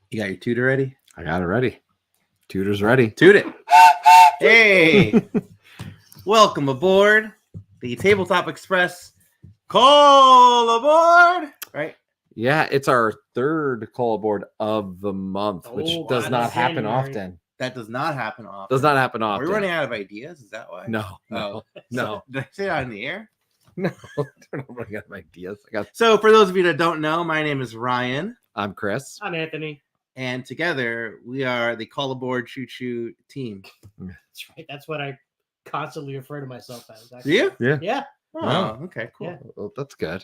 You got your tutor ready? I got it ready. Tutor's ready. Toot it. Hey, welcome aboard the Tabletop Express. Call aboard. Right? Yeah, it's our third call aboard of the month, which does not happen January. often. That does not happen often. Does not happen Are often. we running out of ideas? Is that why? No. Oh. No. Did I say that on the air? No. We're not running out of ideas. So, for those of you that don't know, my name is Ryan, I'm Chris. I'm Anthony. and together we are the Call Aboard Choo Choo team. That's right. That's what I constantly refer to myself as. Do you? Yeah. Yeah. Oh, Wow. okay, cool. Yeah. Well, that's good.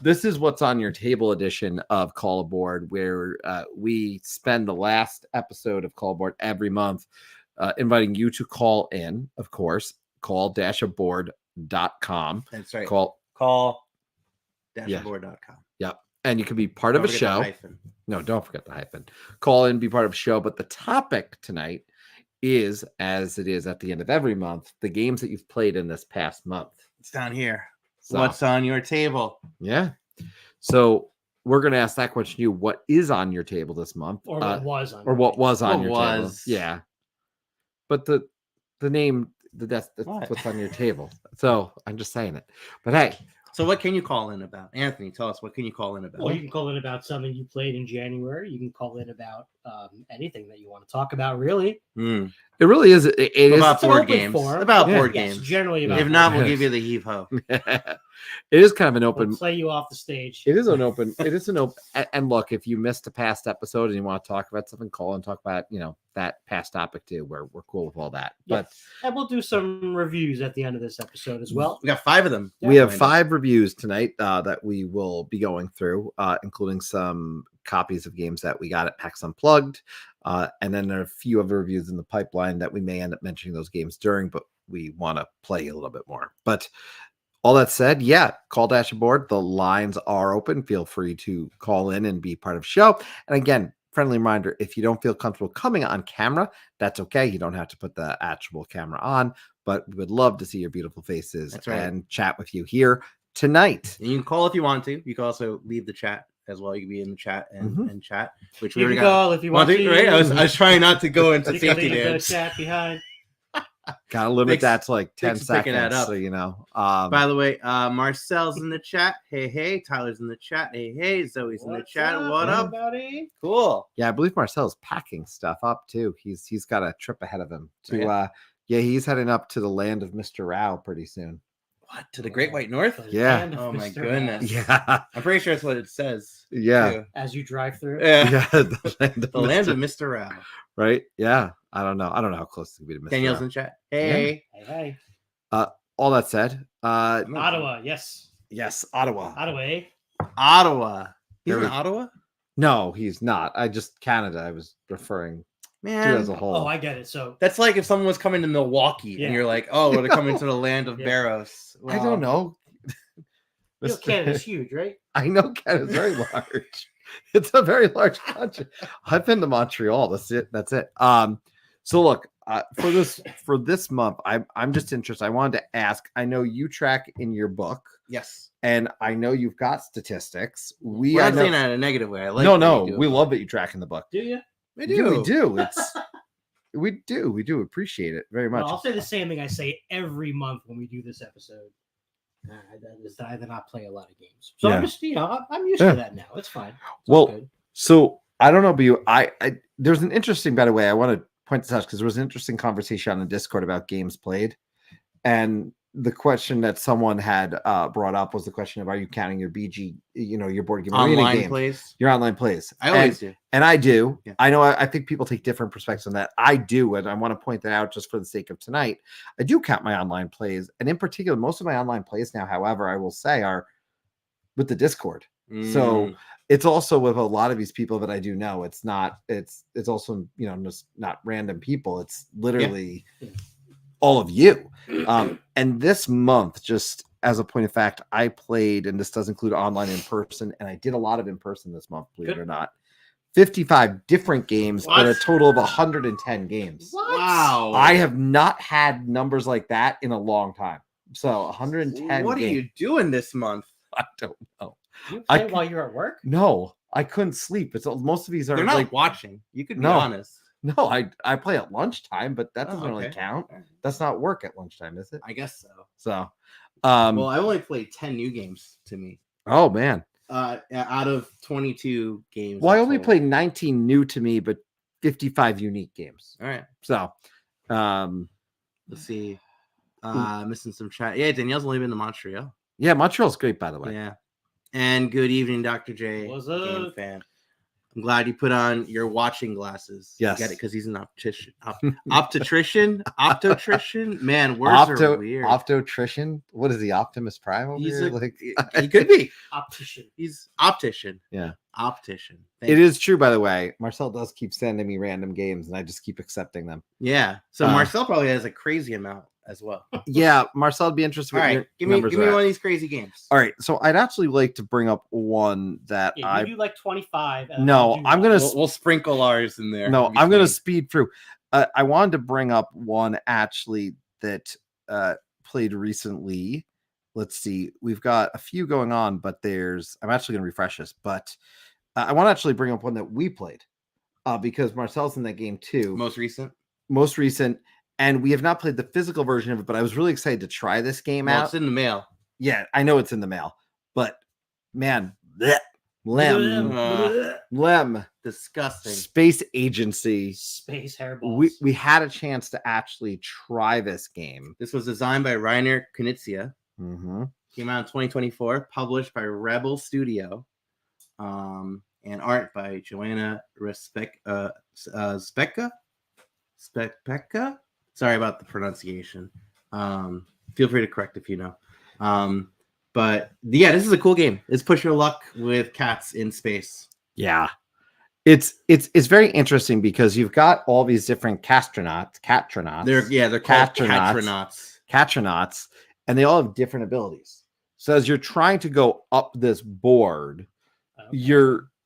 This is what's on your table edition of Call Aboard, where we spend the last episode of Call Aboard every month inviting you to call in, of course, call-aboard.com. That's right. Yeah. Call-aboard.com. Yep. And you can be part of a show. No, don't forget the hyphen. Call in, be part of a show. But the topic tonight is, as it is at the end of every month, the games that you've played in this past month. It's down here. So, What's on your table? yeah. So we're going to ask that question to you. What is on your table this month? Or what was on. Or what was on What your was? table? Yeah. But the name, that's What? what's on your table. So I'm just saying it. But hey, So what can you call in about? Anthony, tell us, what can you call in about? Well, you can call in about something you played in January. You can call in about anything that you want to talk about, really. Mm. it really is. It is. About It's an board open games. forum. About Yeah. board Yes, games. generally about. If not, we'll Yes. give you the heave ho. It is kind of an open. We'll play you off the stage. It is an open. It is an open. And look, if you missed a past episode and you want to talk about something, call and talk about that past topic too. We're cool with all that. Yeah. But And we'll do some reviews at the end of this episode as well. We got 5 of them. we have lined up. 5 reviews tonight that we will be going through, including some copies of games that we got at PAX Unplugged. And then there are a few other reviews in the pipeline that we may end up mentioning those games during, but we want to play a little bit more. But all that said, yeah, call dash aboard. The lines are open. Feel free to call in and be part of the show. And again, friendly reminder, if you don't feel comfortable coming on camera, that's okay. You don't have to put the actual camera on, but we would love to see your beautiful faces That's right. and chat with you here tonight. And you can call if you want to. You can also leave the chat as well. You can be in the chat and, Mhm. and chat, which we You already can got. call if you want to. Right? I was trying not to go into You can safety leave the dance. chat behind. Gotta limit Thanks- that to like 10 thanks for picking that seconds. up. So, you know. By the way, Marcel's in the chat. Hey, hey. Tyler's in the chat. Hey, hey. Zoe's in the What's chat. What up? everybody? Cool. Yeah, I believe Marcel's packing stuff up too. He's got a trip ahead of him to Yeah. he's heading up to the land of Mr. Rao pretty soon. What? To the Great White North? The Yeah. land of Oh, my Mr. goodness. Mouse. Yeah. I'm pretty sure that's what it says. Yeah. too. As you drive through. Yeah. Yeah. The land of The land Mr. of Mr. Rao. Right? Yeah. I don't know how close it could be to Mr. Danielle's Rao. in chat. Hey. Hey, hey. All that said, Ottawa, yes. yes, Ottawa. Ottawa, eh? Ottawa. He's There in we- Ottawa? No, he's not. Canada. I was referring to as a Man. whole. Oh, I get it. So That's like if someone was coming to Milwaukee Yeah. and you're like, oh, we're coming to the land of Yeah. Barrows. I don't know. you know, Canada's huge, right? I know Canada's very large. It's a very large country. I've been to Montreal. That's it. So look, for this month, I'm just interested. I wanted to ask. I know you track in your book, Yes. and I know you've got statistics. We're I not know, saying that in a negative way. I like no, that you do we it. love that you track in the book. Do you? We Yeah, do. we do. We do appreciate it very much. Well, I'll say the same thing I say every month when we do this episode. That is that I do not play a lot of games. So Yeah. I'm just, I'm used Yeah. to that now. It's fine. It's all Well, good. So I don't know, but I there's an interesting, by the way, I want to point this out because there was an interesting conversation on the Discord about games played, and the question that someone had brought up was the question of, are you counting your BG, your board game arena Online game, plays. your online plays? I always do. And I do. Yeah. I know. I think people take different perspectives on that. I do, and I want to point that out just for the sake of tonight. I do count my online plays, and in particular, most of my online plays now, however, I will say, are with the Discord. So Mm. it's also with a lot of these people that I do know. It's not. It's also just not random people. It's literally Yeah. all of you. And this month, just as a point of fact, I played, and this does include online in person, and I did a lot of in person this month, believe it Good. or not. 55 different games, but a What? total of 110 games. Wow. I have not had numbers like that in a long time. So 110 What are games. you doing this month? I don't know. You I play c- while you're at work? No, I couldn't sleep. It's most of these are They're not like watching. You could be No. honest. no. I play at lunchtime, but that Oh, doesn't really okay. count. That's not work at lunchtime, is it? I guess so. So, Well, I only played 10 new games to me. oh man. Out of 22 games. Well, I in only total. played 19 new to me, but 55 unique games. All right. So, Let's see. Missing some chat. Yeah, Danielle's only been to Montreal. yeah, Montreal's great, by the way. Yeah. And good evening, Dr. J. What's Game up? fan. I'm glad you put on your watching glasses. Yes. You get it because he's an optician. Optotrician. Man, words are weird. Optotrician. What is he? Optimus Prime over He's here? he could be. Optician. He's optician. Yeah. Optician. It is true, by the way. Marcel does keep sending me random games, and I just keep accepting them. Yeah. So Marcel probably has a crazy amount as well. Yeah, Marcel would be interested. All What right, your give me numbers one are of at. these crazy games. All right, so I'd actually like to bring up one that Yeah, you do like 25. and No, you do I'm one. gonna We'll sprinkle ours in there. No, in I'm going to between. speed through. I wanted to bring up one actually that played recently. Let's see. We've got a few going on, but I'm actually going to refresh this. But I want to actually bring up one that we played because Marcel's in that game too. Most recent. And we have not played the physical version of it, but I was really excited to try this game Well, out. it's in the mail. Yeah, I know it's in the mail, but man, Lem. Disgusting. Space Agency. Space hairballs. We had a chance to actually try this game. This was designed by Rainer Knizia. Mm-hmm. Came out in 2024. Published by Rebel Studio. And art by Joanna Specka. Sorry about the pronunciation. Feel free to correct if you know. But yeah, this is a cool game. It's push your luck with cats in space. Yeah. It's very interesting because you've got all these different catronauts. They're called catronauts, and they all have different abilities. So as you're trying to go up this board, Okay.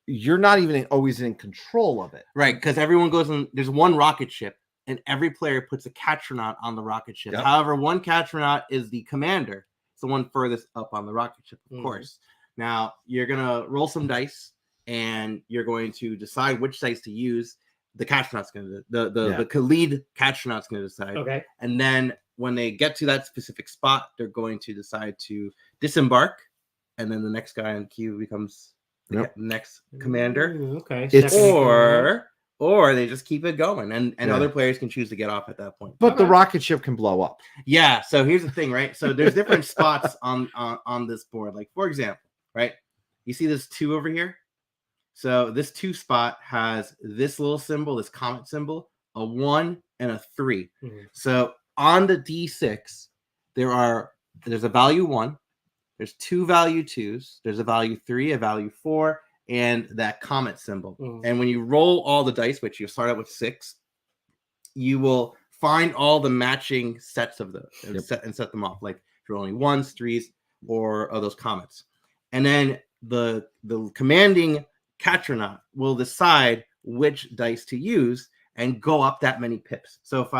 you're not even always in control of it. Right, because everyone goes on. There's one rocket ship, and every player puts a catronaut on the rocket ship. Yep. However, one catronaut is the commander. It's the one furthest up on the rocket ship, of Mhm. course. Now, you're going to roll some dice, and you're going to decide which dice to use. The catronaut's going to, the lead catronaut's going to decide. Okay. And then when they get to that specific spot, they're going to decide to disembark. And then the next guy on queue becomes the next commander. Ooh, okay. It's- Or they just keep it going, and Yeah. other players can choose to get off at that point. But the Okay. rocket ship can blow up. Yeah, so here's the thing, right? So there's different spots on this board. Like, for example, right? You see this 2 over here? So this 2 spot has this little symbol, this comet symbol, a 1 and a 3. Mhm. So on the D6, there's a value 1, there's 2 value 2s, there's a value 3, a value 4, and that comet symbol. Mhm. And when you roll all the dice, which you start out with 6, you will find all the matching sets of those and set them off. Like if you're rolling 1s, 3s, or those comets. And then the commanding catronaut will decide which dice to use and go up that many pips. So if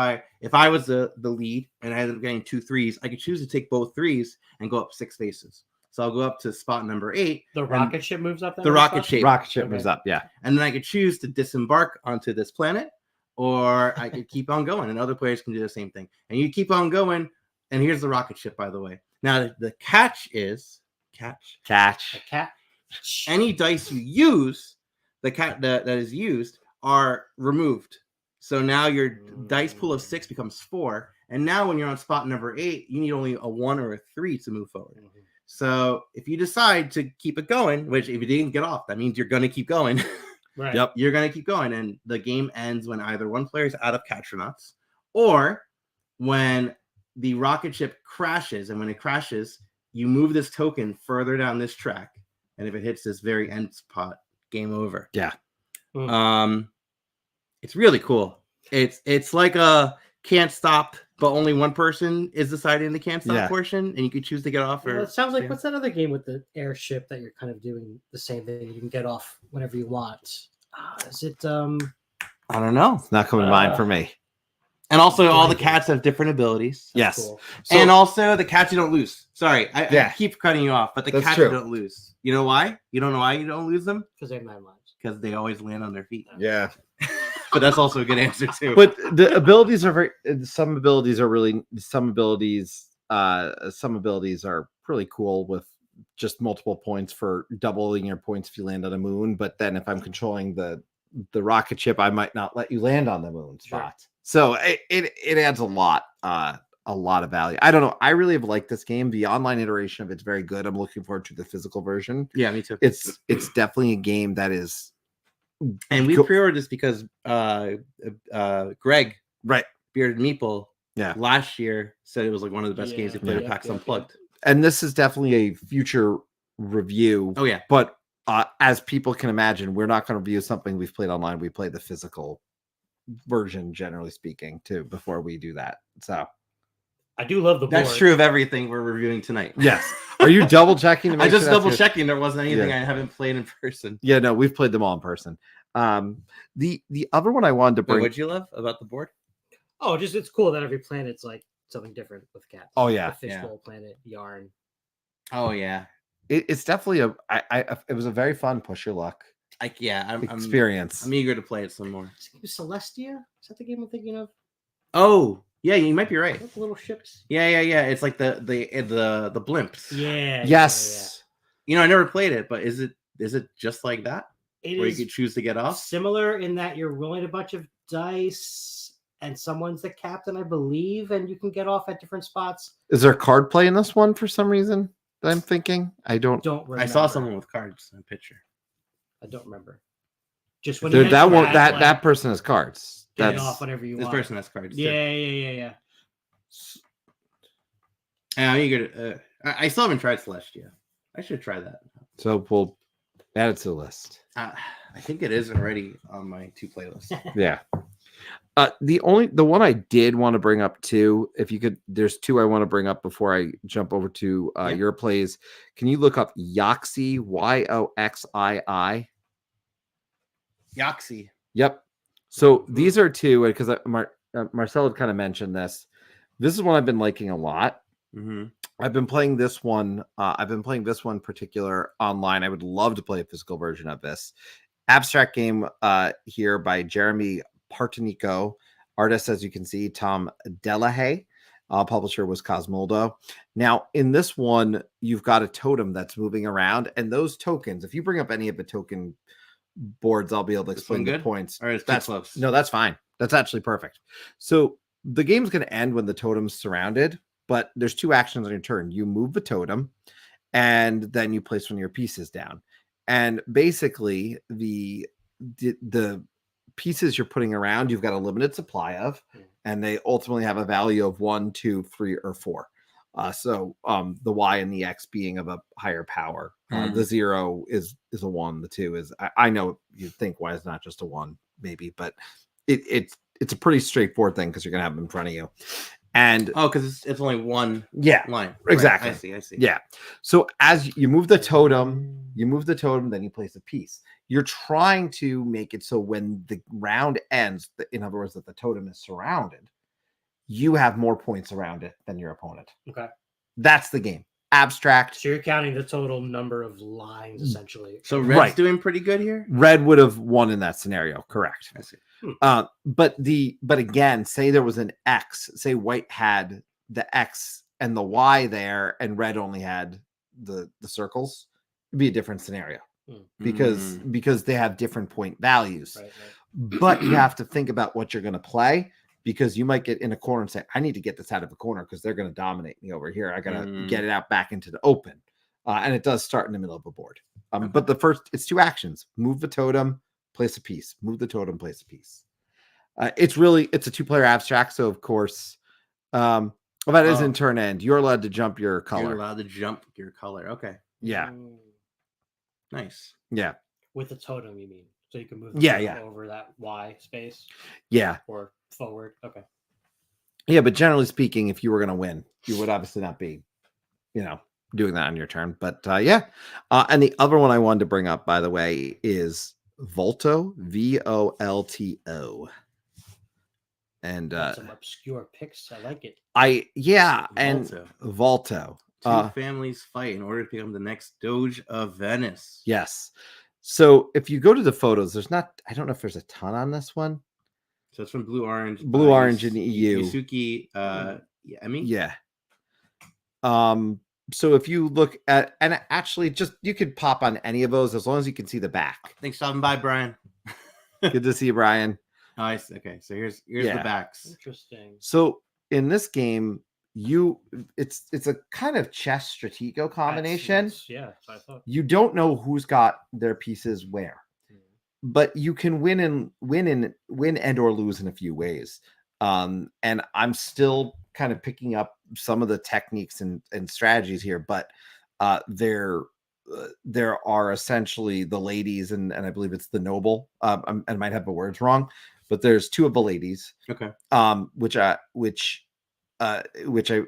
I was the lead and I ended up getting 2 3s, I could choose to take both 3s and go up 6 faces. So I'll go up to spot number 8. The rocket ship moves up. The rocket ship. Rocket ship Okay. moves up. Yeah. And then I could choose to disembark onto this planet, or I could keep on going, and other players can do the same thing. And you keep on going. And here's the rocket ship, by the way. Now the catch is A Catch. cat. any dice you use, that is used are removed. So now your dice pool of 6 becomes 4. And now when you're on spot number 8, you need only a 1 or a 3 to move forward. Mhm. So if you decide to keep it going, which if you didn't get off, that means you're going to keep going. Right. Yep. You're going to keep going. And the game ends when either one player is out of catronauts, or when the rocket ship crashes. And when it crashes, you move this token further down this track. And if it hits this very end spot, game over. Yeah. It's really cool. It's like a can't stop, but only one person is deciding the can't stop portion, and you can choose to get off. Well, Or it sounds like what's that other game with the airship that you're kind of doing the same thing? You can get off whenever you want. Is it I don't know. It's not coming to mind for me. And also, all the Blanket. cats have different abilities. That's Yes. cool. So, And also, the cats you don't lose. Sorry, I Yeah. keep cutting you off, but the That's cats true. you don't lose. You know why? You don't know why you don't lose them? Because they have 9 lives. Because they always land on their feet. yeah. But that's also a good answer too. But the abilities are very. Some abilities are really cool with just multiple points for doubling your points if you land on a moon. But then if I'm controlling the rocket ship, I might not let you land on the moon spot. Sure. So it adds a lot of value. I don't know. I really have liked this game. The online iteration of it's very good. I'm looking forward to the physical version. Yeah, me too. It's definitely a game that is. And we Go- pre-ordered this because Greg, Right. Bearded Meeple, Yeah. last year said it was like one of the best games he played Yeah. at PAX Yeah. Unplugged. And this is definitely a future review. Oh yeah, But as people can imagine, we're not going to review something we've played online. We play the physical version, generally speaking, too, before we do that. So I do love the board. that's true of everything we're reviewing tonight. yes. Are you double checking? I just double checking there wasn't anything Yeah. I haven't played in person. Yeah, no, we've played them all in person. The other one I wanted to Wait, bring. what'd you love about the board? Oh, just it's cool that every planet's like something different with cats. Oh, yeah. The fishbowl planet, yarn. Oh yeah, It's definitely it was a very fun push your luck I'm experience. I'm eager to play it some more. Is it Celestia? Is that the game I'm thinking of? Oh yeah, you might be right. Like the little ships. Yeah. It's like the blimps. Yeah. Yes. You know, I never played it, but is it just like that? It Where is you could choose to get off? similar in that you're rolling a bunch of dice and someone's the captain, I believe, and you can get off at different spots. Is there card play in this one for some reason that I'm thinking? I don't. Don't remember. I saw someone with cards in a picture. I don't remember. Just when There, you that mentioned one that like, person has cards. get That's it off whenever you This want. person has cards. Yeah. And I'm eager to. I still haven't tried Celestia. I should try that. so we'll add it to the list. I think it is already on my 2 playlists. Yeah. The one I did want to bring up too, if you could, there's 2 I want to bring up before I jump over to your plays. Can you look up Yoxii? Yoxii? Yoxii. Yep. So these are 2 because Marcel had kind of mentioned this. This is one I've been liking a lot. Mm-hmm. I've been playing this one. Particular online. I would love to play a physical version of this abstract game here by Jeremy Partenico. Artist, as you can see, Tom Delahaye. Publisher was Cosmoldo. Now, in this one, you've got a totem that's moving around, and those tokens, if you bring up any of the token boards, I'll be able to explain the points. Or is That's close? No, that's fine. That's actually perfect. So the game's going to end when the totem's surrounded, but there's 2 actions on your turn. You move the totem, and then you place one of your pieces down. And basically, the pieces you're putting around, you've got a limited supply of, and they ultimately have a value of 1, 2, 3, or 4. So the Y and the X being of a higher power. The 0 is a 1. The 2 is. I know you think Y is not just a 1, maybe, but it's a pretty straightforward thing because you're gonna have them in front of you. And because it's only one yeah, line. Exactly. Right. I see. Yeah. So as you move the totem, then you place a piece. You're trying to make it so when the round ends, in other words, that the totem is surrounded, you have more points around it than your opponent. Okay. That's the game. Abstract. So you're counting the total number of lines, essentially. So Red's doing pretty good here? Red would have won in that scenario. Correct. I see. But again, say there was an X, say white had the X and the Y there, and red only had the circles, it'd be a different scenario because they have different point values. Right. But you have to think about what you're going to play, because you might get in a corner and say, I need to get this out of a corner because they're going to dominate me over here. I got to get it out back into the open. And it does start in the middle of a board. But it's 2 actions: move the totem, place a piece, move the totem, place a piece. It's a 2-player abstract. So of course, that is in turn end. You're allowed to jump your color. You're allowed to jump your color. Okay. Yeah. Nice. Yeah. With the totem, you mean? So you can move the totem over that Y space? Yeah. Or forward. Okay. Yeah, but generally speaking, if you were going to win, you would obviously not be, doing that on your turn. But and the other one I wanted to bring up, by the way, is Volto, Volto. And some obscure picks. I like it. and Volto. Volto. Two families fight in order to become the next Doge of Venice. Yes. So if you go to the photos, there's not. I don't know if there's a ton on this one. So it's from Blue Orange. Blue Orange and EU. Yusuke. Yeah. So if you look at, and actually just, you could pop on any of those as long as you can see the back. Thanks for stopping by, Brian. Good to see you, Brian. Nice. Okay, so here's the backs. Interesting. So in this game, it's a kind of chess stratego combination. Yeah, so I thought. You don't know who's got their pieces where, but you can win and or lose in a few ways. And I'm still kind of picking up some of the techniques and strategies here, but there are essentially the ladies, and I believe it's the noble. I might have the words wrong, but there's two of the ladies. Okay.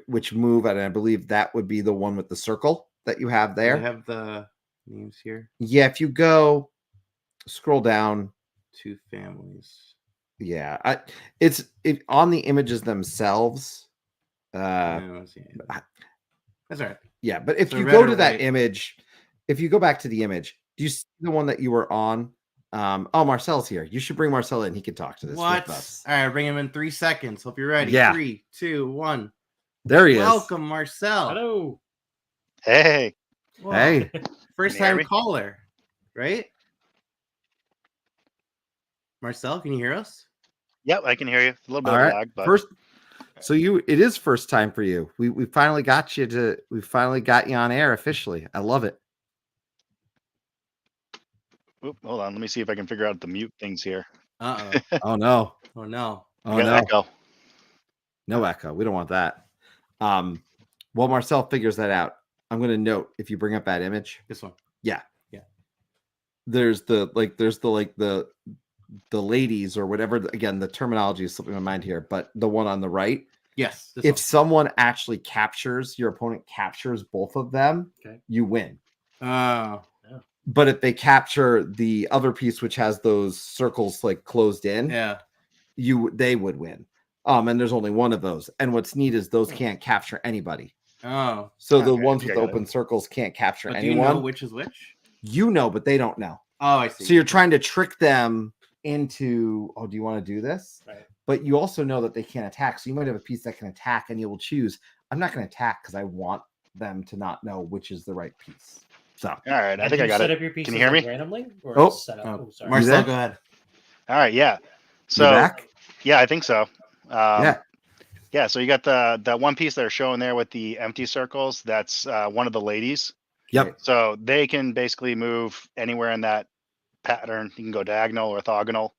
Which move, and I believe that would be the one with the circle that you have there. I have the names here. Yeah, if you go scroll down, two families. Yeah, it's on the images themselves. That's all right. Yeah, but if So you red go or to that white? image, if you go back to the image, do you see the one that you were on? Oh, Marcel's here. You should bring Marcel in. He can talk to this What? with us. All right, bring him in 3 seconds. Hope you're ready. Yeah. 3, 2, 1. There he is. Welcome, Marcel. Hello. Hey. Whoa. Hey. First Can you hear time me? caller, right? Marcel, can you hear us? Yep, I can hear you. A little bit All of right. lag, but First, so it is first time for you. We finally got you on air officially. I love it. Oop, hold on. Let me see if I can figure out the mute things here. Uh-oh. Oh no. Oh, no. Oh We got no. echo. No echo. We don't want that. While Marcel figures that out, I'm going to note, if you bring up that image, This one. there's the ladies or whatever. Again, the terminology is slipping my mind here, but the one on the right, Yes. This if one. someone actually your opponent captures both of them, Okay. you win. Oh. But if they capture the other piece, which has those circles like closed in, Yeah. they would win. And there's only one of those. And what's neat is those can't capture anybody. Oh. So the Okay, ones I with got it. open circles can't capture But do you anyone. know which is which? You know, but they don't know. Oh, I see. So you're trying to trick them into, oh, do you want to do this? Right. But you also know that they can't attack. So you might have a piece that can attack, and you will choose, I'm not going to attack because I want them to not know which is the right piece. So, All right, I And think I you got set it. up your pieces Can you hear me? randomly? Or Oh. set up? Oh, Sorry. Marcel, there? go ahead. All right, yeah. you So back? yeah, I think so. Yeah. Yeah, so you got that one piece they're showing there with the empty circles. That's one of the ladies. Yep. So they can basically move anywhere in that pattern. You can go diagonal or orthogonal,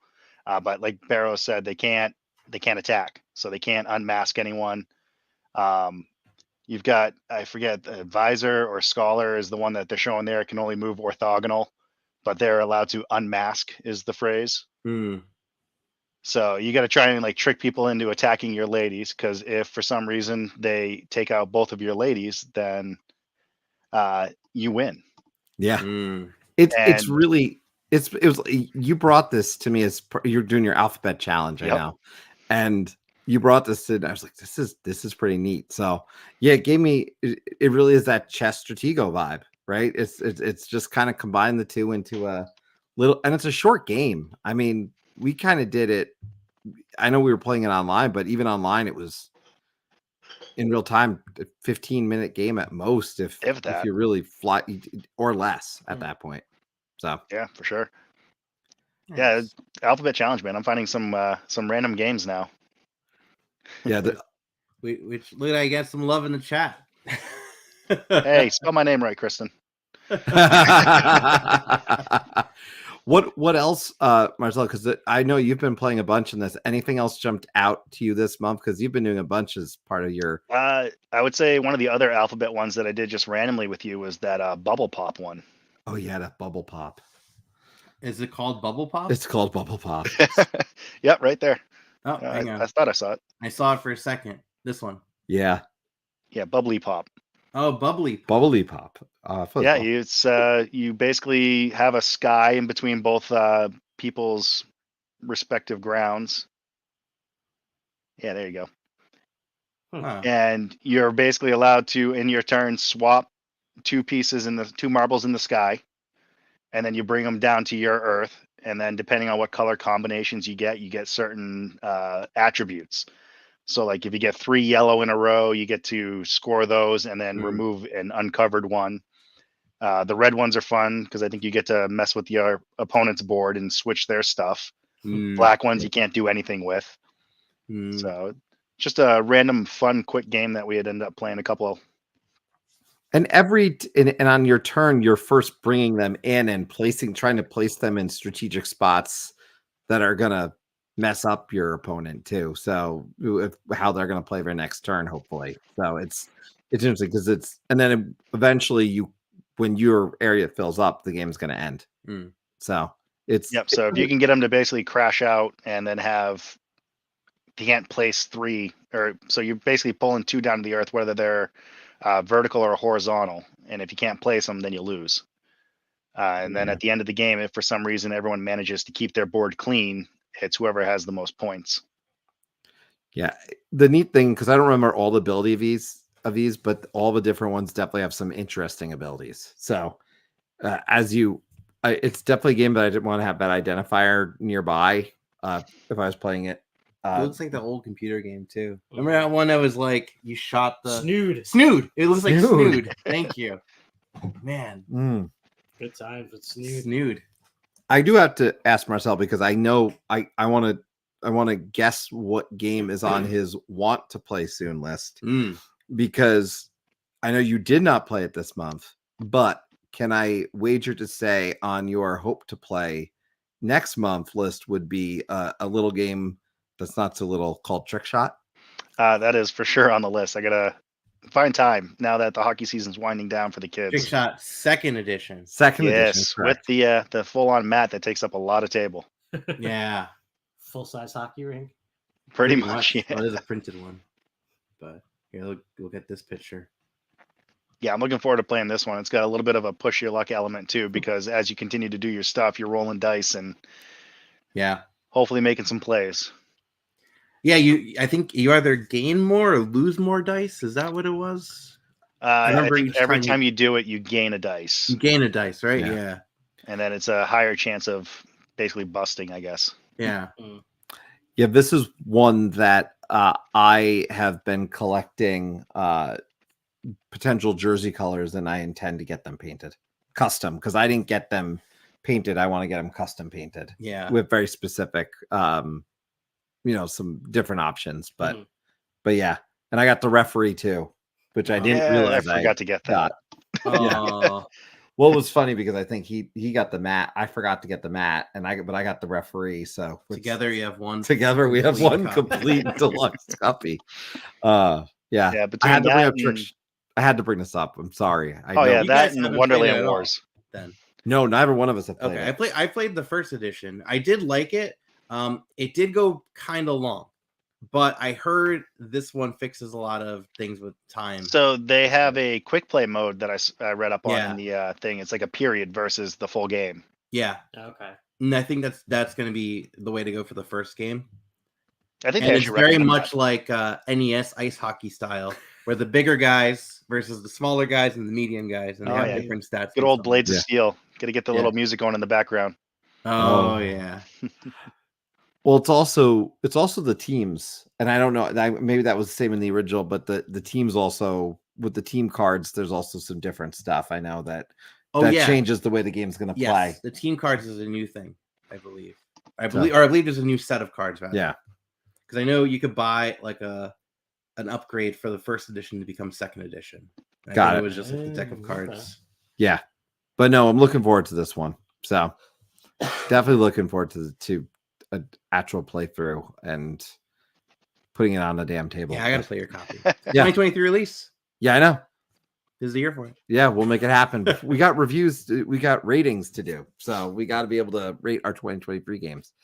but like Barrow said, they can't attack, so they can't unmask anyone. You've got, I forget, advisor or scholar is the one that they're showing there. It can only move orthogonal, but they're allowed to unmask is the phrase. Hmm. So you got to try and like trick people into attacking your ladies, because if for some reason they take out both of your ladies, then you win. Yeah. Hmm. It's And- really, it was, you brought this to me as you're doing your alphabet challenge. I Yep. know. And you brought this in. I was like, this is pretty neat. So yeah, it gave me, it really is that chess stratego vibe, right? It's just kind of combined the two into a little, and it's a short game. I mean, we kind of did it. I know we were playing it online, but even online, it was in real time, a 15-minute game at most, if that. you really fly, or less at that point. So Yeah, for sure. Yeah, Nice. alphabet challenge, man. I'm finding some random games now. yeah, Which look, I got some love in the chat. Hey, spell my name right, Kristen. What else, Marcel? Because I know you've been playing a bunch in this. Anything else jumped out to you this month? Because you've been doing a bunch as part of your. I would say one of the other alphabet ones that I did just randomly with you was that bubble pop one. Oh yeah, that bubble pop. Is it called Bubble Pop? It's called bubble pop. Yep, right there. Oh, hang on. I thought I saw it. I saw it for a second. This one. Yeah, Yeah, bubbly pop. Oh, Bubbly. bubbly pop. Yeah, it's you basically have a sky in between both people's respective grounds, Yeah, there you go. Huh. And you're basically allowed to, in your turn, swap two marbles in the sky, and then you bring them down to your Earth. And then, depending on what color combinations you get certain attributes. So, like if you get 3 yellow in a row, you get to score those and then remove an uncovered one. The red ones are fun because I think you get to mess with your opponent's board and switch their stuff. Black ones you can't do anything with. So just a random, fun, quick game that we had ended up playing a couple of. And and on your turn, you're first bringing them in and trying to place them in strategic spots that are gonna mess up your opponent too. So how they're gonna play their next turn, hopefully. So it's interesting because and then eventually when your area fills up, the game's gonna end. So So if you can get them to basically crash out and then you can't place 3, so you're basically pulling 2 down to the Earth, whether they're vertical or horizontal. And if you can't place them, then you lose. And then at the end of the game, if for some reason everyone manages to keep their board clean, it's whoever has the most points. Yeah, the neat thing, because I don't remember all the ability of these, but all the different ones definitely have some interesting abilities. So it's definitely a game that I didn't want to have that identifier nearby if I was playing it. It looks like the old computer game too. Remember that one that was like you shot the Snood. It looks like Snood. Thank you, man. Good times with Snood. Snood. I do have to ask Marcel because I know I want to guess what game is on his want to play soon list because I know you did not play it this month, but can I wager to say on your hope to play next month list would be a little game that's not so little called Trick Shot? That is for sure on the list. I gotta find time now that the hockey season's winding down for the kids. Trick Shot second edition. Yes, with the full-on mat that takes up a lot of table. Yeah, full-size hockey rink. Pretty much. Yeah. Well, there's a printed one, but here, look at this picture. Yeah, I'm looking forward to playing this one. It's got a little bit of a push your luck element too, because as you continue to do your stuff, you're rolling dice and hopefully making some plays. Yeah, I think you either gain more or lose more dice. Is that what it was? I think every time you do it, you gain a dice. You gain a dice, right? Yeah. And then it's a higher chance of basically busting, I guess. Yeah. Yeah, this is one that I have been collecting potential jersey colors, and I intend to get them painted custom because I didn't get them painted. I want to get them custom painted. Yeah. With very specific some different options, but yeah, and I got the referee too, which I didn't realize. I forgot to get that. Well, it was funny because I think he got the mat. I forgot to get the mat, but I got the referee. So together you have one. Together we have one complete deluxe copy. Yeah. I had to bring this up. I'm sorry. That and Wonderland Wars. Then no, neither one of us have played. Okay, I played the first edition. I did like it. It did go kind of long, but I heard this one fixes a lot of things with time. So they have a quick play mode that I read up on in the thing. It's like a period versus the full game. Yeah. Okay. And I think that's going to be the way to go for the first game. I think it's very much like NES ice hockey style, where the bigger guys versus the smaller guys and the medium guys, and they have different stats. Good old Blades of Steel. Got to get the little music going in the background. Oh yeah. Well, it's also the teams, and I don't know. Maybe that was the same in the original, but the teams also with the team cards. There's also some different stuff. I know that changes the way the game's going to play. The team cards is a new thing, I believe. I believe there's a new set of cards. Rather. Yeah, because I know you could buy like an upgrade for the first edition to become second edition. Got it. It was just like a deck of cards. Okay. Yeah, but no, I'm looking forward to this one. So definitely looking forward to an actual playthrough and putting it on the damn table. Yeah, I gotta play your copy. 2023 release. Yeah, I know. This is the year for it. Yeah, we'll make it happen. We got reviews, we got ratings to do, so we got to be able to rate our 2023 games.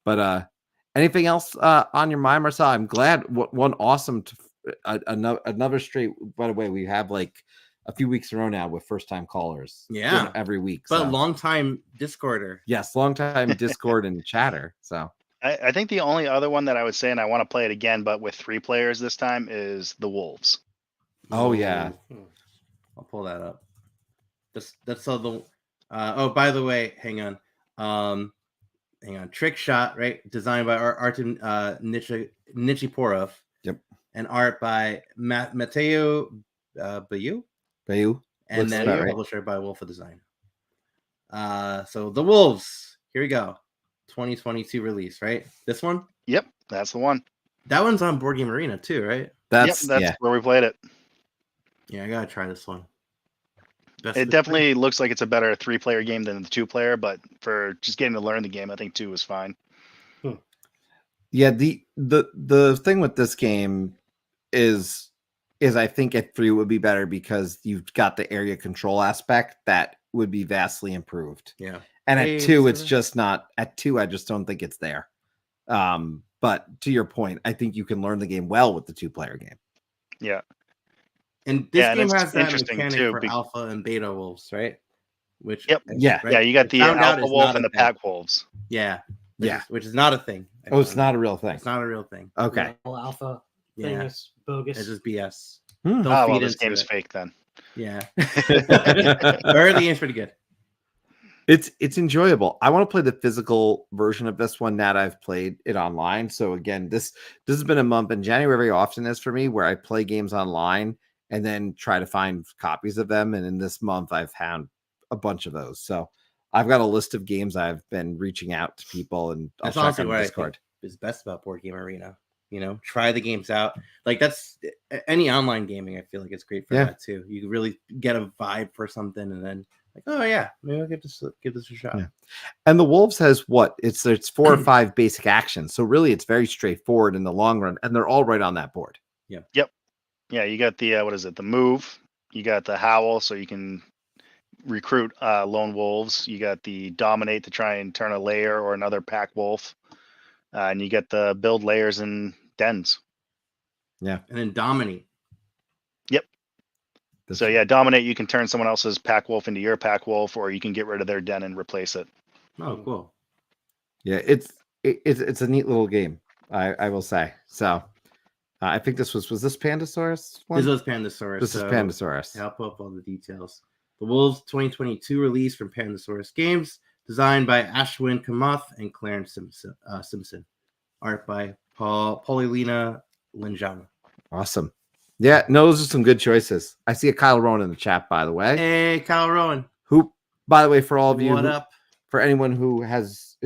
But anything else on your mind, Marcel? I'm glad. One awesome another straight. By the way, we have like a few weeks in a row now with first time callers. Yeah, every week. But long time Discorder. Yes, long time Discord and chatter. So I think the only other one that I would say, and I want to play it again, but with 3 players this time, is the Wolves. Oh, yeah. I'll pull that up. That's so the. Oh, by the way, hang on. Trick Shot, right? Designed by Artem Nichiporov. Yep. And art by Mateo Bayou. And Looks then about right. publisher by Wolf of Design. So the Wolves. Here we go. 2022 release, right? This one? Yep, that's the one. That one's on Board Game Arena too, right? That's where we played it. Yeah, I gotta try this one. It definitely looks like it's a better 3-player game than the 2-player, but for just getting to learn the game, I think 2 was fine. Yeah, the thing with this game is I think at 3 would be better because you've got the area control aspect that would be vastly improved. Yeah. And at 2, it's just not. At 2, I just don't think it's there. But to your point, I think you can learn the game well with the 2-player game. Yeah. And this game it's has that interesting mechanic too, for alpha and beta wolves, right? Which Yep. Yeah. right? Yeah, you got the Found out alpha is wolf not and a the thing. pack wolves. Yeah. Yeah. Which is not a thing. I Oh, it's found not out. a real thing. It's not a real thing. Okay. The whole alpha thing Yeah. is bogus. It's just BS. Hmm. Don't Oh, feed well, this into game's it. fake then. Yeah. Early game's pretty good. It's enjoyable. I want to play the physical version of this one now that I've played it online. So again, this has been a month, and January very often is for me where I play games online and then try to find copies of them. And in this month, I've found a bunch of those. So I've got a list of games I've been reaching out to people, and I'll That's check honestly on what I Discord. think is best about Board Game Arena. Try the games out. Like that's any online gaming. I feel like it's great for that too. You really get a vibe for something, and then like, oh yeah, maybe I'll give this a shot. Yeah. And the Wolves has what? It's 4 or 5 basic actions. So really, it's very straightforward in the long run, and they're all right on that board. Yeah. Yep. Yeah, you got the what is it? The move. You got the howl, so you can recruit lone wolves. You got the dominate to try and turn a layer or another pack wolf, and you get the build layers and dens. And then dominate. Yep. So yeah, dominate. You can turn someone else's pack wolf into your pack wolf, or you can get rid of their den and replace it. Oh, cool. Yeah, it's a neat little game. I will say. So I think this was this Pandasaurus one? This was Pandasaurus. This is Pandasaurus. I'll pull up all the details. The Wolves 2022 release from Pandasaurus Games, designed by Ashwin Kamath and Clarence Simpson. Art by Paulina Linjama. Awesome. Yeah, no, those are some good choices. I see a Kyle Rowan in the chat, by the way. Hey, Kyle Rowan. Who, by the way, for all of you, What up? For anyone who has,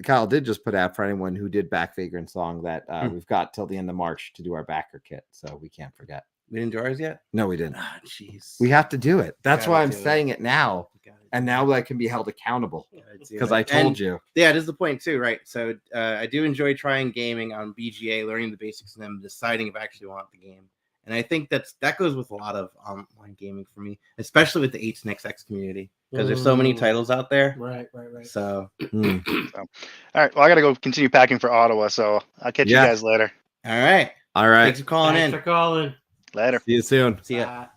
Kyle did just put out for anyone who did back Vagrant Song that we've got till the end of March to do our backer kit, so we can't forget. We didn't do ours yet? No, we didn't. Ah, jeez. We have to do it. That's Gotta why I'm do it. saying it now, and now I can be held accountable because I told you. Yeah, this is the point too, right? So I do enjoy trying gaming on BGA, learning the basics, and then deciding if I actually want the game. And I think that goes with a lot of online gaming for me, especially with the 8xx community, because there's so many titles out there. Right. So, All right. Well, I got to go continue packing for Ottawa, so I'll catch you guys later. all right. Thanks for calling Thanks in. for calling. Later. See you soon. See ya. Bye.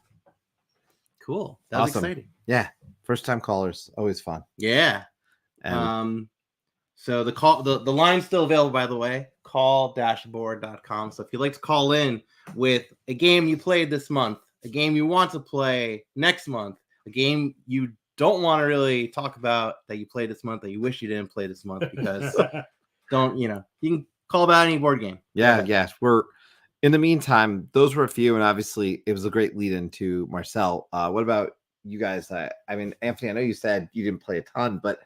Cool. That was Awesome. exciting. Yeah, first time callers, always fun. Yeah. And So the line's still available, by the way. Call-board.com. So if you'd like to call in with a game you played this month, a game you want to play next month, a game you don't want to really talk about that you played this month that you wish you didn't play this month because you can call about any board game. yeah, we're in the meantime. Those were a few, and obviously it was a great lead into Marcel. What about you guys? I mean, Anthony, I know you said you didn't play a ton, but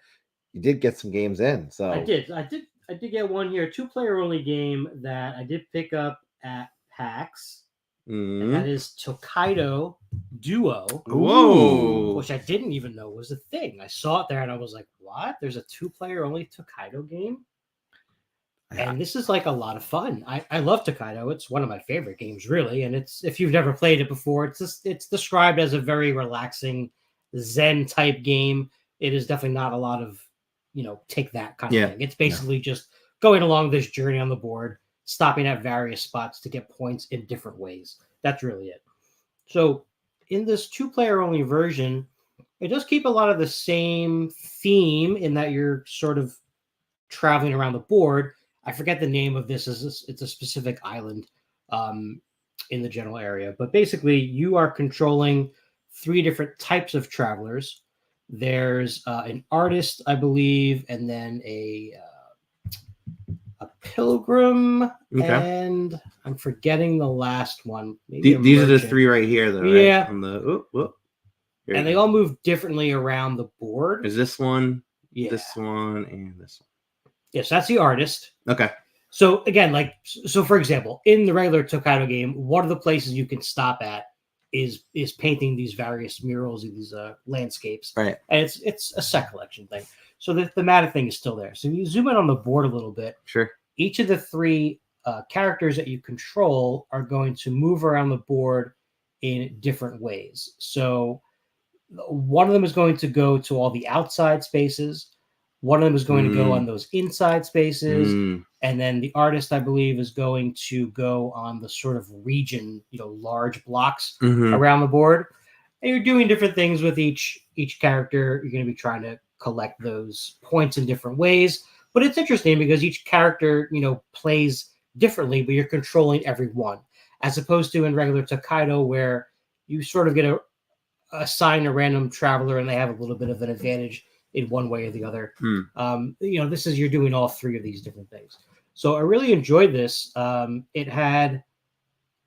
you did get some games in. So I did get one here, 2-player only game that I did pick up at PAX. And that is Toikado Duo. Whoa. Which I didn't even know was a thing. I saw it there and I was like, what? There's a 2-player only Toikado game? Yeah. And this is like a lot of fun. I love Toikado. It's one of my favorite games, really. And it's, if you've never played it before, it's described as a very relaxing Zen type game. It is definitely not a lot of, take that kind of thing. It's basically just going along this journey on the board, stopping at various spots to get points in different ways. That's really it. So in this 2-player only version, it does keep a lot of the same theme in that you're sort of traveling around the board, I forget the name of this. It's a specific island in the general area. But basically, you are controlling 3 different types of travelers. There's an artist, I believe, and then a pilgrim, and I'm forgetting the last one. Maybe These are the 3 right here, though. Right? Yeah. On the and they all move differently around the board. Is this one? Yeah. This one and this one. Yes, that's the artist. Okay. So again, so for example, in the regular Toikado game, one of the places you can stop at is painting these various murals of these landscapes. Right. And it's a set collection thing. So the thematic thing is still there. So you zoom in on the board a little bit. Sure. Each of the 3 characters that you control are going to move around the board in different ways. So one of them is going to go to all the outside spaces. One of them is going to go on those inside spaces. And then the artist, I believe, is going to go on the sort of region, large blocks around the board. And you're doing different things with each character. You're going to be trying to collect those points in different ways. But it's interesting because each character, plays differently, but you're controlling every one. As opposed to in regular Toikado, where you sort of get assign a random traveler and they have a little bit of an advantage in one way or the other. This is, you're doing all 3 of these different things. So I really enjoyed this. It had,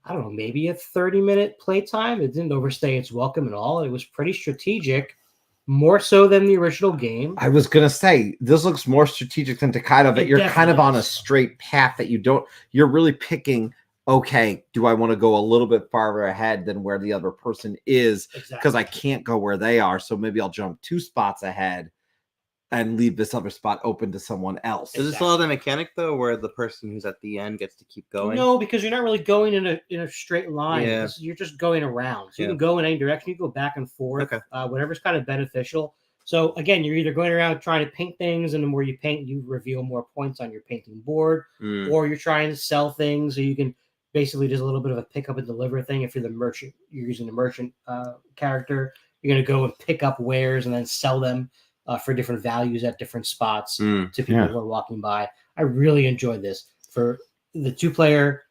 I don't know, maybe a 30-minute playtime. It didn't overstay its welcome at all. It was pretty strategic, more so than the original game. I was going to say, this looks more strategic than Toikado, but you're kind of on a straight path that you're really picking, okay, do I want to go a little bit farther ahead than where the other person is? Because I can't go where they are. So maybe I'll jump 2 spots ahead and leave this other spot open to someone else. Is this all the mechanic, though, where the person who's at the end gets to keep going? No, because you're not really going in a straight line. Yeah. You're just going around. So you can go in any direction. You can go back and forth, whatever's kind of beneficial. So again, you're either going around trying to paint things, and the more you paint, you reveal more points on your painting board, or you're trying to sell things, so you can basically just a little bit of a pick up and deliver thing. If you're the merchant, you're using the merchant character, you're going to go and pick up wares and then sell them for different values at different spots to people who are walking by. I really enjoyed this. For the 2-player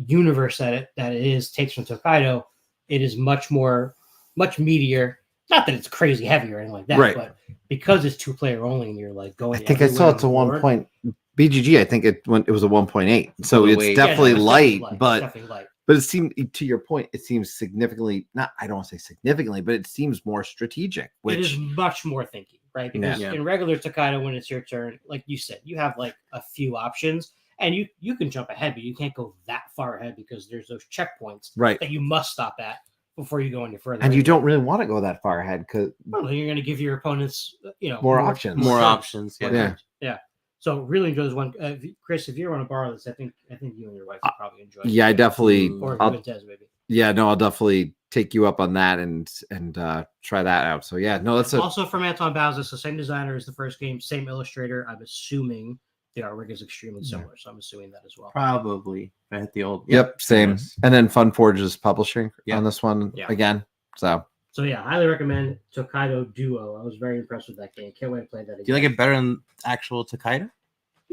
universe that it is, takes from Toikado, it is much meatier. Not that it's crazy heavy or anything like that, but because it's 2-player only, and you're like going. I think I saw it's a 1 point. BGG, I think it was a 1.8, so it's definitely light, but it seemed, to your point, it seems significantly, I don't want to say significantly, but it seems more strategic. Which it is much more thinking, right? Because in regular Toikado, when it's your turn, like you said, you have like a few options, and you can jump ahead, but you can't go that far ahead because there's those checkpoints that you must stop at before you go any further. And you don't really want to go that far ahead because you're going to give your opponents, more options. More options. Yeah. So really enjoy this one, Chris. If you want to borrow this, I think you and your wife would probably enjoy it. Yeah, I definitely. Or you and Tez, maybe. Yeah, no, I'll definitely take you up on that and try that out. So yeah, no, that's also from Anton Bowser. So same designer as the first game, same illustrator. I'm assuming the artwork is extremely similar, so I'm assuming that as well. Probably. I hit the old. Yep, same. Yes. And then Funforge is publishing on this one again. So yeah, highly recommend Toikado Duo. I was very impressed with that game. Can't wait to play that again. Do you like it better than actual Toikado?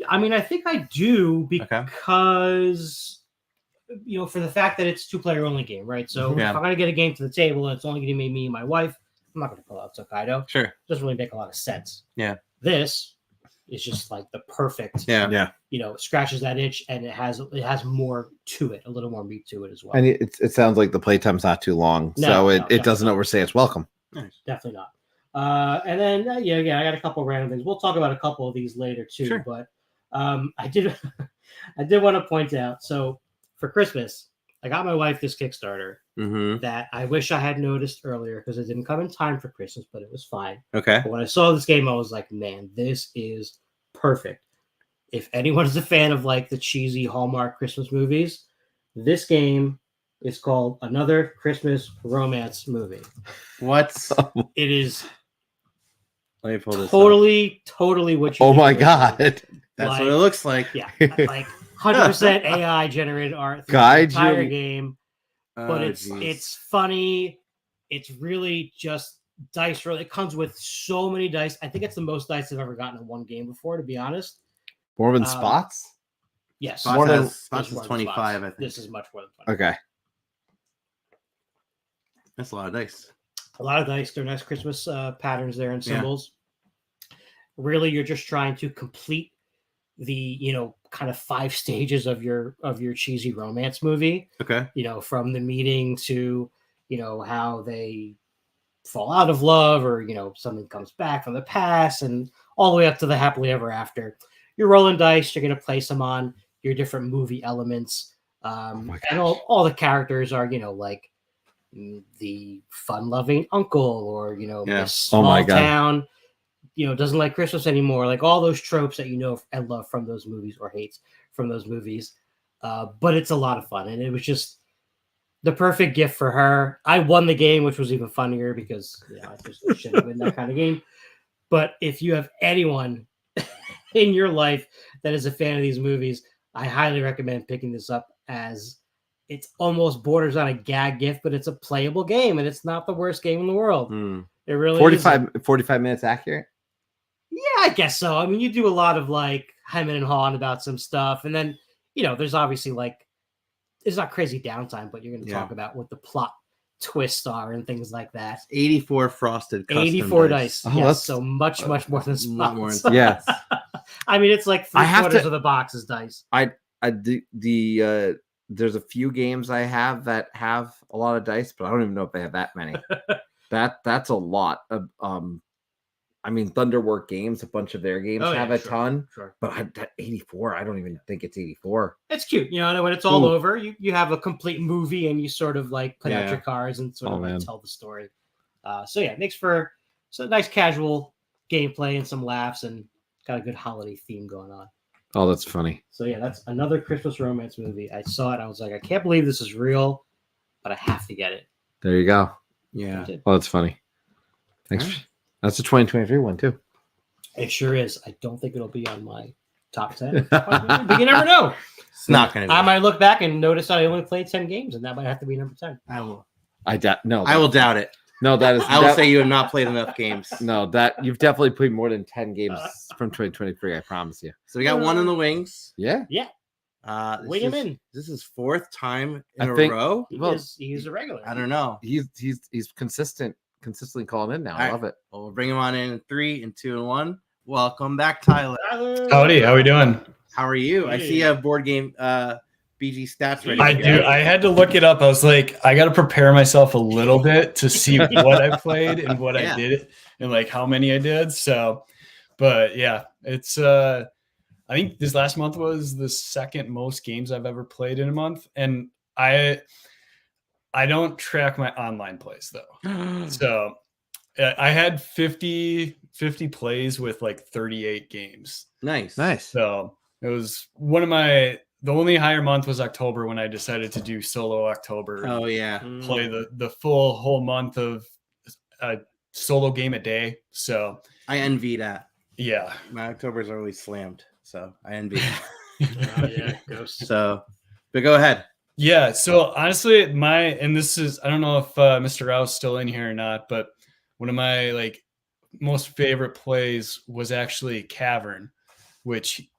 I mean, I think I do because for the fact that it's 2-player only game, right? So if I'm going to get a game to the table and it's only going to be me and my wife, I'm not going to pull out Toikado. Sure. It doesn't really make a lot of sense. Yeah. This is just like the perfect, scratches that itch, and it has more to it, a little more meat to it as well. And it sounds like the playtime's not too long, so it doesn't overstay its welcome. Nice. Definitely not. And then I got a couple of random things. We'll talk about a couple of these later too, but I did want to point out. So for Christmas, I got my wife this Kickstarter that I wish I had noticed earlier because it didn't come in time for Christmas, but it was fine. Okay. But when I saw this game, I was like, man, this is perfect. If anyone is a fan of like the cheesy Hallmark Christmas movies, this game is called Another Christmas Romance Movie. What? It is Let me pull this totally what you Oh my God. That's what it looks like. Yeah. Like 100% AI generated art through the entire game. But it's funny. It's really just dice roll. It comes with so many dice. I think it's the most dice I've ever gotten in one game before, to be honest. More than spots? Yes. Spots More than- has, Spots is 25, I think. This is much more than 25. Okay. That's a lot of dice. A lot of dice. They're nice Christmas patterns there and Yeah. symbols. Really, you're just trying to complete the kind of 5 stages of your cheesy romance movie. Okay. From the meeting to how they fall out of love, or something comes back from the past, and all the way up to the happily ever after. You're rolling dice. You're going to place them on your different movie elements, and all the characters are like the fun-loving uncle, or Miss Small Town, doesn't like Christmas anymore, like all those tropes that and love from those movies, or hates from those movies. But it's a lot of fun, and it was just the perfect gift for her. I won the game, which was even funnier because I just shouldn't win that kind of game. But if you have anyone in your life that is a fan of these movies, I highly recommend picking this up, as it's almost borders on a gag gift, but it's a playable game, and it's not the worst game in the world. It really 45 minutes accurate? Yeah, I guess so. I mean, you do a lot of like hemming and hawing about some stuff, and then there's obviously it's not crazy downtime, but you're going to talk about what the plot twists are and things like that. 84 frosted custom 84 dice. Oh, Yes, that's so much more than a lot more Spots. Yeah. I mean, it's like I have 3/4 to- of the box is dice. There's a few games I have that have a lot of dice, but I don't even know if they have that many. That's a lot of I mean, Thunderwork Games, a bunch of their games have a ton, Sure. but that 84, I don't even think it's 84. It's cute, and when it's all over, you have a complete movie, and you sort of like put out your cards and sort of like tell the story. So yeah, it makes for some nice casual gameplay and some laughs, and got a good holiday theme going on. Oh, that's funny. So yeah, that's another Christmas romance movie. I saw it, I was like, I can't believe this is real, but I have to get it. There you go. Yeah. Oh, that's funny. Thanks. All right. That's a 2023 one too. It sure is. I don't think it'll be on my top 10. But you never know. It's not going to be. I might look back and notice I only played 10 games, and that might have to be number 10. I will. I I will doubt it. No, that is. I will say you have not played enough games. No, that you've definitely played more than 10 games from 2023. I promise you. So we got one in the wings. Yeah. Wing him in. This is 4th time in I a think- row. He's a regular. I don't know. He's consistently calling in now. I love it. Well, we'll bring him on in 3 and 2 and 1. Welcome back, Tyler. Howdy, how we doing? How are you? I see you have board game BG stats ready. I to do. go. I had to look it up. I was like, I got to prepare myself a little bit to see what I played and what I did and like how many I did. So, but yeah, it's I think this last month was the second most games I've ever played in a month, and I don't track my online plays though. So I had 50 plays with like 38 games. Nice. So it was the only higher month was October, when I decided to do solo October. Oh yeah. Play the full whole month of a solo game a day. So I envy that. yeah. My Octobers are always slammed, so I envy. Ghost. So, but go ahead. Yeah. So honestly, and this is, I don't know if Mr. Rouse is still in here or not, but one of my like most favorite plays was actually Cavern, which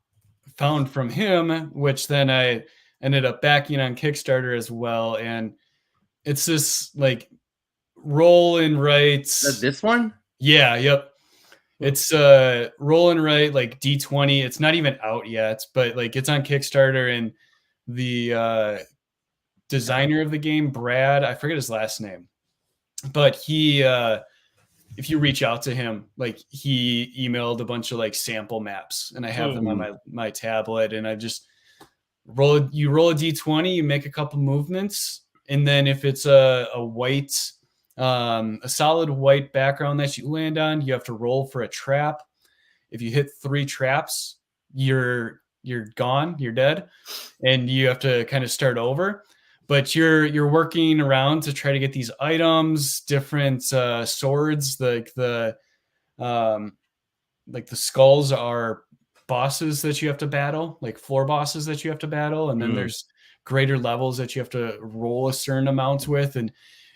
found from him, which then I ended up backing on Kickstarter as well. And it's this like roll and write. This one? Yeah. Yep. It's roll and write like D20. It's not even out yet, but like it's on Kickstarter, and the designer of the game, Brad, I forget his last name, but he if you reach out to him, like he emailed a bunch of like sample maps, and I have them on my tablet, and I just roll a D20, you make a couple movements, and then if it's a white, a solid white background that you land on, you have to roll for a trap. If you hit 3 traps, you're gone, you're dead, and you have to kind of start over. But you're working around to try to get these items, different swords, like the skulls are bosses that you have to battle, like floor bosses that you have to battle, and then there's greater levels that you have to roll a certain amount with, and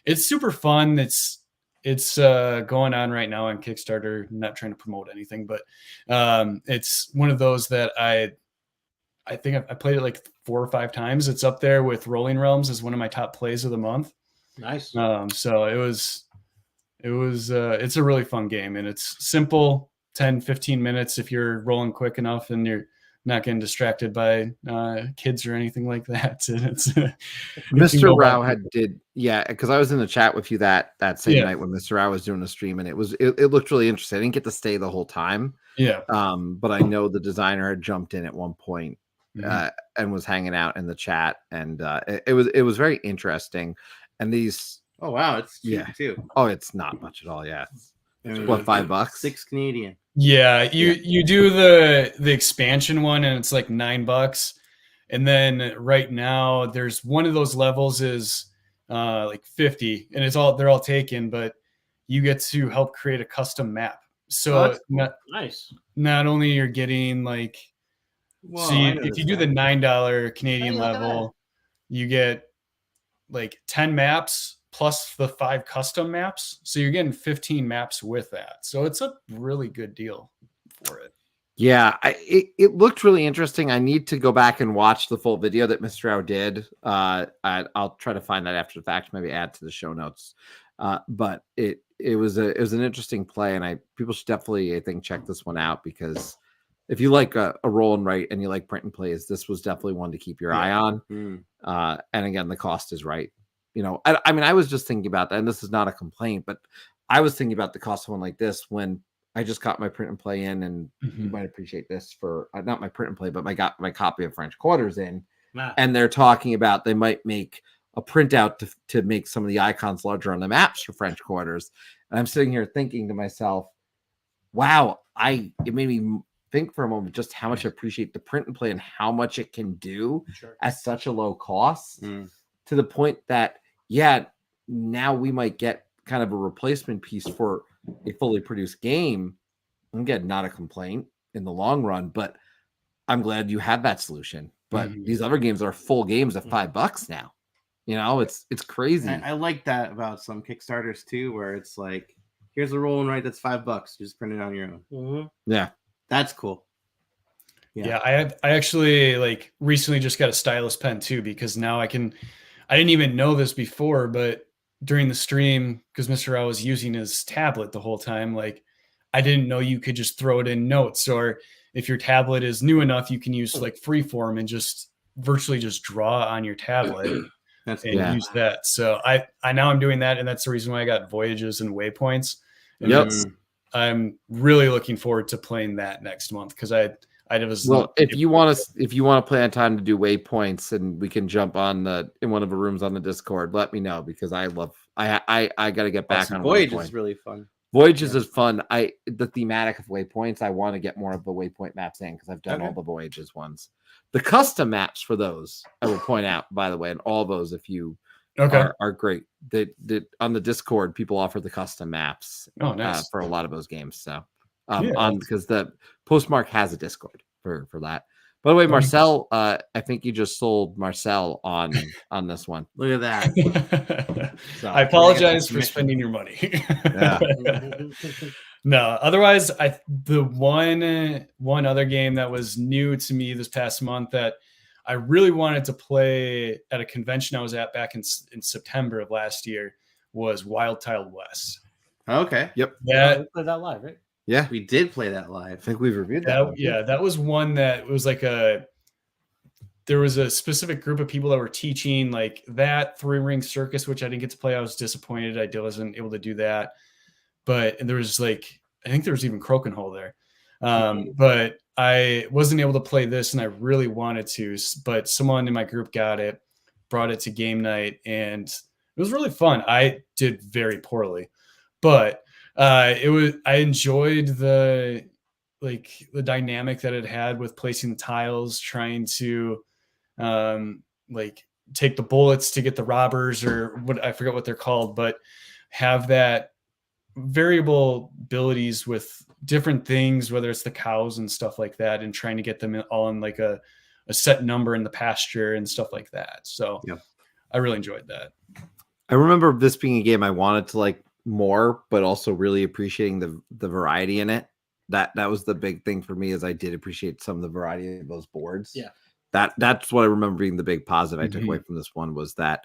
it's super fun. It's going on right now on Kickstarter. I'm not trying to promote anything, but it's one of those that I think I played it like 4 or 5 times. It's up there with Rolling Realms as one of my top plays of the month. Nice. So it's a really fun game, and it's simple, 10, 15 minutes if you're rolling quick enough and you're not getting distracted by kids or anything like that. Mr. Rao because I was in the chat with you that same Yeah. night when Mr. Rao was doing a stream, and it looked really interesting. I didn't get to stay the whole time. Yeah. But I know the designer had jumped in at one point Mhm. and was hanging out in the chat, and it was very interesting. And these, Oh wow, it's cheap Yeah. too. oh, it's not much at all. Yeah, I mean, what, $5? 6 Canadian. Yeah, you do the expansion one, and it's like $9. And then right now there's one of those levels is like 50, and they're all taken, but you get to help create a custom map. So that's cool. Nice. not only you're getting like, Whoa, so I know if this you do guy. the $9 Canadian Hey, look at level, you get like 10 maps plus the 5 custom maps. So you're getting 15 maps with that. So it's a really good deal for it. Yeah, it looked really interesting. I need to go back and watch the full video that Mr. Rao did. I'll try to find that after the fact, maybe add to the show notes. But it was an interesting play, and people should definitely, I think, check this one out, because if you like a roll and write and you like print and plays, this was definitely one to keep your eye on. And again, the cost is right. I mean, I was just thinking about that, and this is not a complaint, but I was thinking about the cost of one like this when I just got my print and play in, and you might appreciate this for not my print and play, but I got my copy of French Quarters in, and they're talking about they might make a printout to make some of the icons larger on the maps for French Quarters. And I'm sitting here thinking to myself, wow, it made me think for a moment just how much I appreciate the print and play and how much it can do at such a low cost, to the point that, now we might get kind of a replacement piece for a fully produced game. Again, not a complaint in the long run, but I'm glad you have that solution. But these other games are full games at $5 now. It's crazy. I like that about some Kickstarters too, where it's like, here's a roll and write that's $5. Just print it on your own. Yeah, that's cool. Yeah, I actually like recently just got a stylus pen too, because now I didn't even know this before, but during the stream, because Mr. Rao was using his tablet the whole time, like I didn't know you could just throw it in notes, or if your tablet is new enough, you can use like freeform and just virtually just draw on your tablet and use that. So I now I'm doing that, and that's the reason why I got voyages and waypoints. And I'm really looking forward to playing that next month, because I was if you want to plan time to do waypoints, and we can jump on in one of the rooms on the Discord, let me know, because I got to get back on Voyage is really fun. Voyages is fun. The thematic of waypoints, I want to get more of the waypoint maps in, because I've done all the Voyages ones. The custom maps for those, I will point out, by the way, and all those, if you are great. That on the Discord, people offer the custom maps for a lot of those games. So because the Postmark has a Discord for that. By the way, Marcel, I think you just sold Marcel on this one. Look at that. So, I apologize for spending your money. No, otherwise, the one other game that was new to me this past month that I really wanted to play at a convention I was at back in September of last year was Wild Tiled West. Okay. Yep. Yeah, we played that live, right? Yeah, we did play that live. I think we've reviewed that. Yeah, that was one that was like there was a specific group of people that were teaching like that 3-ring circus, which I didn't get to play. I was disappointed. I wasn't able to do that. But there was I think there was even Crokinhole there. But I wasn't able to play this, and I really wanted to, but someone in my group got it, brought it to game night, and it was really fun. I did very poorly, but I enjoyed the dynamic that it had with placing the tiles, trying to take the bullets to get the robbers, or what, I forget what they're called, but have that variable abilities with different things, whether it's the cows and stuff like that, and trying to get them all in like a set number in the pasture and stuff like that. So I really enjoyed that. I remember this being a game I wanted to like more, but also really appreciating the variety in it. That was the big thing for me, is I did appreciate some of the variety of those boards. Yeah. That's what I remember being the big positive I took away from this one was that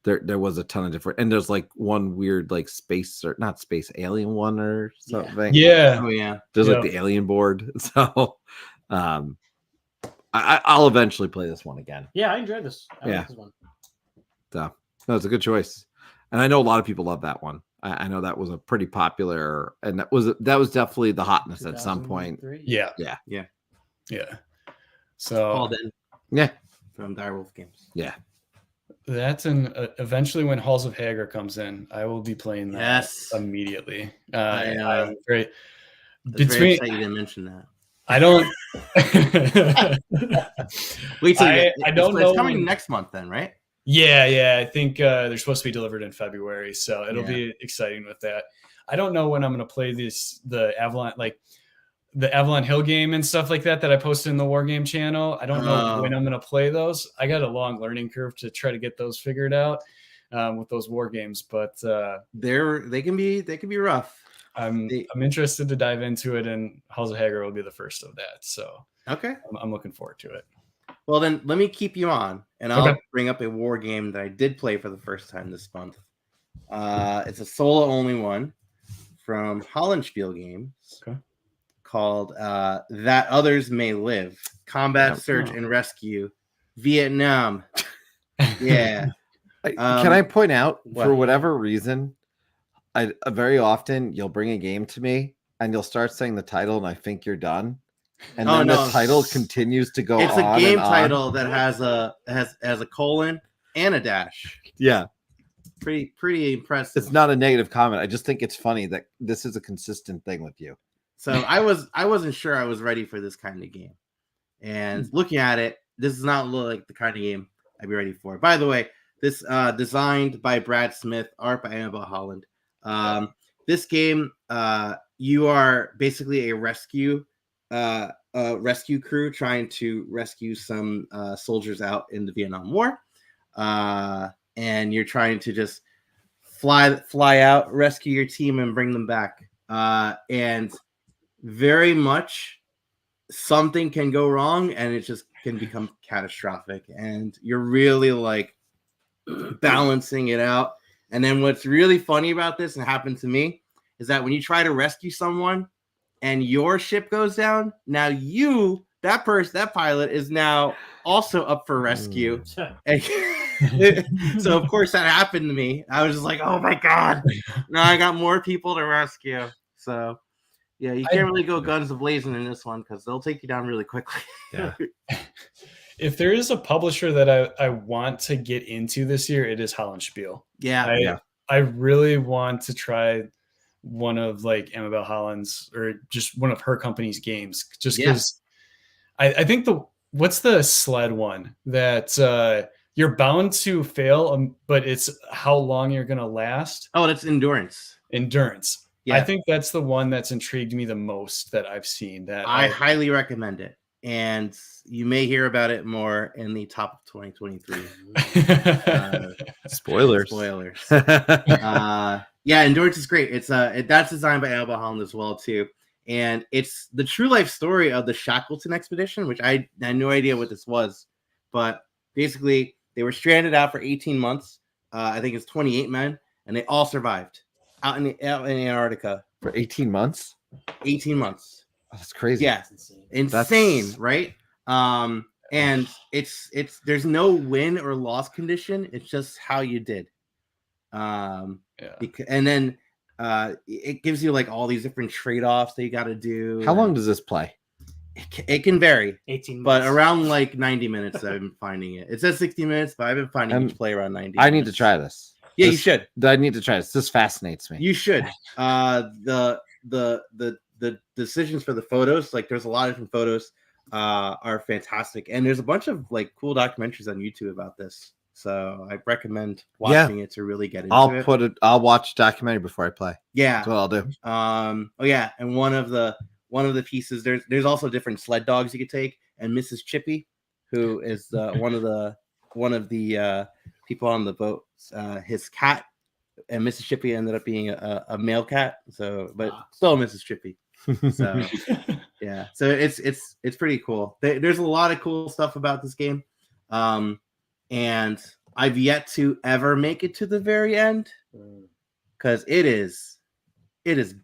there was a ton of different, and there's like one weird like space or not space alien one or something. Yeah. Oh yeah. There's like the alien board. So I'll eventually play this one again. Yeah, I enjoyed this. I like this one. So no, it's a good choice. And I know a lot of people love that one. I know that was a pretty popular, and that was definitely the hotness at some point. Yeah. So Called in. Yeah. From Direwolf Games. Yeah. That's eventually when Halls of Hagar comes in, I will be playing that immediately. I'm very very excited you didn't mention that. I don't. Wait till I don't know. It's coming next month, then, right? Yeah. I think they're supposed to be delivered in February, so it'll be exciting with that. I don't know when I'm going to play the Avalon Hill game and stuff like that I posted in the War Game channel. I don't know when I'm going to play those. I got a long learning curve to try to get those figured out with those War Games, but they can be rough. I'm interested to dive into it, and Halls of Hagar will be the first of that. So okay, I'm looking forward to it. Well, then let me keep you on, and I'll bring up a War Game that I did play for the first time this month. It's a solo only one from Hollandspiel Games. Okay. Called That Others May Live, Combat Search and Rescue, Vietnam. Yeah. Can I point out, for whatever reason, I very often you'll bring a game to me and you'll start saying the title and I think you're done. And then the title continues to go on. It's a game title that has a colon and a dash. Yeah. Pretty impressive. It's not a negative comment. I just think it's funny that this is a consistent thing with you. So I wasn't sure I was ready for this kind of game. And looking at it, this does not look like the kind of game I'd be ready for. By the way, this designed by Brad Smith, art by Annabelle Holland. This game, you are basically a rescue crew trying to rescue some soldiers out in the Vietnam War. And you're trying to just fly out, rescue your team, and bring them back. And very much something can go wrong, and it just can become catastrophic. And you're really like balancing it out. And then what's really funny about this, and happened to me, is that when you try to rescue someone and your ship goes down, now that pilot is now also up for rescue. And so of course that happened to me. I was just like, oh my God, now I got more people to rescue. So yeah, you can't really go guns a-blazing in this one because they'll take you down really quickly. Yeah. If there is a publisher that I want to get into this year, it is Hollandspiel. Yeah. I really want to try one of like Annabelle Holland's or just one of her company's games, just because I think what's the sled one that you're bound to fail, but it's how long you're going to last. Oh, that's Endurance. Yeah. I think that's the one that's intrigued me the most that I've seen. That I highly recommend it. And you may hear about it more in the top of 2023. Spoilers. Yeah, Endurance is great. It's that's designed by Annabelle Holland as well too, and it's the true life story of the Shackleton expedition, which I had no idea what this was, but basically they were stranded out for 18 months. I think it's 28 men, and they all survived out in Antarctica for 18 months. 18 months. Oh, that's crazy. Yeah, insane, right? And it's there's no win or loss condition. It's just how you did. And then it gives you like all these different trade-offs that you got to do. How long does this play? It can vary, 18 but around like 90 minutes. I've been finding it. It says 60 minutes, but I've been finding each play around 90. I need to try this. Yeah, you should. I need to try this. This fascinates me. You should. The decisions for the photos, like there's a lot of different photos, are fantastic, and there's a bunch of like cool documentaries on YouTube about this. So I recommend watching it to really get into it. I'll watch a documentary before I play. Yeah, that's what I'll do. Oh yeah, and one of the pieces there's also different sled dogs you could take, and Mrs. Chippy, who is one of the people on the boat, his cat, and Mrs. Chippy ended up being a male cat. So, but still Mrs. Chippy. So Yeah, so it's pretty cool. There's a lot of cool stuff about this game, and I've yet to ever make it to the very end because it is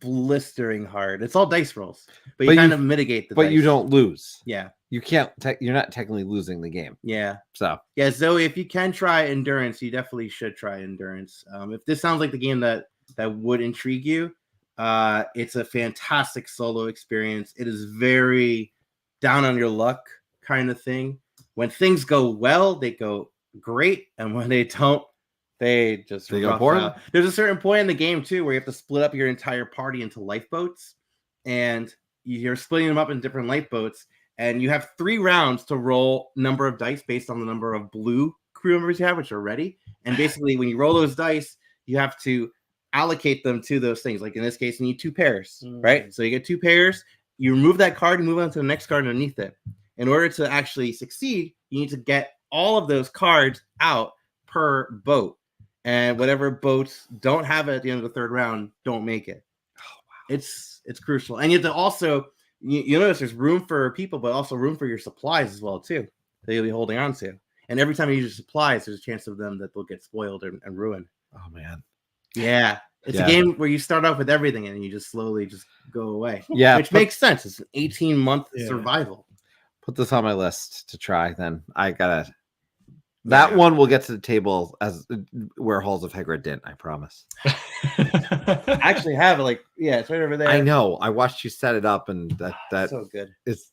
blistering hard. It's all dice rolls, but you kind of mitigate the. But dice. you don't lose. Yeah, you can't. You're not technically losing the game. Yeah. So yeah, Zoe, if you can try endurance, you definitely should try endurance. If this sounds like the game that would intrigue you. It's a fantastic solo experience. It is very down on your luck kind of thing. When things go well, they go great, and when they don't, they go poorly. There's a certain point in the game too where you have to split up your entire party into lifeboats, and you're splitting them up in different lifeboats, and you have 3 rounds to roll number of dice based on the number of blue crew members you have, which are ready. And basically, when you roll those dice, you have to allocate them to those things. Like in this case, you need 2 pairs, right? So you get 2 pairs, you remove that card and move on to the next card underneath it. In order to actually succeed, you need to get all of those cards out per boat. And whatever boats don't have it at the end of the 3rd round don't make it. Oh, wow. It's crucial. And you have to also, you notice there's room for people, but also room for your supplies as well, too, that you'll be holding on to. And every time you use your supplies, there's a chance of them that they'll get spoiled and ruined. Oh, man. Yeah, it's a game where you start off with everything and you just slowly just go away. Yeah, which makes sense. It's an 18-month survival. Put this on my list to try. Then I gotta. That one will get to the table as where Halls of Hagrid didn't. I promise. I actually have it. It's right over there. I know. I watched you set it up, and that's so good. It's.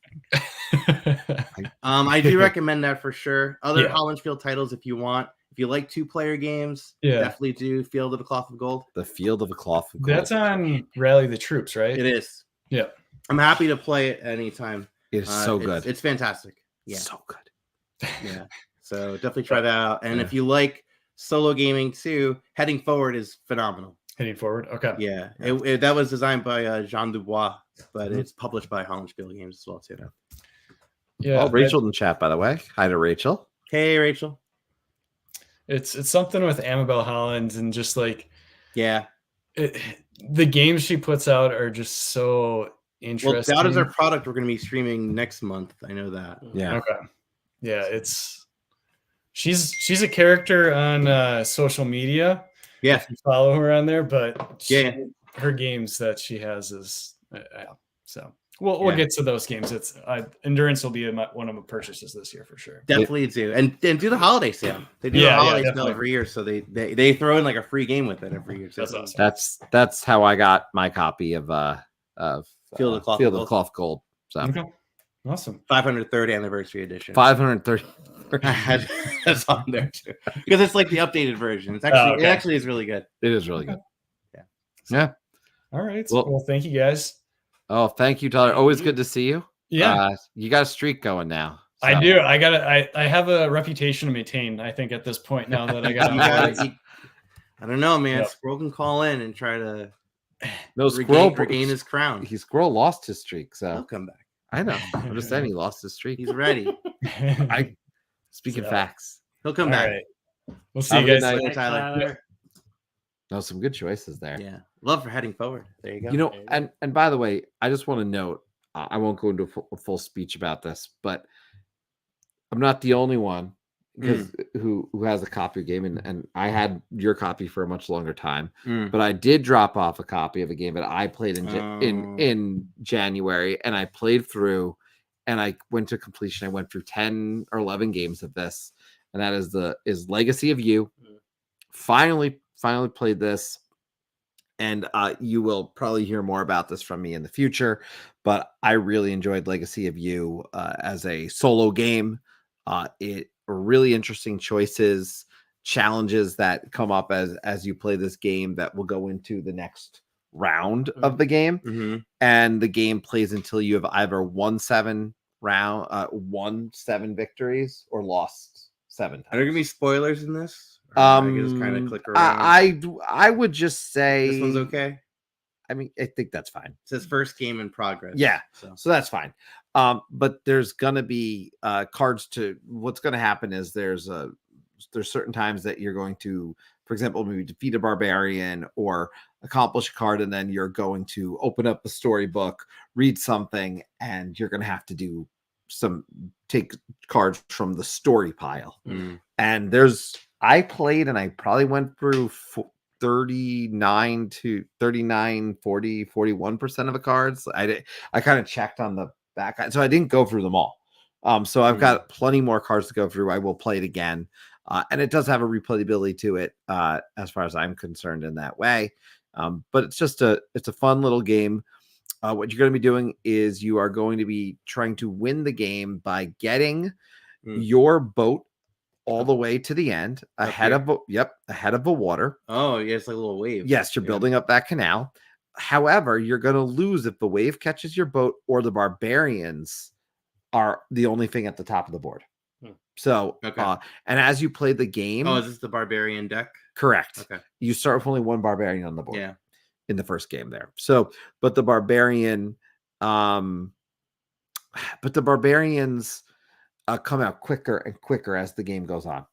I do recommend that for sure. Other Hollandsfield titles, if you want. If you like 2-player games, definitely do Field of the Cloth of Gold. The Field of the Cloth of Gold. That's on Rally the Troops, right? It is. Yeah. I'm happy to play it anytime. It's so good. It's fantastic. Yeah. So good. Yeah. So definitely try that out. And if you like solo gaming too, Heading Forward is phenomenal. Heading Forward? Okay. Yeah. That was designed by Jean Dubois, but it's published by Hollandsfield Games as well too. Yeah. Oh, Rachel in the chat, by the way. Hi to Rachel. Hey, Rachel. It's something with Amabel Holland and just the games she puts out are just so interesting. Well, that is our product we're going to be streaming next month. I know that. Yeah. Okay. Yeah, she's a character on social media. Yeah. If you follow her on there, but her games that she has is so. We'll get to those games. It's endurance will be one of my purchases this year for sure. Definitely do, and do the holiday sale. They do a holiday sale every year, so they throw in a free game with it every year. So that's awesome. That's how I got my copy of Field of the Cloth Gold. So awesome. 503rd anniversary edition. 530. That's on there too, because it's the updated version. It's actually it actually is really good. It is really good. Yeah. All right. Well, thank you guys. Oh, thank you, Tyler. Always good to see you. Yeah. You got a streak going now. So. I do. I have a reputation to maintain, I think, at this point now that I got I don't know, man. Yep. Squirrel can call in and try to regain his crown. Squirrel lost his streak, so he'll come back. I know. I'm just saying he lost his streak. He's ready. Speaking facts. He'll come back. Right. We'll see you guys later, Tyler. No, some good choices there. Yeah. Love for Heading Forward. There you go. You know, and by the way, I just want to note, I won't go into a full speech about this, but I'm not the only one who has a copy of game, and I had your copy for a much longer time. But I did drop off a copy of a game that I played in January, and I played through, and I went to completion. I went through 10 or 11 games of this, and that is Legacy of You. Finally played this. And you will probably hear more about this from me in the future, but I really enjoyed Legacy of You as a solo game. It really interesting choices, challenges that come up as you play this game that will go into the next round of the game. And the game plays until you have either won 7 victories or lost 7 times. Are there gonna be spoilers in this? I just kind of click around. I would just say this one's okay. I mean, I think that's fine. It says first game in progress. Yeah, so that's fine. But there's gonna be cards to. What's gonna happen is there's certain times that you're going to, for example, maybe defeat a barbarian or accomplish a card, and then you're going to open up a storybook, read something, and you're going to have to do take cards from the story pile. And I played and I probably went through 39 to 39, 40, 41% of the cards. I kind of checked on the back, so I didn't go through them all. So I've got plenty more cards to go through. I will play it again. And it does have a replayability to it, as far as I'm concerned in that way. But it's just it's a fun little game. What you're going to be doing is you are going to be trying to win the game by getting your boat all the way to the end ahead of the water. Oh, yeah, it's like a little wave. Yes, you're building up that canal. However, you're going to lose if the wave catches your boat or the barbarians are the only thing at the top of the board. So, and as you play the game, is this the barbarian deck? Correct. Okay. You start with only one barbarian on the board. Yeah. In the first game there. So, but the barbarians come out quicker and quicker as the game goes on.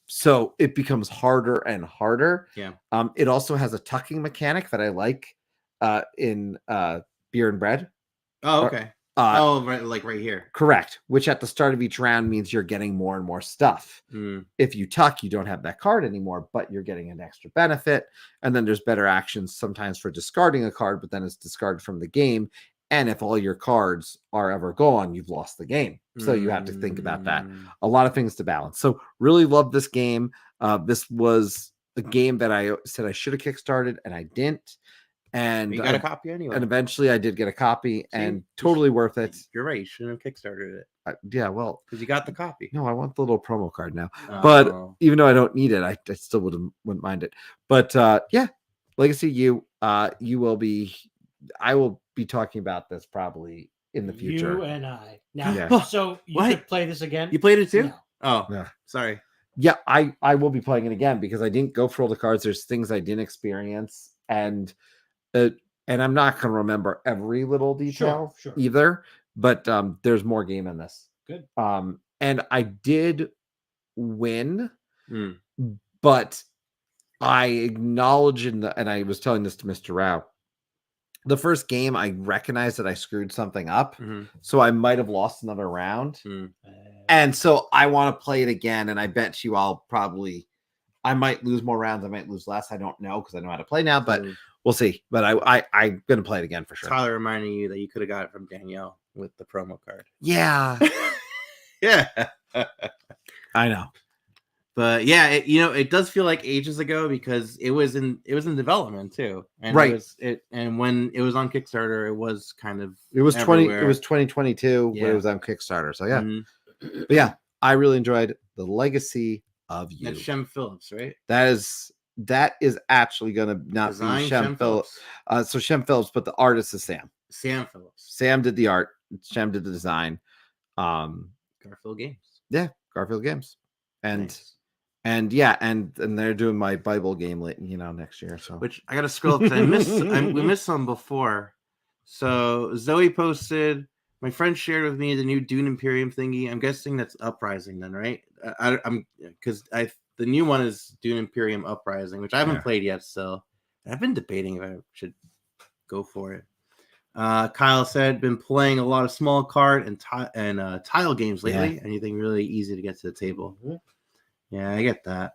So it becomes harder and harder. Yeah. It also has a tucking mechanic that I like in Beer and Bread. Oh, okay. Right, like right here. Correct. Which at the start of each round means you're getting more and more stuff. If you tuck, you don't have that card anymore, but you're getting an extra benefit. And then there's better actions sometimes for discarding a card, but then it's discarded from the game. And if all your cards are ever gone, you've lost the game. So you have to think about that. A lot of things to balance. So really love this game. This was a game that I said I should have kickstarted and I didn't. And you got a copy anyway. And eventually I did get a copy and totally worth it. You're right. You shouldn't have kickstarted it. Yeah, well. Because you got the copy. No, I want the little promo card now. But even though I don't need it, I still wouldn't mind it. But yeah, Legacy U, I will be talking about this probably in the future. You and I. Now, so you could play this again? You played it too? No. Oh, yeah. Sorry. Yeah, I will be playing it again because I didn't go for all the cards. There's things I didn't experience. And I'm not going to remember every little detail either, but there's more game in this. Good. And I did win, but I acknowledge and I was telling this to Mr. Rao. The first game, I recognized that I screwed something up, so I might have lost another round. And so I want to play it again, and I bet you I might lose more rounds, I might lose less. I don't know because I know how to play now, but we'll see. But I'm going to play it again for sure. Tyler reminding you that you could have got it from Danielle with the promo card. Yeah. Yeah. I know. But yeah, it does feel like ages ago because it was in development too. And and when it was on Kickstarter, it was kind of everywhere. It was 2022 when it was on Kickstarter. So yeah. But yeah, I really enjoyed The Legacy of You. That's Shem Phillips, right? That is actually going to not be Shem Phillips. So Shem Phillips, but the artist is Sam. Sam Phillips. Sam did the art. Shem did the design. Garfield Games. Yeah, Garfield Games. And nice. And they're doing my Bible game next year. So which I gotta scroll because we missed some before. So Zoe posted. My friend shared with me the new Dune Imperium thingy. I'm guessing that's Uprising then, right? I'm because the new one is Dune Imperium Uprising, which I haven't played yet. So I've been debating if I should go for it. Kyle said, been playing a lot of small card and tile games lately. Anything really easy to get to the table. Yeah, I get that.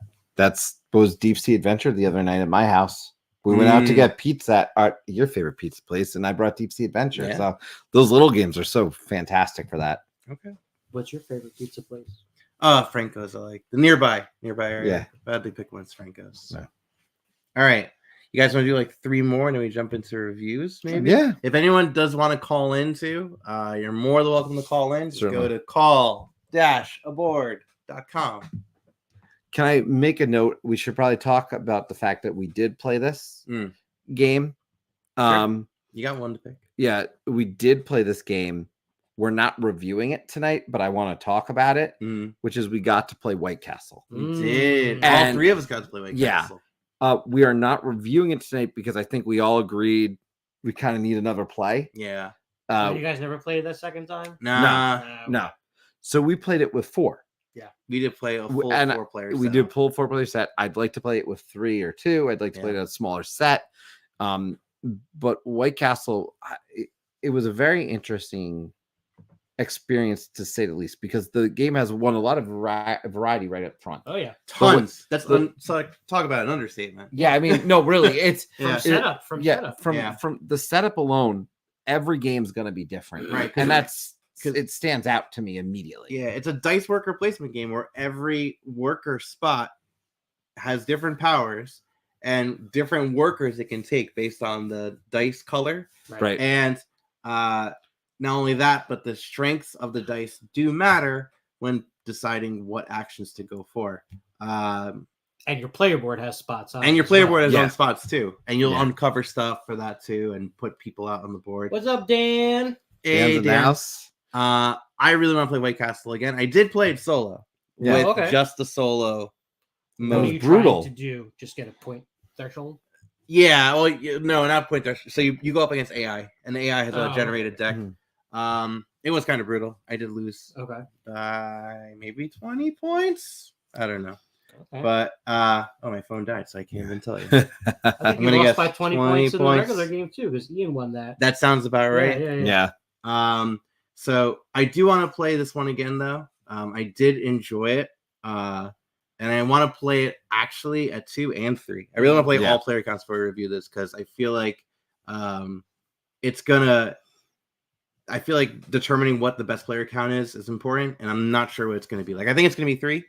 Was Deep Sea Adventure the other night at my house. We went out to get pizza at your favorite pizza place, and I brought Deep Sea Adventure. Yeah. So those little games are so fantastic for that. Okay. What's your favorite pizza place? Franco's. I like the nearby area. Yeah. If I had to pick one, it's Franco's. Yeah. All right. You guys want to do like 3 more and then we jump into reviews, maybe? Yeah. If anyone does want to call in too, you're more than welcome to call in. Just go to call-aboard.com. Can I make a note? We should probably talk about the fact that we did play this game. Sure. You got one to pick. Yeah, we did play this game. We're not reviewing it tonight, but I want to talk about it, which is we got to play White Castle. We did. All 3 of us got to play White Castle. We are not reviewing it tonight because I think we all agreed we kind of need another play. Yeah. You guys never played that second time? No. So we played it with 4. Yeah, we did play a full 4-player set. We did pull 4-player set. I'd like to play it with 3 or 2. I'd like to play it a smaller set. But White Castle, it was a very interesting experience to say the least, because the game has won a lot of variety right up front. Oh yeah, Tons. So talk about an understatement. Yeah, I mean, no, really, it's from setup. setup. From the setup alone, every game's going to be different, Right? And that's it stands out to me immediately. Yeah, it's a dice worker placement game where every worker spot has different powers and different workers it can take based on the dice color. Right. And not only that, but the strengths of the dice do matter when deciding what actions to go for. And your player board has spots on it. And your as player well. board has Yeah. own spots too. And you'll Yeah. uncover stuff for that too and put people out on the board. What's up, Dan? Dan's in the Dan. house. I really want to play White Castle again. I did play it solo Yeah. with Okay. just the solo What are was mode. you brutal. trying to do? Just get a point threshold? Yeah, well, no, not point threshold. So you go up against AI, and the AI has a Oh, generated deck. Mhm. It was kind of brutal. I did lose Okay. by maybe 20 points. I don't know. Okay. But my phone died, so I can't even tell you. I think I'm you gonna lost guess by 20 20 points in the points. regular game too, because Ian won that. That sounds about right. Yeah. Yeah. So I do want to play this one again, though. I did enjoy it. And I want to play it actually at 2 and 3. I really want to play Yeah. all player counts before we review this, because I feel like it's gonna. I feel like determining what the best player count is important, and I'm not sure what it's going to be. Like, I think it's going to be 3,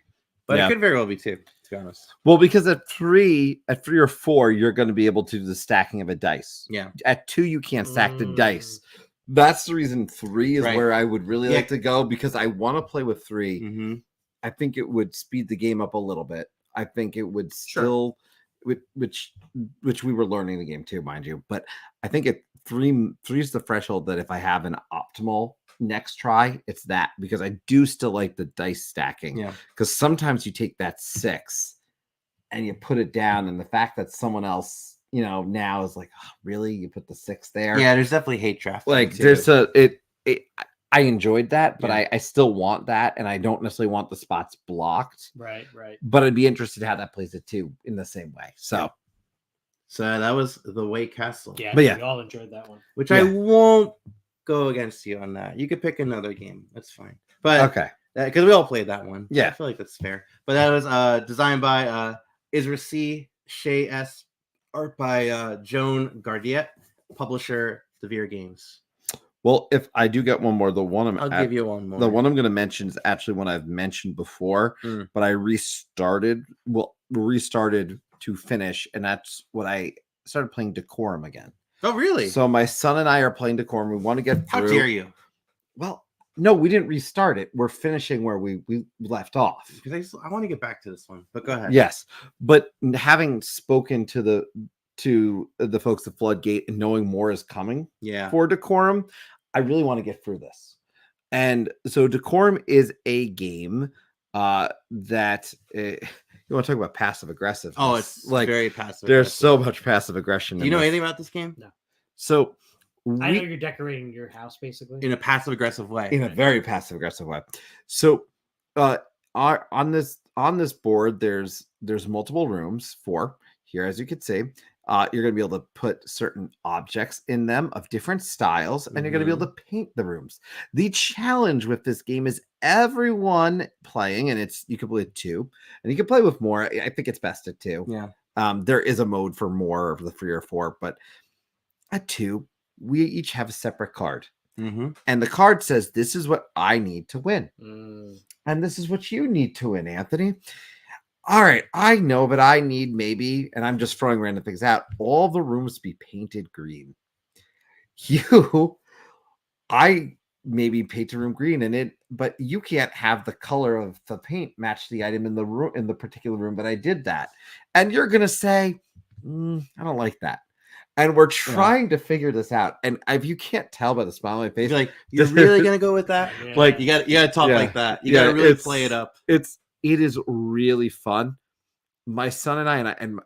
but Yeah. it could very well be 2. To be honest. Well, because at three or 4, you're going to be able to do the stacking of a dice. Yeah. At 2, you can't stack the dice. That's the reason 3 is Right. where I would really Yeah. like to go, because I want to play with 3. Mm-hmm. I think it would speed the game up a little bit. I think it would Sure. still, which we were learning the game too, mind you. But I think it 3 is the threshold that if I have an optimal next try, it's that, because I do still like the dice stacking. Yeah. Because sometimes you take that 6 and you put it down, and the fact that someone else, now is like, oh, really, you put the 6 there? Yeah, there's definitely hate draft. Like to there's it. I enjoyed that, but Yeah. I still want that, and I don't necessarily want the spots blocked. Right. But I'd be interested how that plays it too in the same way. So So that was the White Castle. Yeah, But yeah. we all enjoyed that one. Which Yeah. I won't go against you on that. You could pick another game. That's fine. But okay, because we all played that one. Yeah. I feel like that's fair. But that was designed by Isra C. Shay S. Art by Joan Gardiet, publisher Devere Games. well, if I do get one more, the one I'll give you one more. the one I'm going to mention is actually one I've mentioned before, but I restarted to finish, and that's what I started playing Decorum again. Oh, really? So my son and I are playing Decorum. We want to get through. How dare you? Well, no, we didn't restart it. We're finishing where we left off. Because I want to get back to this one, but go ahead. Yes, but having spoken to the folks at Floodgate and knowing more is coming Yeah. for Decorum, I really want to get through this. And so Decorum is a game that you want to talk about passive aggressive. Oh, it's like very passive. there's so much passive aggression. Do you know anything about this game? So I know you're decorating your house basically. In a passive aggressive way. in a very passive aggressive way. So on this board, there's multiple rooms, 4 here, as you can see. You're going to be able to put certain objects in them of different styles, and you're going to be able to paint the rooms. The challenge with this game is everyone playing, and you can play 2, and you can play with more. I think it's best at 2. Yeah. There is a mode for more of the 3 or 4, but at 2, we each have a separate card. Mm-hmm. And the card says, this is what I need to win. Mm. And this is what you need to win, Anthony. All right, I know, but I need maybe, and I'm just throwing random things out, all the rooms be painted green. I maybe paint a room green but you can't have the color of the paint match the item in the room, in the particular room, but I did that. And you're going to say, I don't like that. And we're trying to figure this out. And if you can't tell by the smile on my face, You're like, you're really gonna go with that? Yeah. like You gotta talk Yeah. like that. You Yeah, gotta really it's- play it up. it is really fun. My son and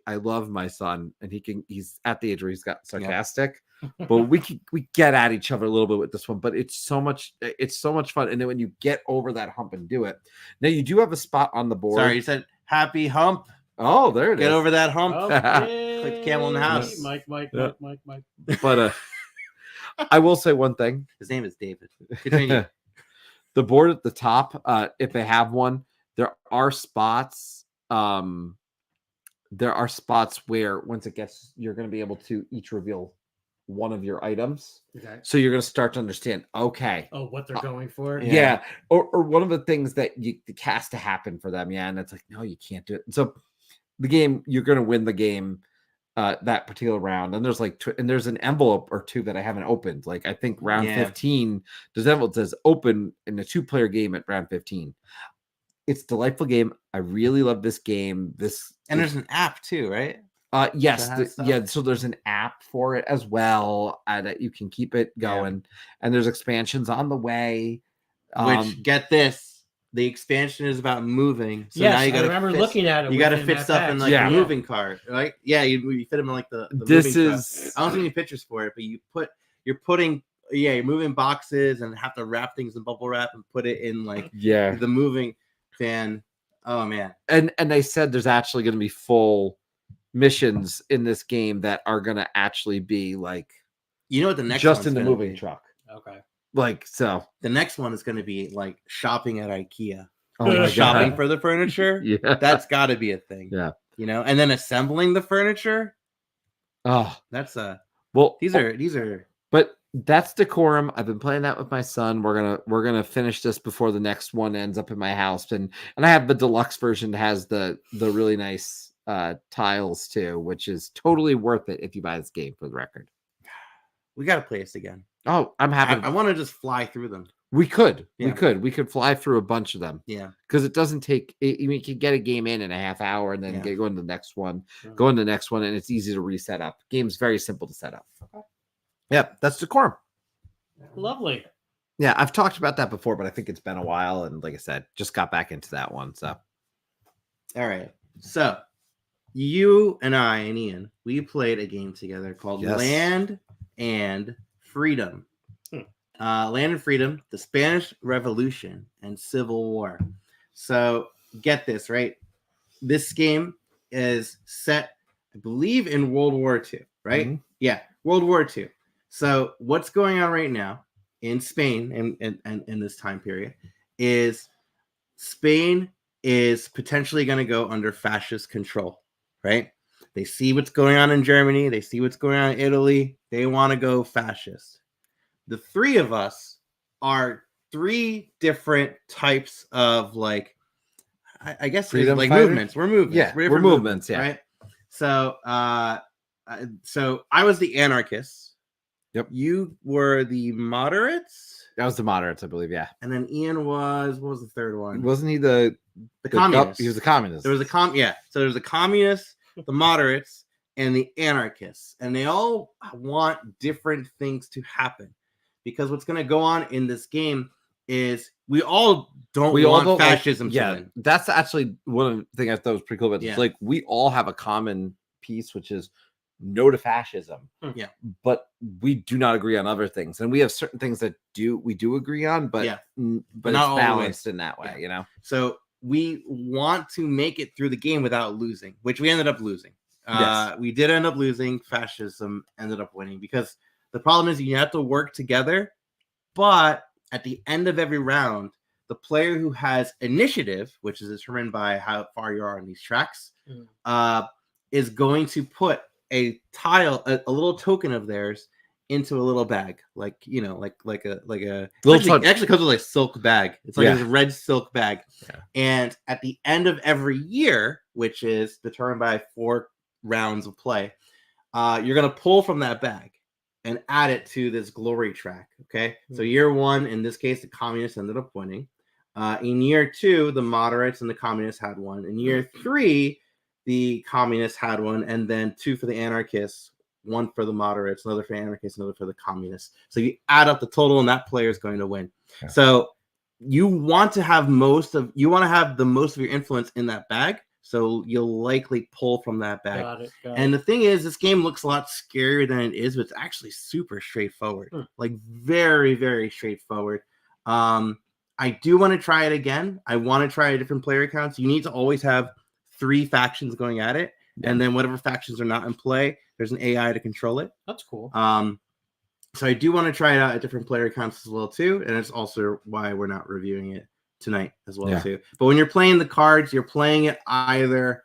I love my son, and he's at the age where he's got sarcastic, but we get at each other a little bit with this one, but it's so much fun. And then when you get over that hump and do it, now you do have a spot on the board. Sorry, you said happy hump. Oh, there it is. Get over that hump. Okay. like the camel in the house. Mike. Yeah. But I will say one thing. His name is David. Continue. The board at the top, if they have one, there are spots. There are spots where once it gets, you're going to be able to each reveal one of your items. Okay. So you're going to start to understand. Okay. Oh, what they're going for? Yeah. Or one of the things that has to happen for them. Yeah. And it's like, no, you can't do it. So the game, you're going to win the game that particular round. And there's and there's an envelope or two that I haven't opened. Like I think round 15, there's an envelope that says open in a 2-player game at round 15. It's a delightful game. I really love this game. And there's an app too, right? Yes. So there's an app for it as well that you can keep it going. And there's expansions on the way. Which, get this, the expansion is about moving. So yes, now you got to remember looking at it. You got to within fit that stuff patch. in like a moving cart, right? Yeah, you fit them in like the this moving is truck. I don't see any pictures for it, but you're moving boxes and have to wrap things in bubble wrap and put it in like the moving fan. Oh man. And they said there's actually going to be full missions in this game that are going to actually be like, you know what the next just in the gonna moving be? truck. Okay. Like, so the next one is going to be like shopping at IKEA. oh my Shopping God. for the furniture. Yeah. That's got to be a thing. Yeah. You know, and then assembling the furniture. Oh, That's well, these are but that's Decorum. I've been playing that with my son. We're gonna finish this before the next one ends up in my house. And I have the deluxe version that has the really nice tiles too, which is totally worth it if you buy this game, for the record. we got to play this again. Oh, I'm happy. I want to just fly through them. We could Yeah. we could fly through a bunch of them. Yeah. Because it doesn't take you can get a game in a half hour and then go into the next one, go into the next one, and it's easy to reset up. Game's very simple to set up. Okay. Yeah, that's Decorum. Lovely. Yeah, I've talked about that before, but I think it's been a while, and like I said, just got back into that one. So All right. So you and I and Ian, we played a game together called Land and Freedom. Land and Freedom, the Spanish Revolution and Civil War. So get this, right? This game is set, I believe, in World War II, right? Mm-hmm. Yeah, World War II. So what's going on right now in Spain and in this time period is Spain is potentially going to go under fascist control, right? They see what's going on in Germany. They see what's going on in Italy. They want to go fascist. The three of us are three different types of like, I guess freedom like fighter? movements. We're movements. Yeah, we're we're movements. Yeah. Right. So, so I was the anarchist. Yep. You were the moderates. That was the moderates, I believe. Yeah. And then Ian was, what was the third one? Wasn't he the communist? He was the communist. There was a So there's the communists, the moderates, and the anarchists, and they all want different things to happen. Because what's going to go on in this game is we all don't want fascism to win. That's actually one of the things I thought was pretty cool about this. Yeah. Like, we all have a common piece, which is no to fascism. Yeah. But we do not agree on other things. And we have certain things that we do agree on, but not it's all the way. balanced in that way, you know? So we want to make it through the game without losing, which we ended up losing. Yes. We did end up losing. Fascism ended up winning because the problem is you have to work together, but at the end of every round, the player who has initiative, which is determined by how far you are on these tracks, is going to put a tile, a little token of theirs into a little bag, like a actually comes with a silk bag. It's like a red silk bag. Yeah. And at the end of every year, which is determined by 4 rounds of play, you're gonna pull from that bag and add it to this glory track. Okay. So year 1, in this case, the communists ended up winning. In year 2, the moderates and the communists had one. In year 3, the communists had one, and then 2 for the anarchists, 1 for the moderates, another for the anarchists, another for the communists. So you add up the total, and that player is going to win. Yeah. So you want to have the most of your influence in that bag. So you'll likely pull from that bag. Got it. And the thing is, this game looks a lot scarier than it is, but it's actually super straightforward. Like very, very straightforward. I do want to try it again. I want to try different player accounts. You need to always have 3 factions going at it. and then whatever factions are not in play, there's an AI to control it. That's cool. So I do want to try it out at different player accounts as well too, and it's also why we're not reviewing it tonight as well too. But when you're playing the cards, you're playing it either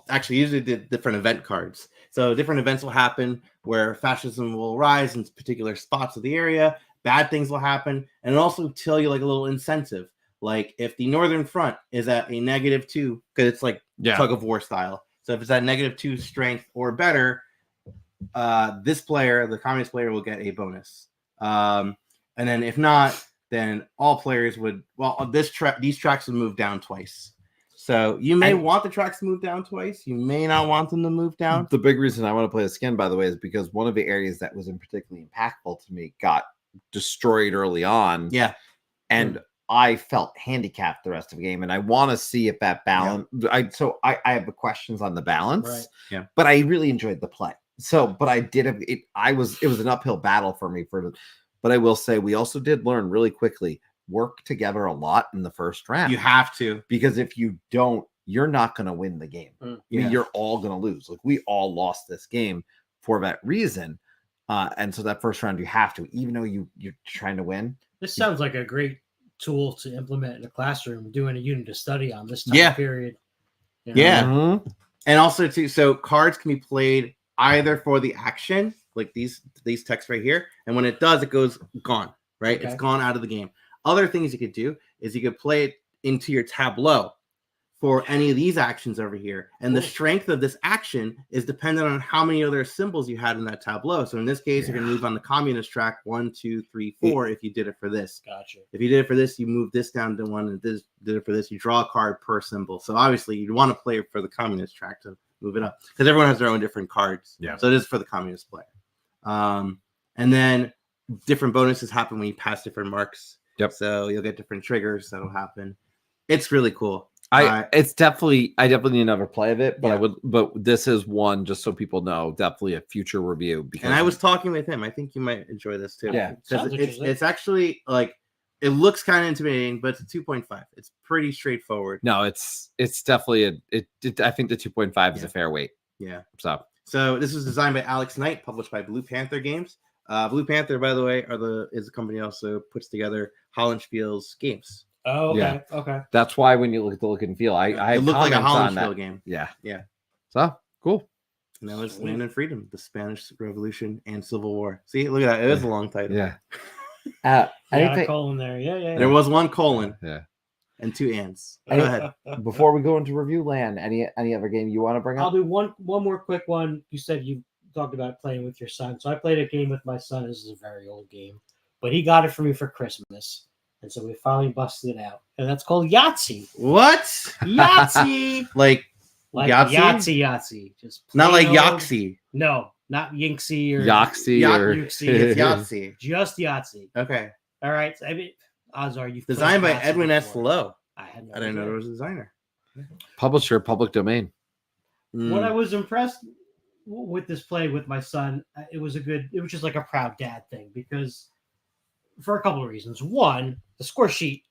actually usually the different event cards. So different events will happen where fascism will rise in particular spots of the area. Bad things will happen, and it'll also tell you like a little incentive. Like if the Northern Front is at a -2, because it's like tug of war style. So if it's at -2 strength or better, this player, the communist player, will get a bonus. And then if not, then all players would. Well, these tracks would move down twice. So you may want the tracks to move down twice. You may not want them to move down. The big reason I want to play this again, by the way, is because one of the areas that was particularly impactful to me got destroyed early on. Yeah, and I felt handicapped the rest of the game, and I want to see if that balance. I have the questions on the balance. Right. Yeah, but I really enjoyed the play. So, but I did it. It was an uphill battle for me but I will say we also did learn really quickly, work together a lot in the first round. You have to, because if you don't, you're not going to win the game. You're all going to lose. Like we all lost this game for that reason. And so that first round, you have to, even though you're trying to win. This sounds like a great tool to implement in a classroom, doing a unit of study on this time period. You know? Yeah. Mm-hmm. And also too, so cards can be played either for the action, like these texts right here, and when it does, it goes gone, right? Okay. It's gone out of the game. Other things you could do is you could play it into your tableau for any of these actions over here. And the strength of this action is dependent on how many other symbols you had in that tableau. So in this case, you're going to move on the communist track 1, 2, 3, 4 if you did it for this. Gotcha. If you did it for this, you move this down to 1, and this did it for this, you draw a card per symbol. So obviously you'd want to play it for the communist track to move it up, because everyone has their own different cards. Yeah. So it is for the communist player. And then different bonuses happen when you pass different marks. Yep. So you'll get different triggers that'll happen. It's really cool. I definitely need another play of it, but this is one, just so people know, definitely a future review. Because and I was talking with him. I think you might enjoy this too. Yeah. Because it's actually like, it looks kind of intimidating, but it's a 2.5. It's pretty straightforward. No, it's definitely I think the 2.5 is a fair weight. Yeah. So this was designed by Alex Knight, published by Blue Panther Games. Blue Panther, by the way, is a company also puts together Hollandspiel's games. Oh, okay. Yeah. Okay. That's why when you look at the look and feel, I it looked like a comments on Hollandspiel that. game. Yeah. Yeah. So cool. And that was Land and Freedom, the Spanish Revolution and Civil War. See, look at that. It was a long title. Yeah. A Anything colon there. Yeah. There was one colon. Yeah. And 2 ands. Go ahead. Before we go into review land, any other game you want to bring up? I'll do one more quick one. You said you talked about playing with your son. So I played a game with my son. This is a very old game, but he got it for me for Christmas. And so we finally busted it out. And that's called Yahtzee. What? Yahtzee! like Yahtzee? Yahtzee. Just not like old... Yoxii. No, not Yinxie or Yoxii or Yoxii. It's Yahtzee. Just Yahtzee. Okay. All right. So, I mean, odds are you've Designed by played Yahtzee Edwin S. before. Lowe. I had I didn't know there was a designer. Publisher, public domain. When I was impressed with this play with my son, it was just like a proud dad thing, because for a couple of reasons. One, the score sheet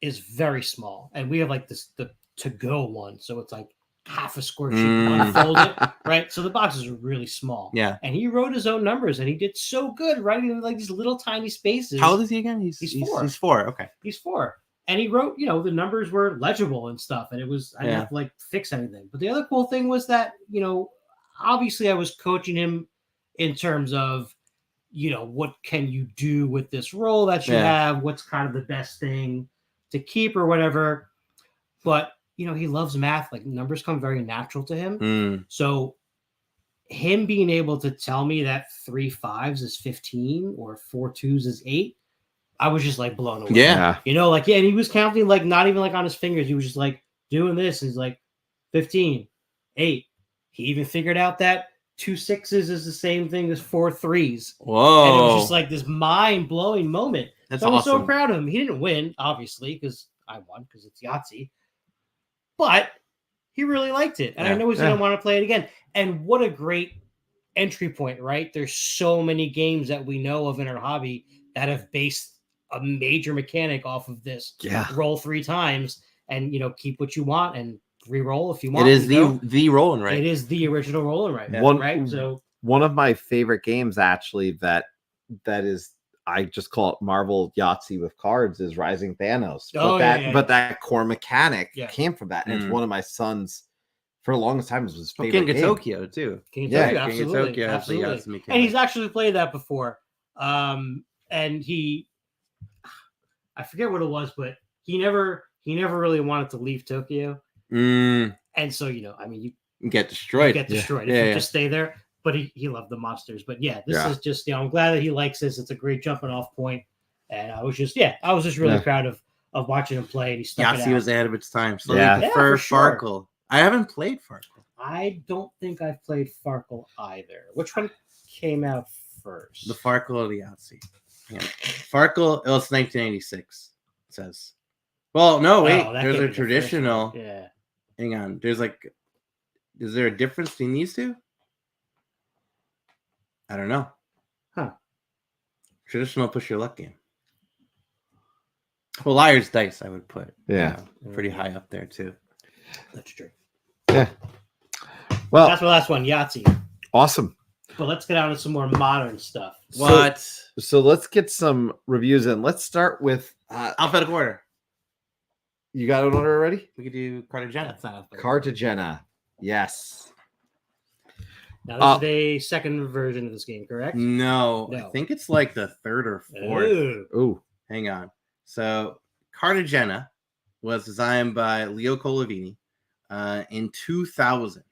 is very small, and we have like the to-go one, so it's like half a score sheet unfolded, right? So the boxes are really small. Yeah. And he wrote his own numbers, and he did so good writing like these little tiny spaces. How old is he again? He's 4. He's 4. Okay. He's 4. And he wrote, the numbers were legible and stuff, and I didn't have to like fix anything. But the other cool thing was that, obviously I was coaching him in terms of, what can you do with this role that you have? What's kind of the best thing to keep or whatever. But, he loves math. Like, numbers come very natural to him. So him being able to tell me that 3 5s is 15 or 4 2s is 8, I was just like blown away. Yeah. And he was counting like not even like on his fingers. He was just like doing this. And he's like 15, 8. He even figured out that 2 6s is the same thing as 4 3s. Whoa. And it was just like this mind-blowing moment. That's so I was so awesome. proud of him. He didn't win, obviously, because I won, because it's Yahtzee. But he really liked it. And I know he's going to want to play it again. And what a great entry point, right? There's so many games that we know of in our hobby that have based a major mechanic off of this. Yeah. Roll 3 times and, keep what you want and re-roll if you want. It is you know? the rolling right. It is the original rolling right. One- right. So One of my favorite games, actually, that is, I just call it Marvel Yahtzee with cards, is Rising Thanos. Oh, But that core mechanic Yeah. came from that, and it's Mm. one of my son's, for the longest time, was his favorite King of game. Tokyo too. King of Yeah, Tokyo, King of absolutely, Tokyo has the absolutely. Yahtzee mechanic. And he's actually played that before. And I forget what it was, but he never really wanted to leave Tokyo. Mm, And so, I mean, you get you destroyed. get destroyed Yeah, if you yeah. just stay there. But he loved the monsters. But yeah, this Yeah. is just, I'm glad that he likes this. It's a great jumping off point. And I was just really proud of watching him play. And he stuck it Yahtzee out. was ahead of its time. So Yeah. I prefer Yeah, for sure. Farkle. I haven't played Farkle. I don't think I've played Farkle either. Which one came out first? The Farkle or the Yahtzee? Yeah. Farkle, it's 1986. It says. Well, no, wait. Oh, that There's can't a be the first traditional. one. Yeah. Hang on. Is there a difference between these two? I don't know. Huh. Traditional push your luck game. Well, Liar's Dice, I would put. Yeah. Pretty high up there too. That's true. Yeah. Well, That's my last one, Yahtzee. awesome. But let's get on to some more modern stuff. What? So let's get some reviews in. Let's start with Alphabetical order. you got an order already? We could do Cartagena. That's not a Cartagena. Yes. Now, this is a second version of this game, correct? No, I No. think it's like the third or fourth. Ooh. Ooh. Hang on. So Cartagena was designed by Leo Colavini in 2000.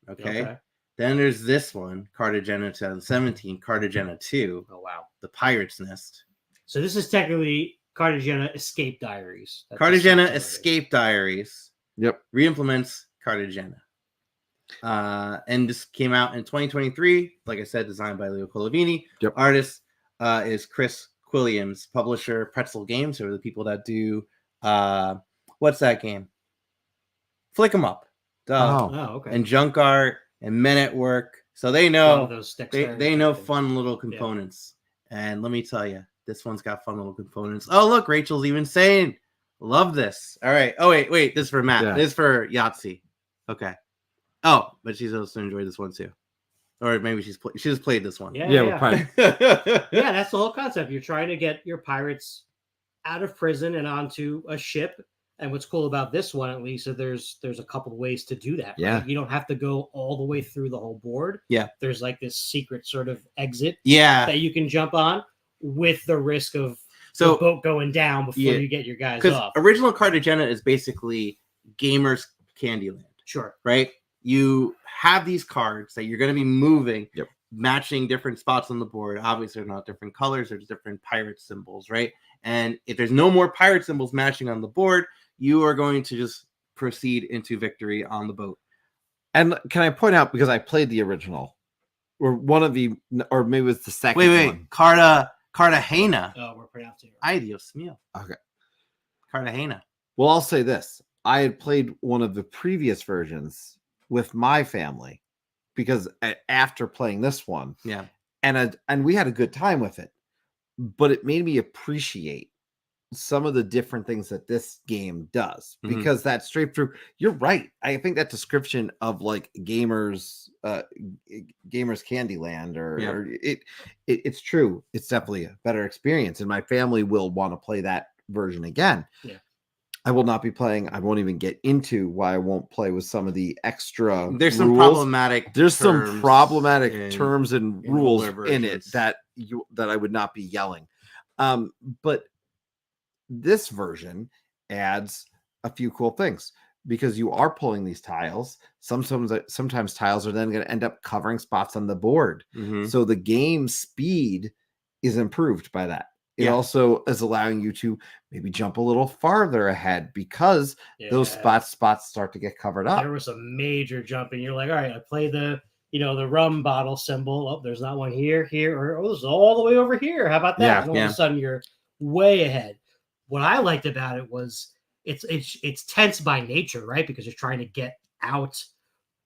Okay? Then there's this one, Cartagena 2017, Cartagena 2, Oh, wow. The Pirate's Nest. So this is technically Cartagena Escape Diaries. That's Cartagena essentially what it is. Escape Diaries Yep. reimplements Cartagena. And this came out in 2023. Like I said, designed by Leo Colavini. Yep. Artist is Chris Quilliams. Publisher, Pretzel Games, are the people that do what's that game? Flick 'em Up. Duh. Oh. Oh, okay. And Junk Art and Men at Work. So they One know of those sticks they there. know fun little components. And let me tell you, this one's got fun little components. Oh, look, Rachel's even saying, love this. All right. Oh, wait. This is for Matt. Yeah. This is for Yahtzee. Okay. Oh, but she's also enjoyed this one too. Or maybe she's played this one. Yeah, Yeah, yeah. we're fine. Yeah, that's the whole concept. You're trying to get your pirates out of prison and onto a ship. And what's cool about this one, at least, is there's a couple of ways to do that. Yeah. Right? You don't have to go all the way through the whole board. Yeah. There's like this secret sort of exit Yeah. that you can jump on with the risk of the So, boat going down before Yeah. you get your guys because off. original Cartagena is basically gamers' Candyland, Sure. right? You have these cards that you're going to be moving, Yep. matching different spots on the board. Obviously, they're not different colors. There's different pirate symbols, right? And if there's no more pirate symbols matching on the board, you are going to just proceed into victory on the boat. And can I point out, because I played the original, or one of the, or maybe it was the second one. Cartagena. Oh, we're pronouncing it. Ay, Dios mío. Okay. Cartagena. Well, I'll say this. I had played one of the previous versions with my family because after playing this one, Yeah. and we had a good time with it, but it made me appreciate some of the different things that this game does, Mhm. because that straight through, you're right. I think that description of like gamers Candyland Yeah. or it's true. It's definitely a better experience, and my family will want to play that version again. Yeah. I will not be playing. I won't even get into why I won't play with some of the extra. There's some rules. problematic. There's some terms problematic in- terms and in rules older in it versions. that I would not be yelling. But this version adds a few cool things because you are pulling these tiles. Sometimes tiles are then going to end up covering spots on the board. Mhm. So the game speed is improved by that. It Yeah. also is allowing you to maybe jump a little farther ahead because those Yeah. spots start to get covered up. There was some major jumping. You're like, all right, I play the rum bottle symbol. Oh, there's not one here, or oh, this is all the way over here. How about that? Yeah, And all yeah. of a sudden you're way ahead. What I liked about it was it's tense by nature, right? Because you're trying to get out,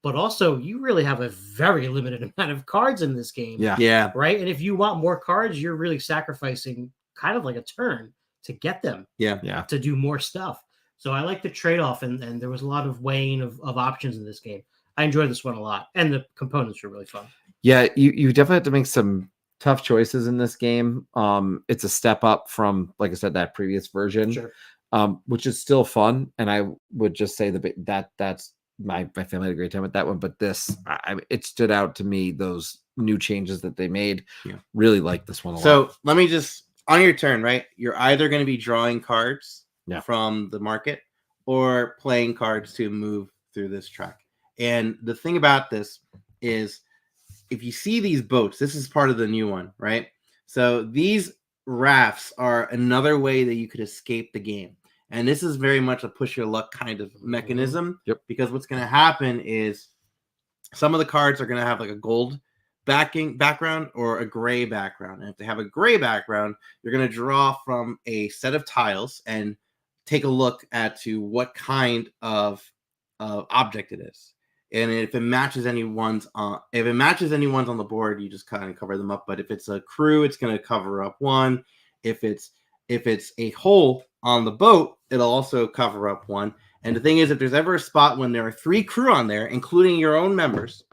but also you really have a very limited amount of cards in this game. Yeah. Yeah. Right. And if you want more cards, you're really sacrificing kind of like a turn to get them Yeah. to do more stuff. So I like the trade-off, and there was a lot of weighing of options in this game. I enjoyed this one a lot, and the components were really fun. Yeah, you definitely have to make some tough choices in this game. It's a step up from, like I said, that previous version, Sure. which is still fun. And I would just say that's my family had a great time with that one. But this, it stood out to me. Those new changes that they made, really like this one a lot. So let me just, on your turn, right? You're either going to be drawing cards from the market or playing cards to move through this track. And the thing about this is, if you see these boats, this is part of the new one, right? So these rafts are another way that you could escape the game. And this is very much a push your luck kind of mechanism. Yep. Because what's going to happen is some of the cards are going to have like a gold background or a gray background. And if they have a gray background, you're going to draw from a set of tiles and take a look at to what kind of object it is. And if it matches anyone's on the board, you just kind of cover them up. But if it's a crew, it's going to cover up one. If it's a hole on the boat, it'll also cover up one. And the thing is, if there's ever a spot when there are 3 crew on there, including your own members,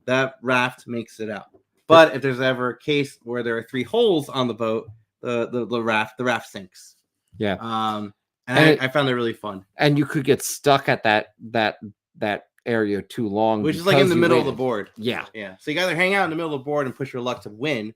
that raft makes it out. But if there's ever a case where there are 3 holes on the boat, the raft sinks. Yeah. I found that really fun. And you could get stuck at that area too long, which is like in the middle of the board. Yeah. So you can either hang out in the middle of the board and push your luck to win,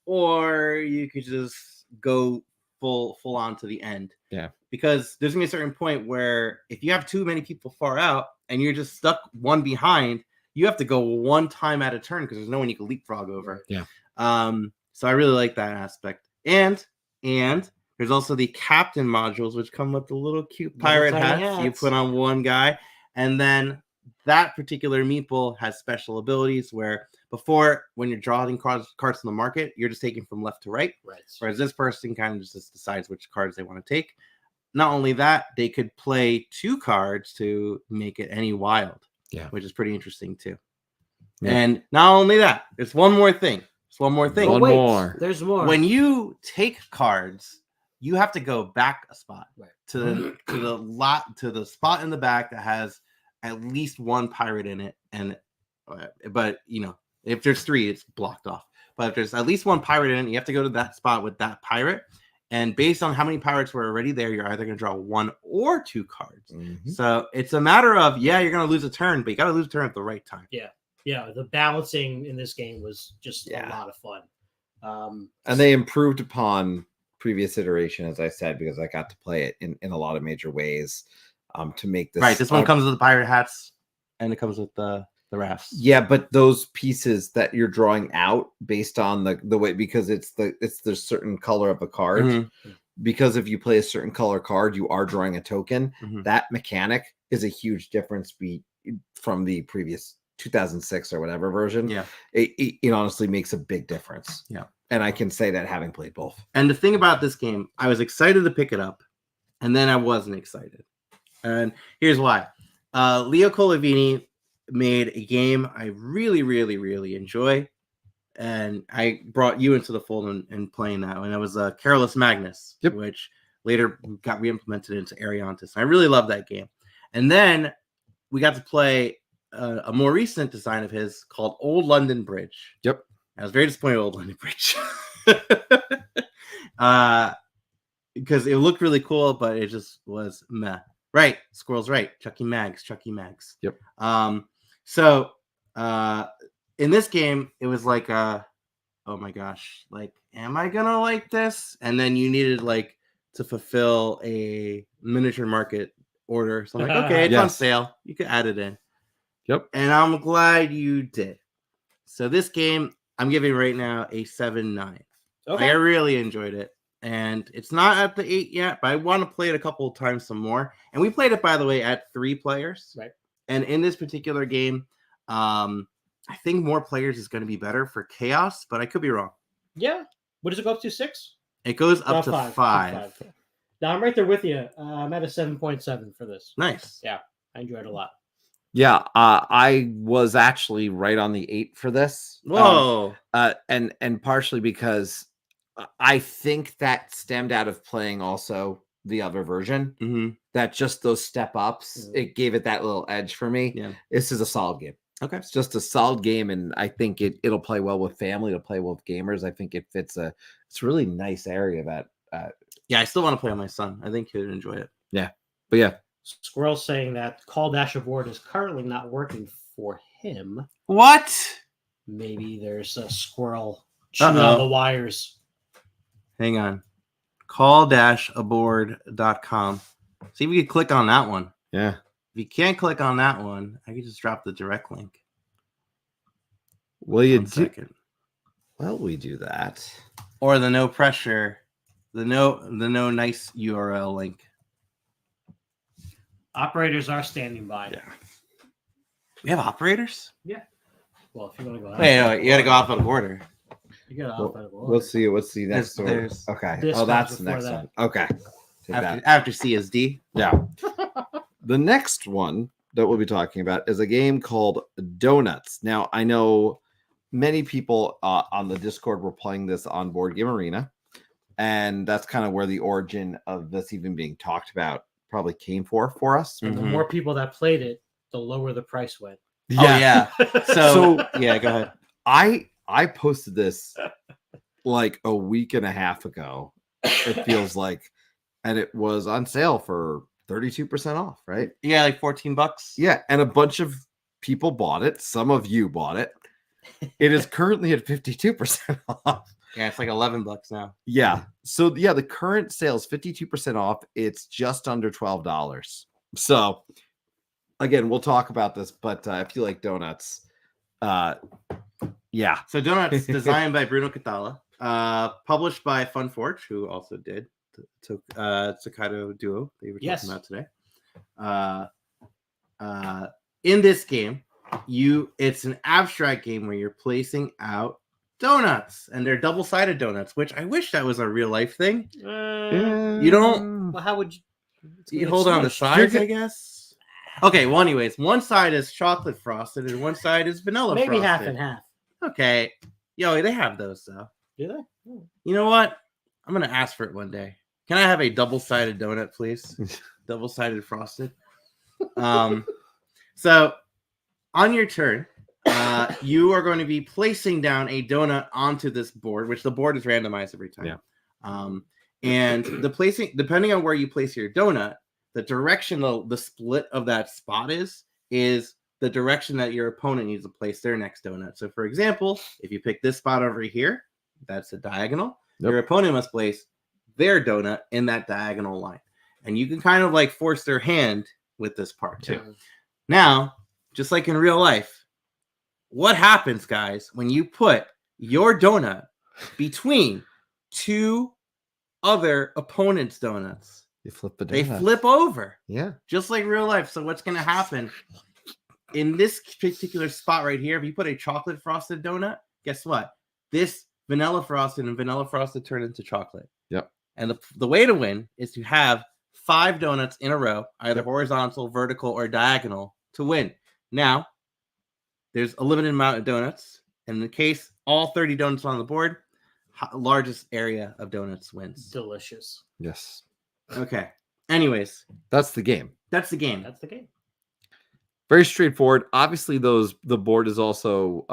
or you could just go full on to the end. Yeah. Because there's gonna be a certain point where if you have too many people far out and you're just stuck one behind, you have to go one time at a turn because there's no one you can leapfrog over. Yeah. So I really like that aspect. And there's also the captain modules, which come with the little cute pirate hats you put on one guy. And then that particular meeple has special abilities where before, when you're drawing cards in the market, you're just taking from left to right. Right. Whereas this person kind of just decides which cards they want to take. Not only that, they could play 2 cards to make it any wild. Yeah. Which is pretty interesting too. Yeah. And not only that, there's one more thing. One wait, more. There's more. When you take cards, you have to go back a spot to the spot in the back that has at least 1 pirate in it. And but if there's 3, it's blocked off. But if there's at least 1 pirate in it, you have to go to that spot with that pirate. And based on how many pirates were already there, you're either going to draw 1 or 2 cards. Mm-hmm. So it's a matter of, you're going to lose a turn, but you got to lose a turn at the right time. Yeah, the balancing in this game was just a lot of fun. And they improved upon previous iteration, as I said, because I got to play it in a lot of major ways to make this. Right, this one comes with the pirate hats, and it comes with the rafts. Yeah, but those pieces that you're drawing out based on the way, because it's the certain color of a card. Mm-hmm. Because if you play a certain color card, you are drawing a token. Mm-hmm. That mechanic is a huge difference from the previous 2006 or whatever version. Yeah, it honestly makes a big difference. Yeah, and I can say that having played both. And the thing about this game, I was excited to pick it up, and then I wasn't excited. And here's why. Leo Colavini made a game I really, really, really enjoy, and I brought you into the fold and playing that one. It was Carolus Magnus, which later got re-implemented into Ariantis. I really love that game. And then we got to play a more recent design of his called Old London Bridge. Yep. I was very disappointed with Old London Bridge. Because it looked really cool, but it just was meh. Right. Squirrel's right. Chucky Mags. Yep. So in this game, it was like, oh my gosh, like, am I gonna like this? And then you needed to fulfill a miniature market order. So I'm like, okay, it's on sale. You can add it in. Yep. And I'm glad you did. So this game, I'm giving right now a 7-9. Okay. I really enjoyed it. And it's not at the 8 yet, but I want to play it a couple of times some more. And we played it, by the way, at 3 players. Right. And in this particular game, I think more players is going to be better for chaos, but I could be wrong. Yeah. What does it go up to? 6? It goes up to 5. Now I'm right there with you. I'm at a 7.7 for this. Nice. Yeah, I enjoyed it a lot. Yeah, I was actually right on the 8 for this. Whoa. And partially because I think that stemmed out of playing also the other version. Mm-hmm. That just those step ups, it gave it that little edge for me. Yeah. This is a solid game. Okay. It's just a solid game, and I think it'll play well with family. It'll play well with gamers. I think it fits it's a really nice area that. Yeah, I still want to play with my son. I think he would enjoy it. Yeah, but yeah. Squirrel saying that Call Dash Aboard is currently not working for him. What? Maybe there's a squirrel chewing on the wires. Hang on. Call-aboard.com. See if we can click on that one. Yeah. If you can't click on that one, I can just drop the direct link. Will you 1 do? second. Well, we do that. Or the no pressure, the no nice URL link. Operators are standing by. Yeah. We have operators? Well, if you want to go Wait, you got to go alphabetical order. You got alphabetical order. We'll see. What's the next one? There's- Okay. This Oh, that's comes the before next that. one. Okay. Take that. After C is D. Yeah. The next one that we'll be talking about is a game called Donuts. Now, I know many people on the Discord were playing this on Board Game Arena, and that's kind of where the origin of this even being talked about probably came for us. And the Mhm. more people that played it, the lower the price went. Oh, yeah. So, So- yeah, go ahead. I posted this like a week and a half ago. It feels like, and it was on sale for 32% off, right? Yeah, like $14. Yeah, and a bunch of people bought it. Some of you bought it. It is currently at 52% off. Yeah, it's like $11 now. Yeah. So yeah, the current sale is 52% off. It's just under $12. So again, we'll talk about this, but if you like donuts, yeah. So Donuts, designed by Bruno Catala, published by Funforge, who also did the Toikado Duo that you were Yes. talking about today. In this game, it's an abstract game where you're placing out donuts, and they're double-sided donuts, which I wish that was a real life thing. You don't- Well, how would you? You hold on the sides, I guess. Okay, well, anyways, one side is chocolate frosted and one side is vanilla Maybe frosted. half and half. Okay. Yo, they have those though. Do they? Oh. You know what? I'm gonna ask for it one day. Can I have a double-sided donut, please? Double-sided frosted. So on your turn, you are going to be placing down a donut onto this board, which the board is randomized every time. Yeah. And the placing, depending on where you place your donut, the direction the split of that spot is the direction that your opponent needs to place their next donut. So, for example, if you pick this spot over here, that's a diagonal. Yep. Your opponent must place their donut in that diagonal line. And you can kind of like force their hand with this part too. Yeah. Now, just like in real life, what happens, guys, when you put your donut between two other opponents' donuts? You flip the They donut. flip over, Yeah. just like real life. So what's going to happen in this particular spot right here? If you put a chocolate frosted donut, guess what? This vanilla frosted and vanilla frosted turn into chocolate. Yep. And the way to win is to have 5 donuts in a row, either horizontal, vertical, or diagonal, to win. Now, there's a limited amount of donuts. In the case all 30 donuts on the board, largest area of donuts wins. Delicious. Yes. Okay. Anyways, That's the game. that's the game. That's the game. Very straightforward. Obviously, the board is also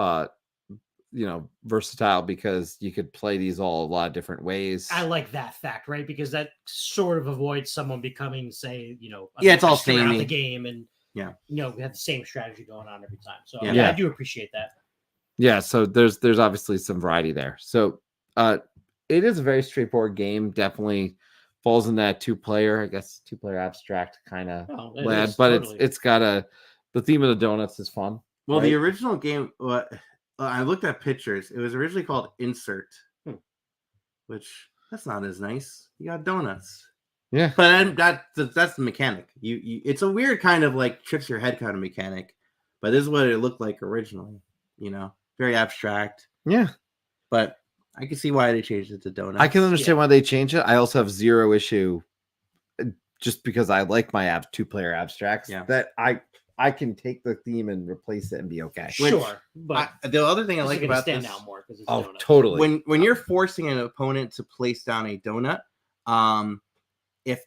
versatile because you could play these all a lot of different ways. I like that fact, right? Because that sort of avoids someone becoming, say, Yeah, it's all master throughout samey. the game, and Yeah. we have the same strategy going on every time. So Yeah. yeah, I do appreciate that. Yeah, so there's obviously some variety there. So it is a very straightforward game. Definitely falls in that two-player abstract kind of Oh, it land, is, but totally. it's got the theme of the donuts is fun. Well, right? the original game, I looked at pictures. It was originally called Insert, which that's not as nice. You got donuts, Yeah. but that's the mechanic. You it's a weird kind of like tricks your head kind of mechanic, but this is what it looked like originally. Very abstract, Yeah. but I can see why they changed it to donuts. I can understand why they changed it. I also have zero issue just because I like my two-player abstracts that I can take the theme and replace it and be okay. Sure, but The other thing I this like is gonna about stand this, out more because it's Oh, donut. totally. when you're forcing an opponent to place down a donut, if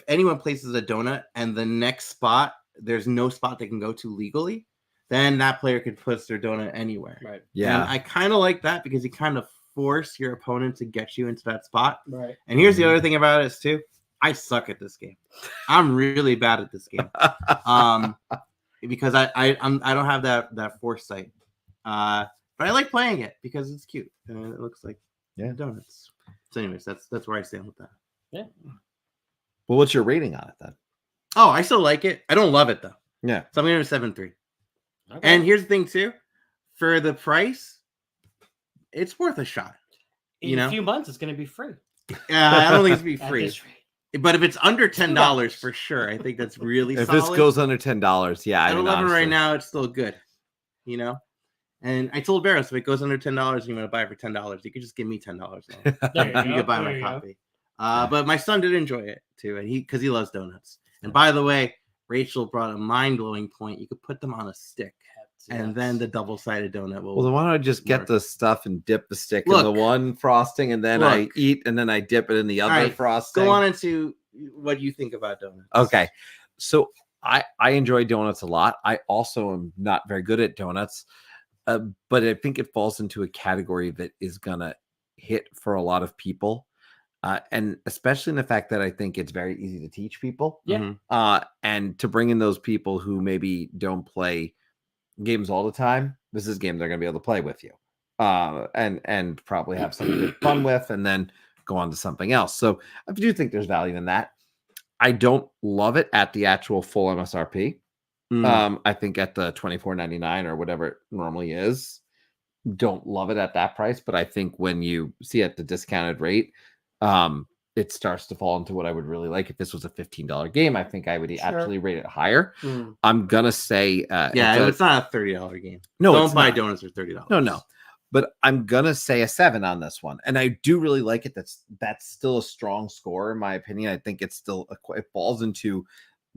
anyone places a donut and the next spot there's no spot they can go to legally, then that player could put their donut anywhere. Right. Yeah. And I kind of like that because you kind of force your opponent to get you into that spot. Right. And here's the other thing about it is too, I suck at this game. I'm really bad at this game. Because I don't have that foresight. But I like playing it because it's cute and it looks like donuts. So anyways, that's where I stand with that. Yeah. Well, what's your rating on it then? Oh, I still like it. I don't love it though. Yeah. So I'm gonna 7.3. Okay. And here's the thing too, for the price, it's worth a shot. In a few months, it's going to be free. I don't think it's gonna be At free. this rate. But if it's under $10 $2 for sure, I think that's really If solid. this goes under $10, yeah, I at mean, 11 honestly. right now, it's still good. And I told Barris, if it goes under $10 and you want to buy it for $10, you could just give me $10 now. There You could buy my copy. But my son did enjoy it too, and because he loves donuts. And by the way, Rachel brought a mind-blowing point. You could put them on a stick, and then the double-sided donut will. Well, then why don't I just get work. the stuff and dip the stick in Look. the one frosting, and then I Look. eat, and then I dip it in the other right, frosting? Go on into what you think about donuts. Okay, so I enjoy donuts a lot. I also am not very good at donuts, but I think it falls into a category that is gonna hit for a lot of people. And especially in the fact that I think it's very easy to teach people. Yeah. And to bring in those people who maybe don't play games all the time, this is games they're going to be able to play with you. And probably have something to fun with and then go on to something else. So I do think there's value in that. I don't love it at the actual full MSRP. I think at the $24.99 or whatever it normally is, don't love it at that price. But I think when you see at the discounted rate, it starts to fall into what I would really like. If this was a $15 game, I think I would actually rate it higher. I'm gonna say, it's not a $30 game. No, don't it's buy not. donuts for $30. No, but I'm gonna say a 7 on this one, and I do really like it. That's still a strong score in my opinion. I think it's still it falls into,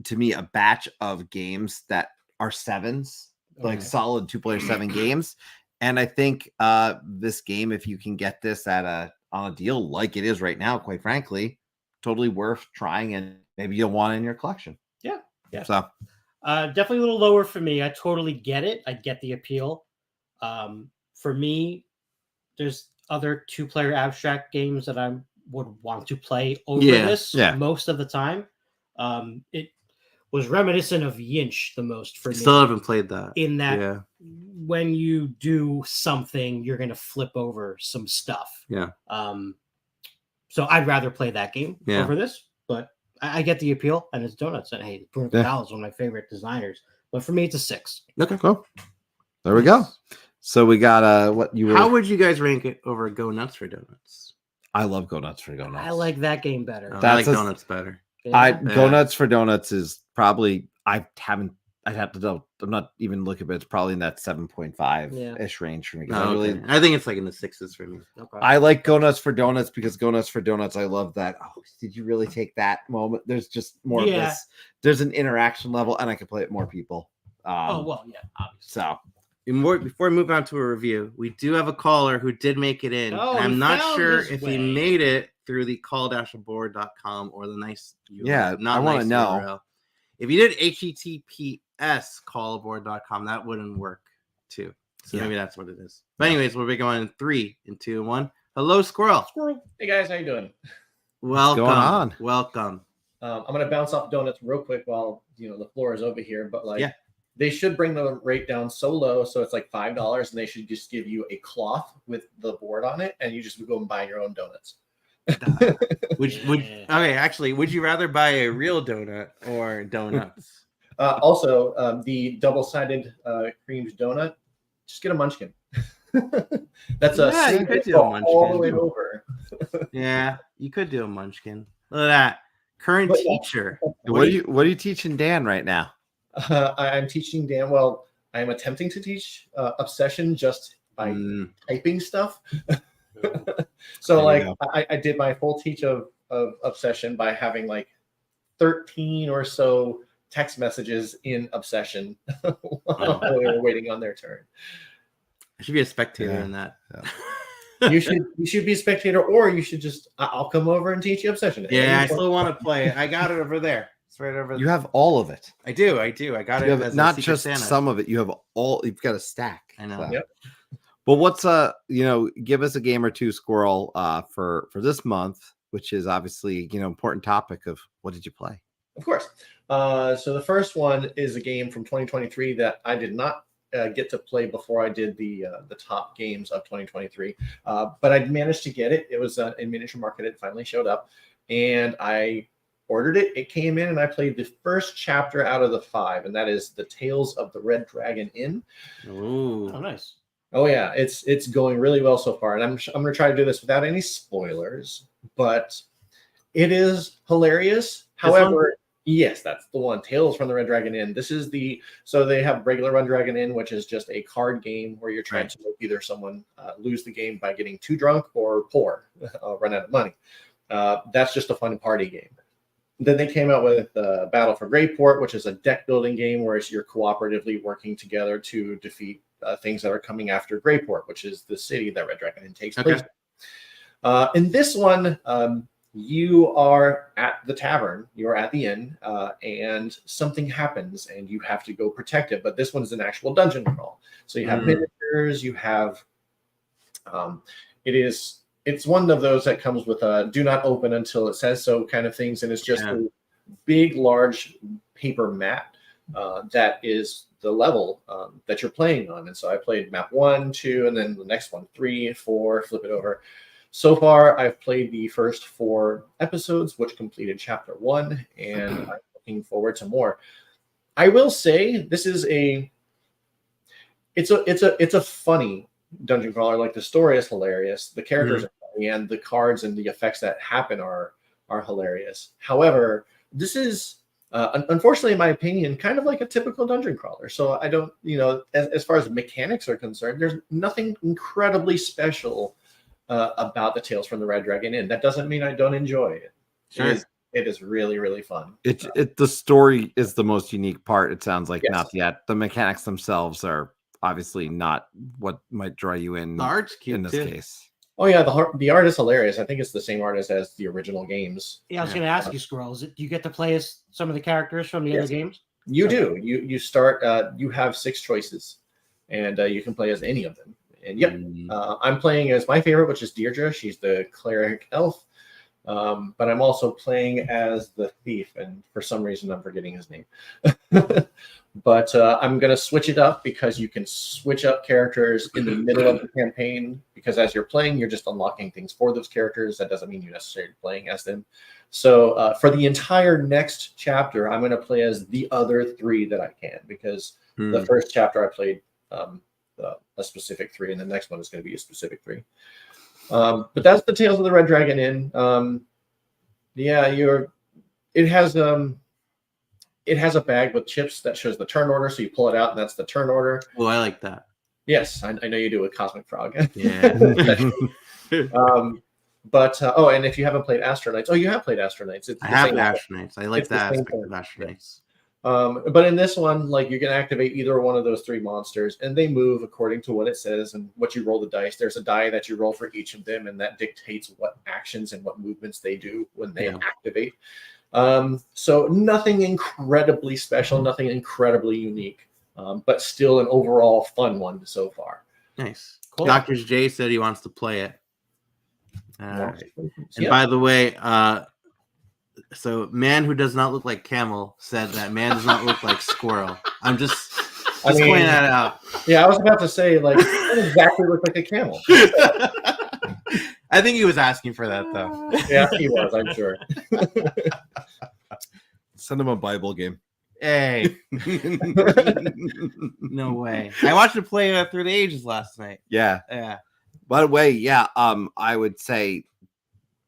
to me, a batch of games that are 7s, like solid 2-player 7 games. And I think this game, if you can get this on a deal like it is right now, quite frankly, totally worth trying, and maybe you'll want it in your collection. Yeah. So definitely a little lower for me. I totally get it. I get the appeal. For me, there's other 2-player abstract games that I would want to play over this most of the time. It was reminiscent of Yinch the most for me. Still haven't played that. In that when you do something, you're going to flip over some stuff. Yeah. So I'd rather play that game over this, but I get the appeal, and it's donuts. And hey, Bruno Catala is one of my favorite designers. But for me, it's a 6. Okay, cool. There we go. So we got what you were. How would you guys rank it over Go Nuts for Donuts? I love Go Nuts for Donuts. I like that game better. I like Donuts better. Go Nuts for Donuts is probably I'd have to know. I'm not even looking, but it's probably in that 7.5 ish range for me. I think it's like in the 6s for me. Okay. I like Go Nuts for Donuts because Go Nuts for Donuts, I love that. Oh, did you really take that moment? There's just more of this. There's an interaction level, and I can play it with more people. Obviously. So before we move on to a review, we do have a caller who did make it in. Oh, and I'm not sure if way. he made it through the call-aboard.com or the nice URL. Yeah, I want to know. URL. If you did HTTPS callaboard.com, that wouldn't work too. So maybe that's what it is. But anyways, we'll be going in 3, 2, 1. Hello, Squirrel. Hey guys, how you doing? Welcome. What's going on? Welcome. I'm gonna bounce off donuts real quick while the floor is over here. But they should bring the rate down so low, so it's like $5, and they should just give you a cloth with the board on it, and you just go and buy your own donuts. Would you rather buy a real donut or donuts? Also, the double-sided creamed donut, just get a munchkin. That's you could do a munchkin all the way over. Yeah, you could do a munchkin. Look at that. Current teacher. What are you teaching Dan right now? I'm teaching Dan. Well, I am attempting to teach Obsession just by typing stuff. So I did my full teach of Obsession by having like 13 or so text messages in Obsession while they were waiting on their turn. I should be a spectator in that. You should be a spectator, or you should just I'll come over and teach you Obsession. Yeah, I still want to play it. I got it over there. It's right over You there. have all of it. I do. I got it. You have as a not Secret just Santa. some of it. You have all. You've got a stack. I know. So. Yep. Well, what's give us a game or two, Squirrel, for this month, which is obviously important topic of what did you play? Of course. So the first one is a game from 2023 that I did not get to play before I did the top games of 2023, but I managed to get it. It was in Miniature Market. It finally showed up, and I ordered it. It came in, and I played the first chapter out of the 5, and that is the Tales of the Red Dragon Inn. Ooh. Oh, nice. Oh yeah, it's going really well so far, and I'm going to try to do this without any spoilers, but it is hilarious. However, yes, that's the one. Tales from the Red Dragon Inn. This is so they have regular Red Dragon Inn, which is just a card game where you're trying to make either someone lose the game by getting too drunk or poor, run out of money. That's just a fun party game. Then they came out with Battle for Greyport, which is a deck building game where you're cooperatively working together to defeat things that are coming after Greyport, which is the city that Red Dragon Inn takes place in. In this one, you are at the tavern, you're at the inn, and something happens and you have to go protect it. But this one's an actual dungeon crawl. So you have miniatures, you have it's one of those that comes with a do not open until it says so kind of things, and it's just a big, large paper mat that is the level that you're playing on. And so I played map 1, 2, and then the next one 3, 4, flip it over. So far, I've played the first 4 episodes, which completed chapter 1, and I'm looking forward to more. I will say this is it's a funny dungeon crawler. Like, the story is hilarious, the characters are funny, and the cards and the effects that happen are hilarious. However, this is unfortunately, in my opinion, kind of like a typical dungeon crawler. So I don't, as far as mechanics are concerned, there's nothing incredibly special about the Tales from the Red Dragon Inn. That doesn't mean I don't enjoy it. Sure. It is really, really fun. The story is the most unique part. It sounds like Yes. not yet. The mechanics themselves are obviously not what might draw you in. The art's cute in this too. case. Oh yeah, the art is hilarious. I think it's the same artist as the original games. Yeah, I was going to ask you, Squirrel, do you get to play as some of the characters from the other games? You do. You start. You have 6 choices, and you can play as any of them. And yep, I'm playing as my favorite, which is Deirdre. She's the cleric elf. But I'm also playing as the thief, and for some reason I'm forgetting his name. But I'm going to switch it up because you can switch up characters in the middle of the campaign, because as you're playing, you're just unlocking things for those characters. That doesn't mean you're necessarily playing as them. So for the entire next chapter, I'm going to play as the other 3 that I can, because the first chapter I played a specific 3, and the next one is going to be a specific 3. But that's the Tales of the Red Dragon Inn. It has a bag with chips that shows the turn order, so you pull it out, and that's the turn order. Well, I like that. Yes, I know you do with Cosmic Frog. Yeah. And if you haven't played Astro Knights, you have played Astro Knights. I have Astro Knights. I like that aspect of Astro Knights. But in this one, like, you can activate either one of those 3 monsters, and they move according to what it says and what you roll the dice. There's a die that you roll for each of them, and that dictates what actions and what movements they do when they activate. So nothing incredibly special, nothing incredibly unique, but still an overall fun one so far. Nice. Cool. Dr. J said he wants to play it. And Yep. by the way, so man who does not look like camel said that man does not look like squirrel. I'm just pointing that out. Yeah, I was about to say, like, it doesn't exactly look like a camel. I think he was asking for that though. Yeah, he was, I'm sure. Send him a Bible game. Hey. No way. I watched it play Through the Ages last night. Yeah. Yeah. By the way, I would say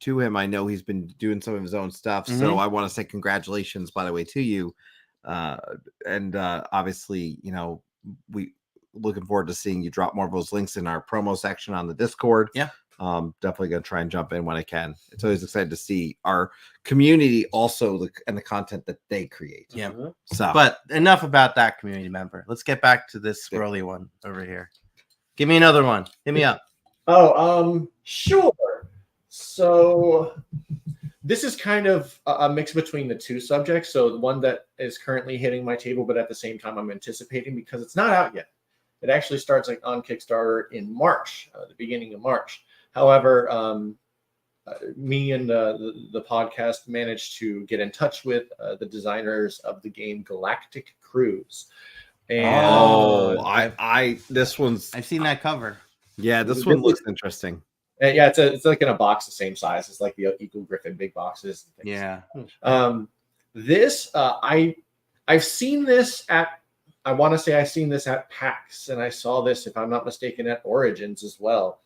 to him, I know he's been doing some of his own stuff, so I want to say congratulations, by the way, to you. And obviously, we looking forward to seeing you drop more of those links in our promo section on the Discord. Yeah. Definitely gonna try and jump in when I can. It's always exciting to see our community also and the content that they create. Yeah. So, But enough about that community member. Let's get back to this squirrely one over here. Give me another one. Hit me up. Sure. So this is kind of a mix between the two subjects. So the one that is currently hitting my table, but at the same time I'm anticipating because it's not out yet. It actually starts like on Kickstarter in March, the beginning of March. However, me and the podcast managed to get in touch with the designers of the game Galactic Cruise. And this one's I've seen that cover. yeah, this one looks interesting. yeah, it's like in a box the same size as like the Eagle Griffin big boxes. Yeah. This I've seen this at, I want to say I've seen this at PAX, and I saw this, if I'm not mistaken, at Origins as well.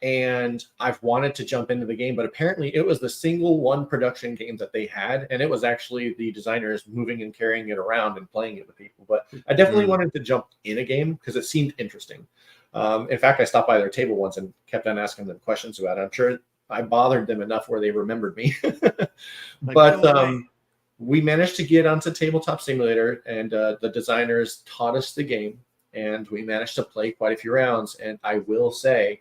And I've wanted to jump into the game, but apparently it was the single one production game that they had, and it was actually the designers moving and carrying it around and playing it with people. But I definitely wanted to jump in a game because it seemed interesting. In fact, I stopped by their table once and kept on asking them questions about it. I'm sure I bothered them enough where they remembered me. But we managed to get onto Tabletop Simulator, and the designers taught us the game, and we managed to play quite a few rounds. And I will say,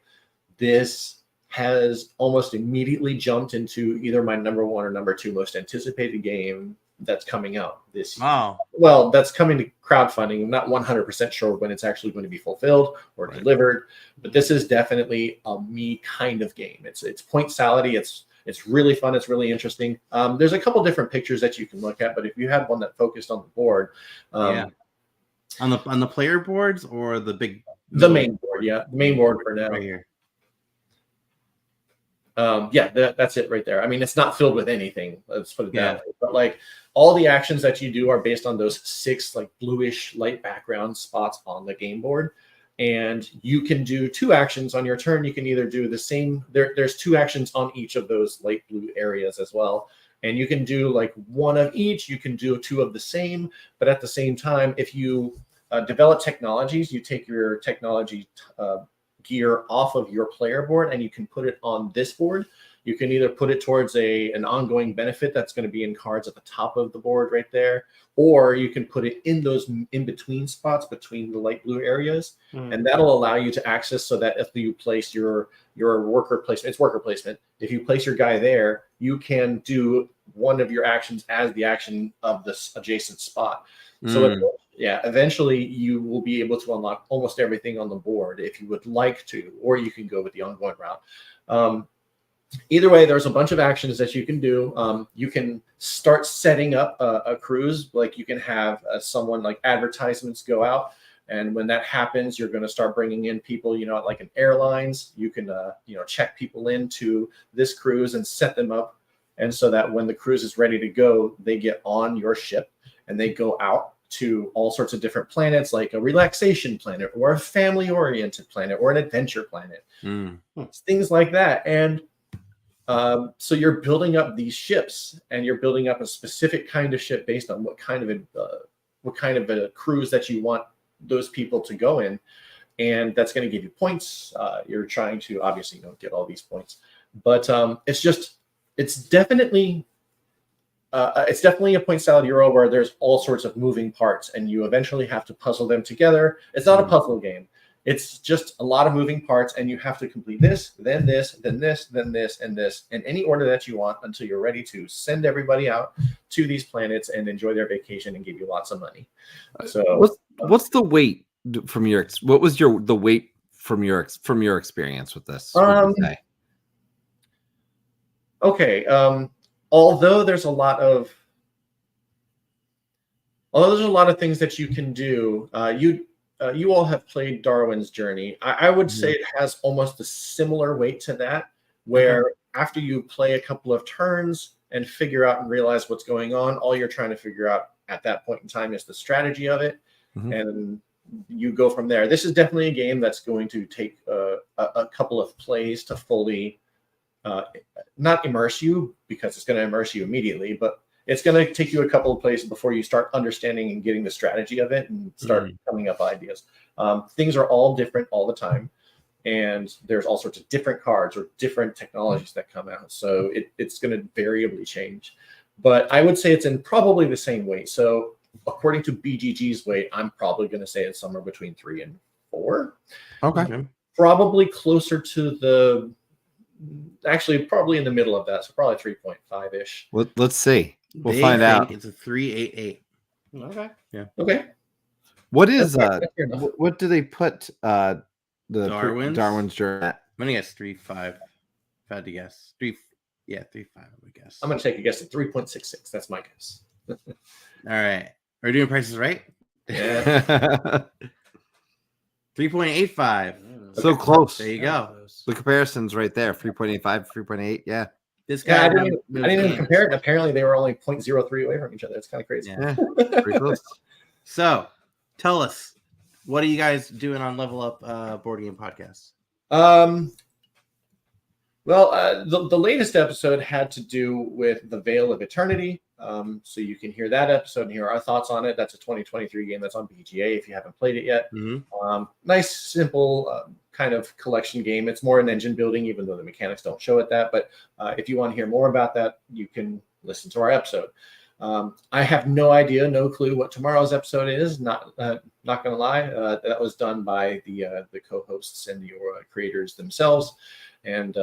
this has almost immediately jumped into either my number one or number two most anticipated game that's coming out this year. Wow. Well, that's coming to crowdfunding. I'm not 100% sure when it's actually going to be fulfilled or delivered, but this is definitely a me kind of game. It's point salady. It's really fun. It's really interesting. There's a couple different pictures that you can look at, but if you had one that focused on the board, on the player boards or the main board, the main board for now. Right here. That's it right there. I mean, it's not filled with anything. Let's put it that way. But like all the actions that you do are based on those 6 like bluish light background spots on the game board. And you can do 2 actions on your turn. You can either do the same. There's 2 actions on each of those light blue areas as well. And you can do like 1 of each. You can do 2 of the same. But at the same time, if you develop technologies, you take your technology gear off of your player board and you can put it on this board. You can either put it towards an ongoing benefit that's going to be in cards at the top of the board right there, or you can put it in those in-between spots between the light blue areas, and that'll allow you to access so that if you place your worker placement, it's worker placement. If you place your guy there, you can do one of your actions as the action of this adjacent spot. So eventually you will be able to unlock almost everything on the board if you would like to, or you can go with the ongoing route. Either way, there's a bunch of actions that you can do. You can start setting up a cruise. Like you can have someone like advertisements go out. And when that happens, you're going to start bringing in people, like in airlines, you can, check people into this cruise and set them up. And so that when the cruise is ready to go, they get on your ship and they go out to all sorts of different planets, like a relaxation planet or a family-oriented planet or an adventure planet, things like that. And so you're building up these ships, and you're building up a specific kind of ship based on what kind of a cruise that you want those people to go in, and that's going to give you points. You're trying to obviously get all these points, but it's definitely a point salad Euro where there's all sorts of moving parts, and you eventually have to puzzle them together. It's not a puzzle game. It's just a lot of moving parts, and you have to complete this, then this, then this, then this, and this, in any order that you want until you're ready to send everybody out to these planets and enjoy their vacation and give you lots of money. So, what's the weight from your? What was the weight from your experience with this? Okay. Although there's a lot of things that you can do, you all have played Darwin's Journey. I would say it has almost a similar weight to that, where after you play a couple of turns and figure out and realize what's going on, all you're trying to figure out at that point in time is the strategy of it, and you go from there. This is definitely a game that's going to take a couple of plays to fully not immerse you, because it's going to immerse you immediately, but it's going to take you a couple of places before you start understanding and getting the strategy of it and start coming up ideas. Things are all different all the time, and there's all sorts of different cards or different technologies that come out. So it's going to variably change. But I would say it's in probably the same weight. So according to BGG's weight, I'm probably going to say it's somewhere between 3 and 4. Okay. probably closer to probably in the middle of that. So probably 3.5 ish. Let's see. We'll They find out. think it's a 388. Okay. Okay. What is That's fair enough. what do they put the Darwin's journal at? I'm gonna guess 3.5. If I had to guess 3, 3.5. I would guess. I'm going to take a guess at 3.66. That's my guess. All right. Are we doing prices right? Yeah. 3.85. So close. There you go. The comparison's right there. 3.85, 3.8. Yeah. This Yeah, guy. I didn't even compare it. Apparently, they were only 0.03 away from each other. It's kind of crazy. Yeah. Pretty close. So, tell us, what are you guys doing on Level Up Board Game Podcast? Well, the latest episode had to do with the Veil of Eternity. So you can hear that episode and hear our thoughts on it. That's a 2023 game that's on BGA if you haven't played it yet. Mm-hmm. Nice, simple kind of collection game. It's more an engine building, even though the mechanics don't show it that. But if you want to hear more about that, you can listen to our episode. I have no idea, no clue what tomorrow's episode is. Not gonna lie, that was done by the co-hosts and the creators themselves. And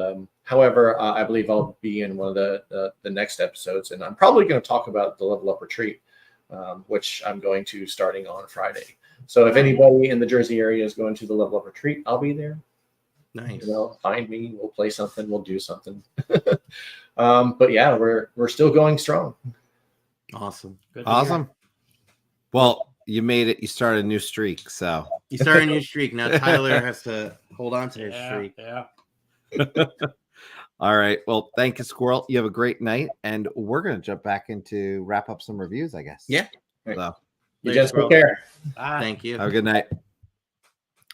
however, I believe I'll be in one of the next episodes, and I'm probably going to talk about the Level Up Retreat, which I'm going to starting on Friday. So if anybody in the Jersey area is going to the Level Up Retreat, I'll be there. Nice. Find me. We'll play something. We'll do something. But yeah, we're still going strong. Awesome. Awesome. Well, you made it. You started a new streak. So You start a new streak. Now Tyler has to hold on to his streak. Yeah. all right. Well, thank you, Squirrel. You have a great night, and we're gonna jump back into wrap up some reviews, I guess. Yeah. So You Thanks, just bro. take care. Thank you. have a good night.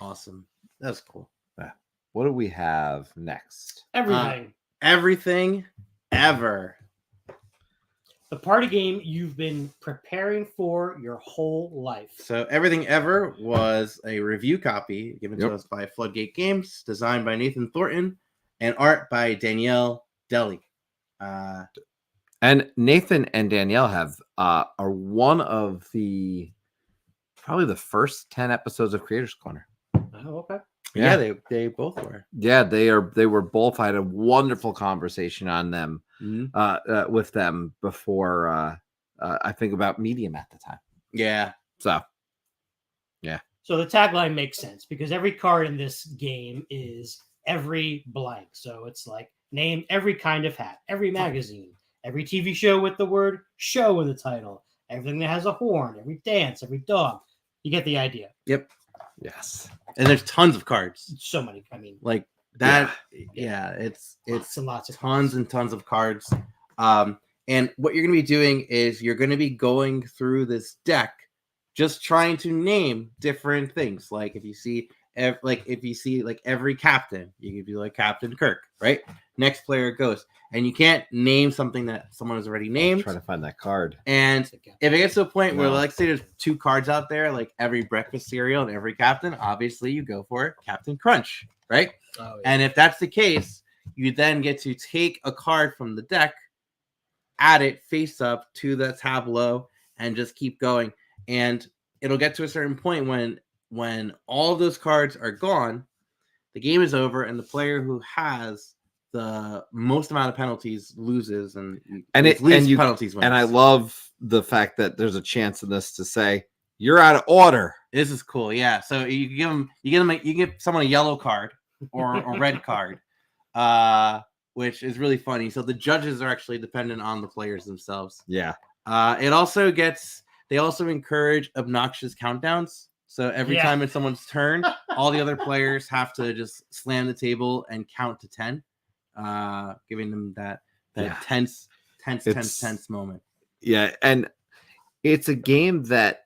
Awesome. That's cool. What do we have next? Everything. Everything ever. The party game you've been preparing for your whole life. So Everything Ever was a review copy given Yep. to us by Floodgate Games, designed by Nathan Thornton, and art by Danielle Deli. And Nathan and Danielle have are one of probably the first 10 episodes of Creators Corner. Oh, okay. Yeah, they both were. Yeah, they were both. I had a wonderful conversation on them Mhm. with them before I think about Medium at the time. Yeah. So So the tagline makes sense because every card in this game is every blank. So it's like name every kind of hat, every magazine, every TV show with the word show in the title, everything that has a horn, every dance, every dog. You get the idea. Yep. yes, And there's tons of cards. So many. I mean, Like that. Yeah, it's lots and lots of tons and tons of cards. And what you're going to be doing is you're going to be going through this deck, just trying to name different things. Like if you see, every captain, you can be like Captain Kirk, right? Next player goes, and you can't name something that someone has already named. trying to find that card. And if it gets to a point where, No. like, say there's 2 cards out there, like every breakfast cereal and every captain, obviously you go for it, Captain Crunch, right? Oh, yeah. And if that's the case, you then get to take a card from the deck, add it face up to the tableau, and just keep going. And it'll get to a certain point when all of those cards are gone, the game is over, and the player who has the most amount of penalties loses, and penalties wins. And I love the fact that there's a chance in this to say you're out of order. This is cool, yeah. So you give someone a yellow card or a red card, which is really funny. So the judges are actually dependent on the players themselves. Yeah. They also encourage obnoxious countdowns. So every time it's someone's turn, all the other players have to just slam the table and count to 10, giving them that tense moment. Yeah, and it's a game that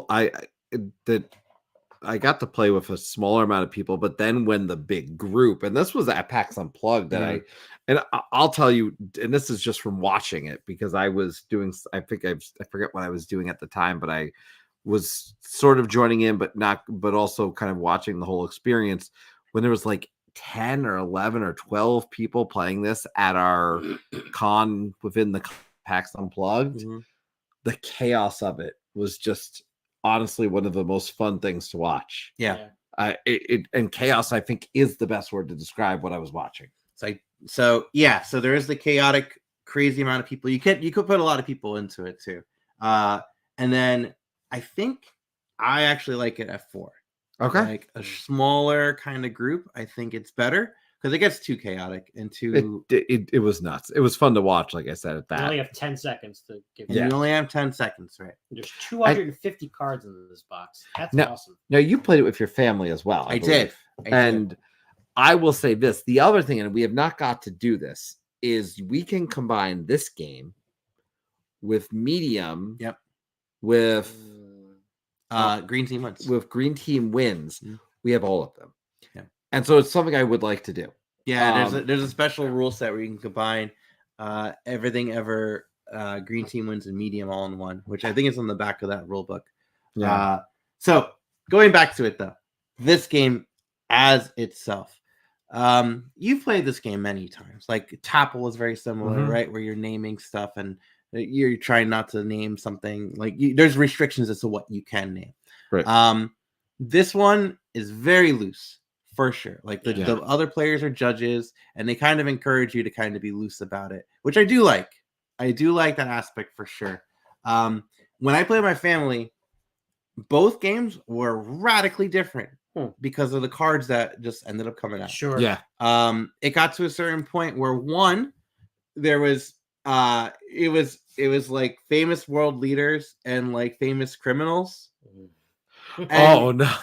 I got to play with a smaller amount of people, but then when the big group, and this was at PAX Unplugged, I'll tell you, and this is just from watching it because I was doing, I forget what I was doing at the time, but I was sort of joining in, but also kind of watching the whole experience when there was like 10 or 11 or 12 people playing this at our con within the PAX Unplugged. Mm-hmm. The chaos of it was just honestly one of the most fun things to watch. Yeah. And chaos, I think, is the best word to describe what I was watching. So there is the chaotic, crazy amount of people. You could put a lot of people into it too. And then I think I actually like it at 4. Okay. Like a smaller kind of group, I think it's better because it gets too chaotic and too. It was nuts. It was fun to watch. Like I said, at You that. only have 10 seconds to give. You only have 10 seconds, right? There's 250 cards in this box. That's awesome. Now you played it with your family as well. I did. And I will say this: the other thing, and we have not got to do this, is we can combine this game with medium. Yep. With green team wins. With green team wins, we have all of them. Yeah. And so it's something I would like to do. Yeah, there's a special rule set where you can combine everything ever green team wins and medium all in one, which I think is on the back of that rule book. Yeah. So going back to it though, this game as itself, you've played this game many times. Like Tapple is very similar, right? Where you're naming stuff and you're trying not to name something like there's restrictions as to what you can name. Right. This one is very loose for sure. Like the other players are judges and they kind of encourage you to kind of be loose about it, which I do like. I do like that aspect for sure. When I play with my family, both games were radically different because of the cards that just ended up coming out. Sure. Yeah. It got to a certain point where there was it was like famous world leaders and like famous criminals. And no.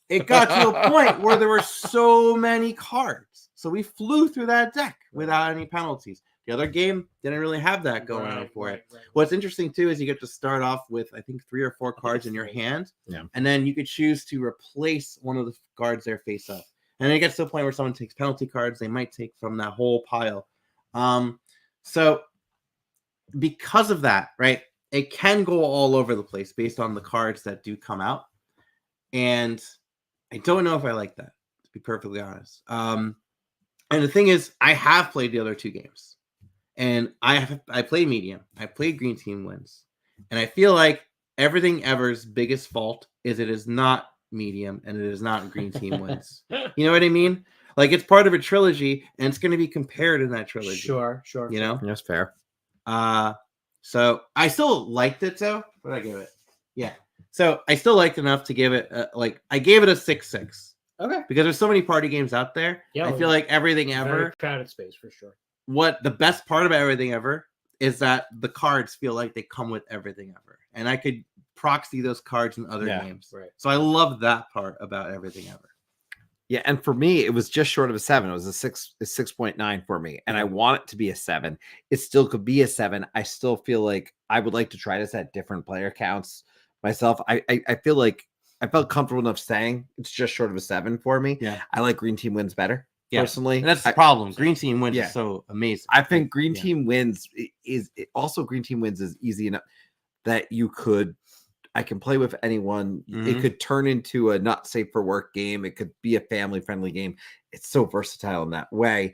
It got to a point where there were so many cards. So we flew through that deck without any penalties. The other game didn't really have that going on for it. What's interesting too is you get to start off with I think 3 or 4 cards in your hand. Yeah. And then you could choose to replace one of the cards there face up. And it gets to a point where someone takes penalty cards they might take from that whole pile. So because of that, right, it can go all over the place based on the cards that do come out. And I don't know if I like that, to be perfectly honest. And the thing is, I have played the other 2 games. And I play medium. I played green team wins. And I feel like everything ever's biggest fault is it is not medium and it is not green team wins. You know what I mean? Like it's part of a trilogy and it's going to be compared in that trilogy. Sure. You know? That's fair. So I still liked it though. What did I give it? Yeah. So I still liked enough to give it I gave it a 6/6. Okay. Because there's so many party games out there. Yeah. I feel like everything ever. Very crowded space for sure. What the best part about everything ever is that the cards feel like they come with everything ever. And I could proxy those cards in other games. Right. So I love that part about everything ever. Yeah, and for me, it was just short of a 7. It was a 6.9 for me, and I want it to be a 7. It still could be a 7. I still feel like I would like to try this at different player counts myself. I feel like I felt comfortable enough saying it's just short of a 7 for me. Yeah, I like green team wins better personally. And that's the problem. Green team wins is so amazing. I think green team wins is easy enough that I can play with anyone. It could turn into a not safe for work game. It could be a family friendly game. It's so versatile in that way.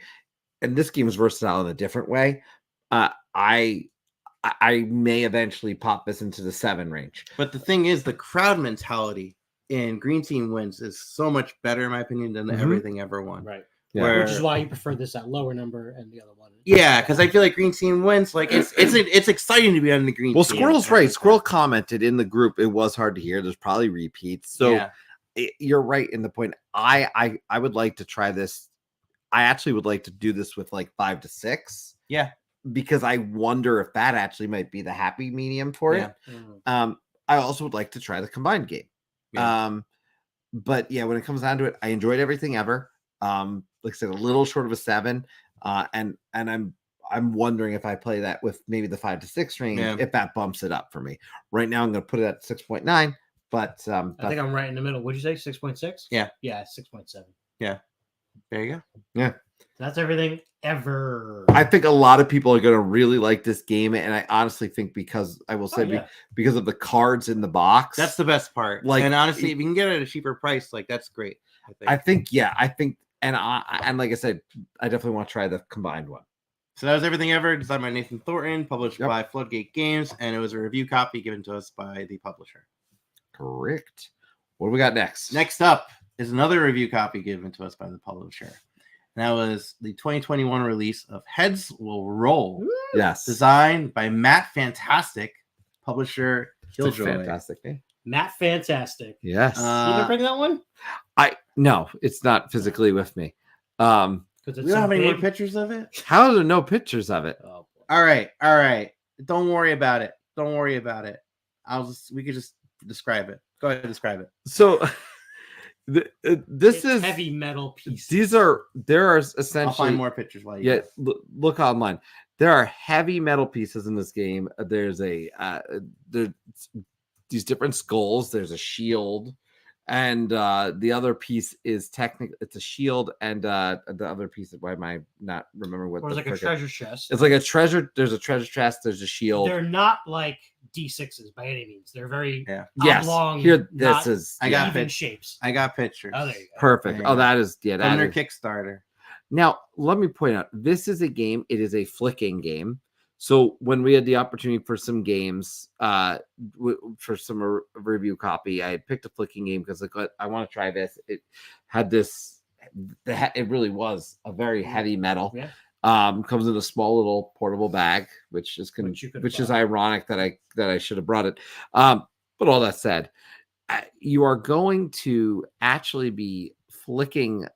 And this game is versatile in a different way. I may eventually pop this into the 7 range. But the thing is, the crowd mentality in green team wins is so much better, in my opinion, than everything ever won. Right. Yeah. Which is why you prefer this at lower number and the other one. Yeah, because I feel like green team wins. Like it's exciting to be on the green. Well, team. Squirrel's right. Squirrel commented in the group. It was hard to hear. There's probably repeats. So you're right in the point. I would like to try this. I actually would like to do this with like 5 to 6. Yeah, because I wonder if that actually might be the happy medium for it. I also would like to try the combined game. Yeah. But yeah, when it comes down to it, I enjoyed everything ever. Like I said, a little short of a 7. And I'm wondering if I play that with maybe the 5 to 6 range, if that bumps it up for me. Right now, I'm going to put it at 6.9. But I think I'm right in the middle. What'd you say? 6.6? Yeah. Yeah, 6.7. Yeah. There you go. Yeah. That's everything ever. I think a lot of people are going to really like this game, and I honestly think because I will say because of the cards in the box, that's the best part. Like, and honestly, if you can get it at a cheaper price, like that's great. I think, and like I said, I definitely want to try the combined one. So that was everything ever, designed by Nathan Thornton, published by Floodgate Games, and it was a review copy given to us by the publisher. Correct. What do we got next? Next up is another review copy given to us by the publisher. And that was the 2021 release of Heads Will Roll. Yes. Designed by Matt Fantastic, publisher It's a Killjoy. fantastic name. Matt Fantastic. Yes. You gonna bring that one? No, it's not physically with me. Because We it's don't so have any more big. pictures of it? How are there no pictures of it? Oh, boy. All right. Don't worry about it. We could just describe it. Go ahead and describe it. So this It's is heavy metal pieces. there are I'll essentially find more pictures while you look online. There are heavy metal pieces in this game. There's these different skulls. There's a shield, and the other piece is technically it's a shield, and the other piece. Why am I not remembering what? Or it's like a treasure chest. It's like a treasure. There's a treasure chest. There's a shield. They're not like D6s by any means. They're very Yes. oblong. Here, not this is I got even it. shapes. I got pictures. Oh, there you go. perfect. There Oh, you go. that is From that their is. Kickstarter. Now, let me point out, this is a game. It is a flicking game. So when we had the opportunity for some games, for some review copy, I had picked a flicking game because I want to try this. It had this. It really was a very heavy metal. Yeah. Comes in a small little portable bag, which is Which you ironic that I should have brought it. But all that said, you are going to actually be flicking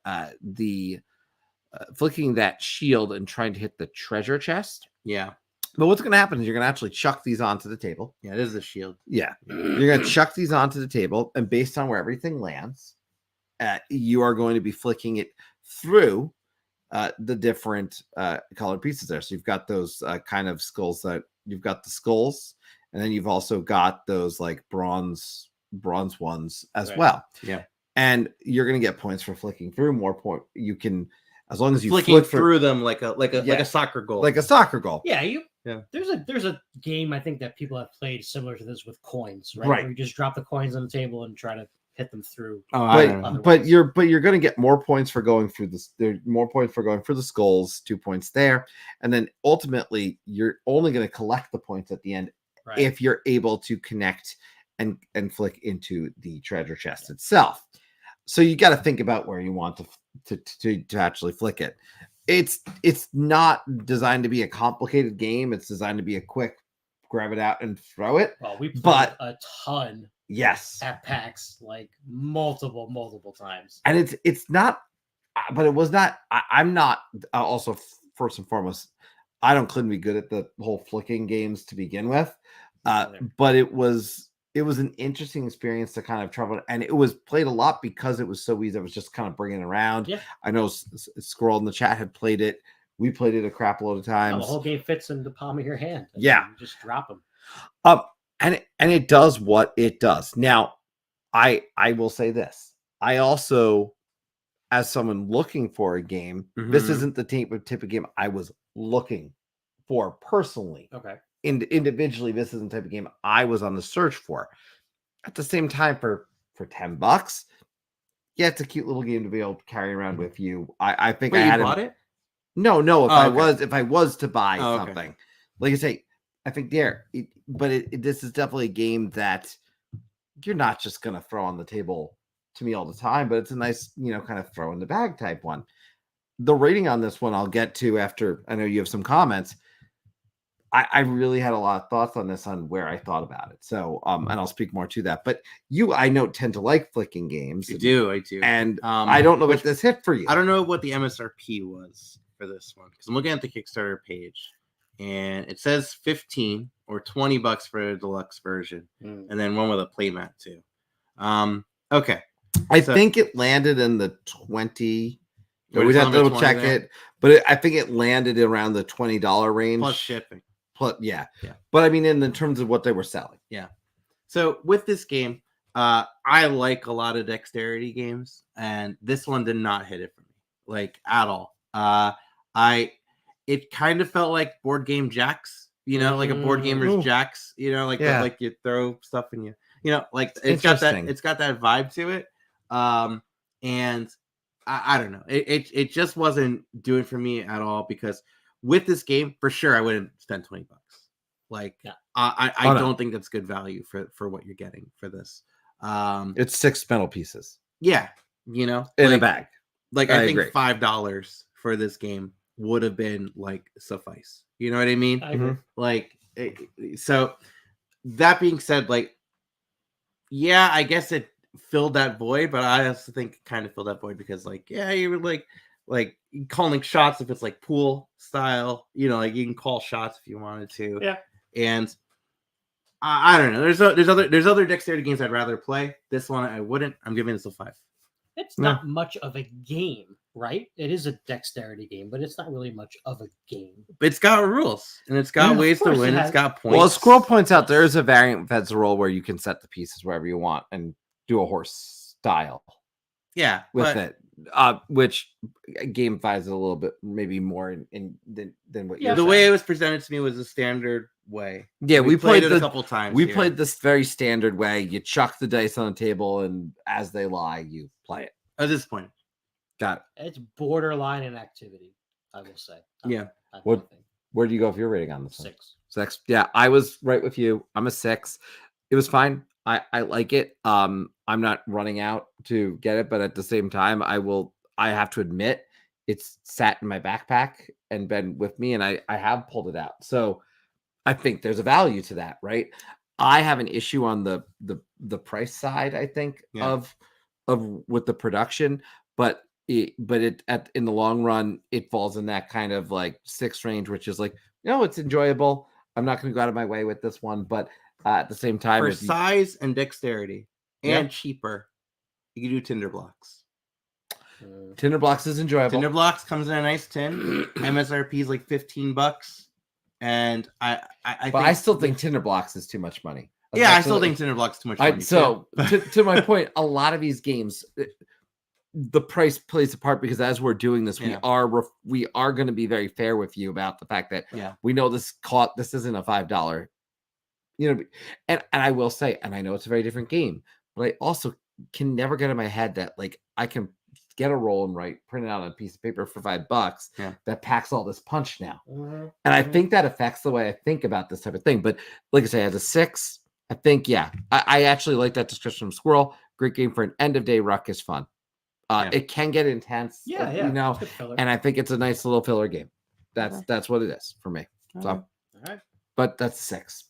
flicking that shield and trying to hit the treasure chest. Yeah. But what's going to happen is you're going to actually chuck these onto the table. Yeah, it is a shield. Yeah. You're going to chuck these onto the table, and based on where everything lands, you are going to be flicking it through the different colored pieces there. So you've got those kind of skulls that you've got the skulls, and then you've also got those like bronze ones as well. Yeah. And you're going to get points for flicking through. More point you can, as long as you Flicking flick through them like a soccer goal. like a soccer goal. Yeah, Yeah. There's a game I think that people have played similar to this with coins, right? Right. Where you just drop the coins on the table and try to hit them through. But you're going to get more points for going through this. There's more points for going through the skulls, 2 points there, and then ultimately you're only going to collect the points at the end Right. if you're able to connect and flick into the treasure chest itself. So you got to think about where you want to actually flick it. It's not designed to be a complicated game. It's designed to be a quick grab it out and throw it. Well, we played But- a ton Yes. at PAX, like multiple times. And it's not, but it was not. I'm not also first and foremost. I don't claim to be good at the whole flicking games to begin with, but it was an interesting experience to kind of travel, and it was played a lot because it was so easy. I was just kind of bringing it around. Yeah. I know Squirrel in the chat had played it. We played it a crap load of Now, times. the whole game fits in the palm of your hand. Yeah. You just drop them. And it does what it does. Now, I will say this. I also, as someone looking for a game, this Mhm. isn't the type of game I was looking for personally. Okay. Individually, this isn't the type of game I was on the search for. At the same time, for $10, yeah, it's a cute little game to be able to carry around with you. I think Wait, I you had bought it? No. If okay. I was to buy Oh, okay. something, like I say, I think this is definitely a game that you're not just gonna throw on the table to me all the time, but it's a nice, kind of throw in the bag type one. The rating on this one I'll get to after I know you have some comments. I really had a lot of thoughts on this, on where I thought about it. So, and I'll speak more to that. But I know, tend to like flicking games. I do. And I don't know if this hit for you. I don't know what the MSRP was for this one because I'm looking at the Kickstarter page, and it says 15 or $20 for a deluxe version, and then one with a playmat too. Okay. I think it landed in the 20. What We'd is have to on the double 20 check there? it, but I think it landed around the $20 range Plus shipping. Yeah. Yeah. But I mean, in terms of what they were selling. So with this game, I like a lot of dexterity games, and this one did not hit it for me, like at all. It kind of felt like board game jacks, like a board gamer's Ooh. jacks, like Yeah. like you throw stuff and like it's got that vibe to it. And I don't know, it just wasn't doing for me at all, because with this game, for sure, I wouldn't spend $20. Like, Yeah. I no. don't think that's good value for what you're getting for this. It's 6 metal pieces. Yeah, You know, In a like, bag. Like I I think agree. $5 for this game would have been like suffice. You know what I mean? I agree. Like, so that being said, like, yeah, I guess it filled that void, but I also think it kind of filled that void because, like, yeah, you were like calling shots if it's like pool style, you know, like you can call shots if you wanted to. Yeah. And I don't know. There's other dexterity games I'd rather play. This one I wouldn't. I'm giving this a 5. It's not much of a game, right? It is a dexterity game, but it's not really much of a game. It's got rules and it's got Yeah, ways of to course win. it It's has. got points. Well, Squirrel points out there is a variant with Fed's roll where you can set the pieces wherever you want and do a horse style Yeah, with it, which gamifies it a little bit, maybe more than what Yeah, you're the saying. way it was presented to me was a standard way. Yeah, we played played it the a couple times. We here. played this very standard way. You chuck the dice on the table, and as they lie, you play it. At this point. Got it. It's borderline an activity, I will say. Yeah. I What- think. Where do you go if you're rating on this one? 6. 6. Yeah, I was right with you. I'm a 6. It was fine. I like it. I'm not running out to get it, but at the same time, I have to admit it's sat in my backpack and been with me, and I have pulled it out. So I think there's a value to that, right? I have an issue on the price side, I think, Yeah. of with the production, but in the long run, it falls in that kind of like 6 range, which is like, it's enjoyable. I'm not going to go out of my way with this one, but at the same time, For size and dexterity and cheaper, you can do Tinder blocks. Tinder blocks is enjoyable. Tinder blocks comes in a nice tin. MSRP is like $15, and I still think Tinder blocks is too much money. Yeah, I still think Tinder blocks too much money. To my point, a lot of these games, the price plays a part because as we're doing this, we are going to be very fair with you about the fact that we know this isn't a $5, and I will say, and I know it's a very different game, but I also can never get in my head that like I can get a roll and print it out on a piece of paper for $5 that packs all this punch now. And I think that affects the way I think about this type of thing. But like I say, as a 6, I think, I actually like that description of Squirrel. Great game for an end of day ruckus fun. It can get intense, and I think it's a nice little filler game. That's what it is for me. So, All right. But that's 6.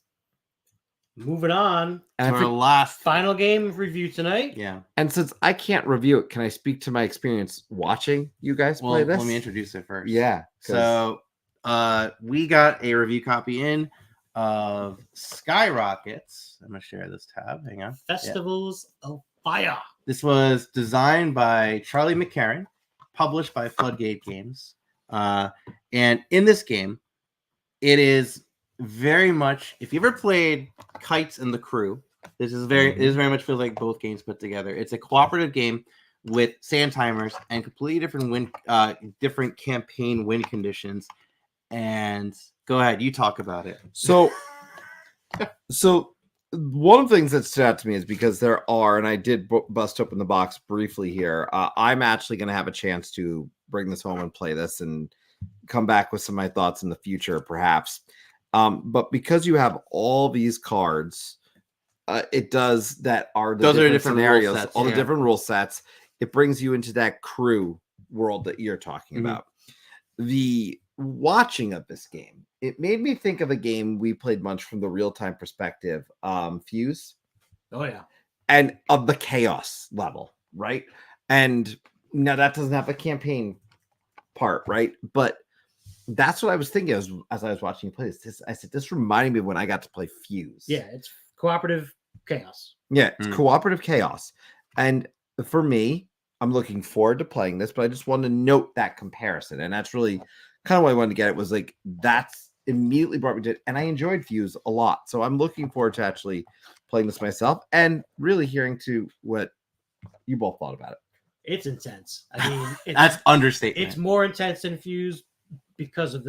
Moving on. And our last final game review tonight. Yeah. And since I can't review it, can I speak to my experience watching you guys play this? Let me introduce it first. Yeah. So we got a review copy in of Skyrockets. I'm gonna share this tab. Hang on. Festivals of Fire. This was designed by Charlie McCarran, published by Floodgate Games. And in this game, it is very much, if you ever played Kites and the Crew, this is very much feels like both games put together. It's a cooperative game with sand timers and completely different campaign win conditions. And go ahead, you talk about it. So one of the things that stood out to me is because there are, and I did bust open the box briefly here. I'm actually going to have a chance to bring this home and play this and come back with some of my thoughts in the future, perhaps. But because you have all these cards, it does that are the different scenarios, sets, the different rule sets. It brings you into that crew world that you're talking about. The watching of this game, it made me think of a game we played much from the real-time perspective, Fuse. Oh yeah. And of the chaos level, right? And now that doesn't have a campaign part, right? But that's what I was thinking as I was watching you play this. I said, this reminded me of when I got to play Fuse. Yeah, it's cooperative chaos. Yeah, it's cooperative chaos. And for me, I'm looking forward to playing this, but I just wanted to note that comparison. And that's really kind of what I wanted to get. It was like, that's immediately brought me to it. And I enjoyed Fuse a lot. So I'm looking forward to actually playing this myself and really hearing to what you both thought about it. It's intense. I mean, That's understatement. It's more intense than Fuse because of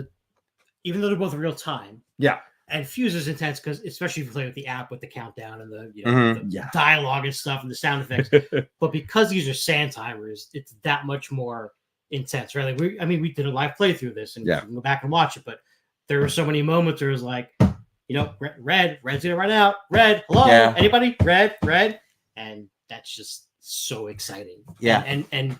even though they're both real time. Yeah. And Fuse is intense because, especially if you play with the app with the countdown and the dialogue and stuff and the sound effects. But because these are sand timers, it's that much more intense, right? Like we did a live playthrough of this and you can go back and watch it. But there were so many moments where it was like, red's gonna run out. Red, hello, anybody? Red, and that's just so exciting. Yeah. And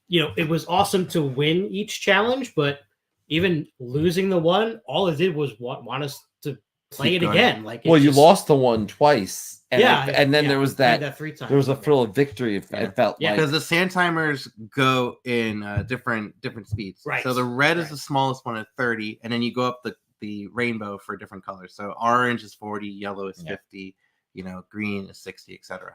you know, it was awesome to win each challenge, but even losing the one, all it did was want us to play Keep it going. again. Like, Well, you lost the one twice, and and then there was played that 3 times. there was a thrill of victory. It felt like because the sand timers go in different speeds. Right. So the red is the smallest one at 30, and then you go up the rainbow for different colors. So orange is 40, yellow is 50, you know, green is 60, etc.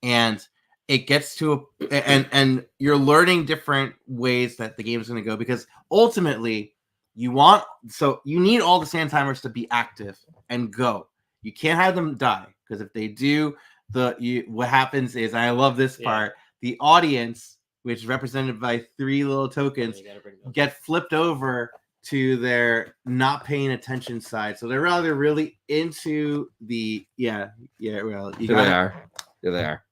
And it gets to and you're learning different ways that the game is going to go, because ultimately you need all the sand timers to be active and go. You can't have them die, because if they do, what happens is, I love this part, the audience, which is represented by 3 little tokens, get flipped over to their not paying attention side. So they're rather really into the well, here they are.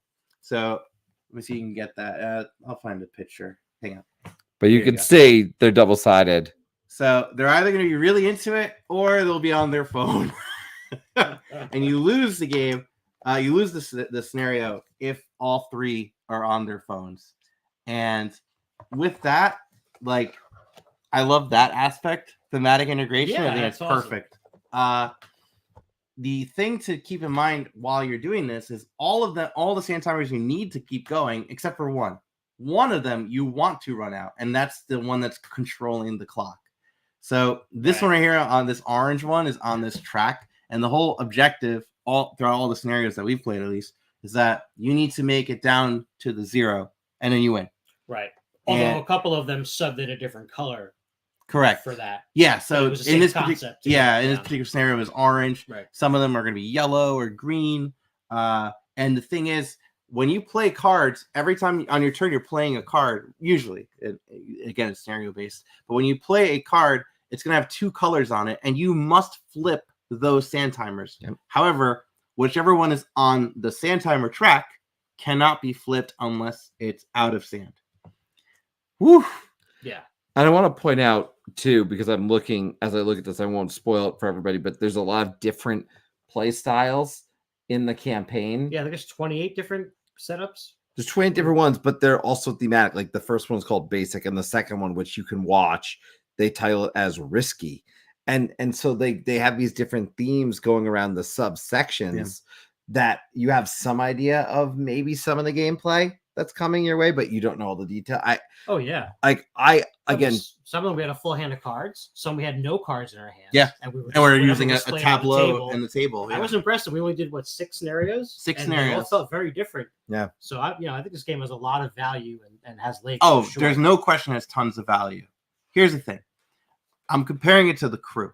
So let me see if you can get that. I'll find the picture. Hang on. But you can see they're double-sided. So they're either going to be really into it, or they'll be on their phone. And you lose the game. You lose the scenario if all 3 are on their phones. And with that, like, I love that aspect. Thematic integration. I think it's perfect. The thing to keep in mind while you're doing this is all the sand timers you need to keep going, except for one. One of them you want to run out, and that's the one that's controlling the clock. So this one right here, on this orange one, is on this track, and the whole objective, throughout all the scenarios that we've played at least, is that you need to make it down to the 0, and then you win. Right. Although a couple of them subbed in a different color. Correct. For that. Yeah. So in this concept. in this particular scenario, it was orange. Right. Some of them are going to be yellow or green. And the thing is, when you play cards, every time on your turn you're playing a card. Usually, again, it's scenario based. But when you play a card, it's going to have 2 colors on it, and you must flip those sand timers. Yep. However, whichever one is on the sand timer track cannot be flipped unless it's out of sand. Woo! Yeah. And I want to point out too, because I'm looking, as I look at this, I won't spoil it for everybody, but there's a lot of different play styles in the campaign. Yeah, there's 28 different setups. There's 20 different ones, but they're also thematic. Like the first one is called Basic, and the second one, which you can watch, they title it as Risky. And so they have these different themes going around the subsections that you have some idea of maybe some of the gameplay that's coming your way, but you don't know all the detail. Again, some of them we had a full hand of cards. Some we had no cards in our hands. Yeah, and we were using a tableau and the table. I was impressed. We only did 6 scenarios. 6 scenarios. They all felt very different. Yeah. So I think this game has a lot of value and has legs. Oh, there's no question. It has tons of value. Here's the thing. I'm comparing it to the Crew.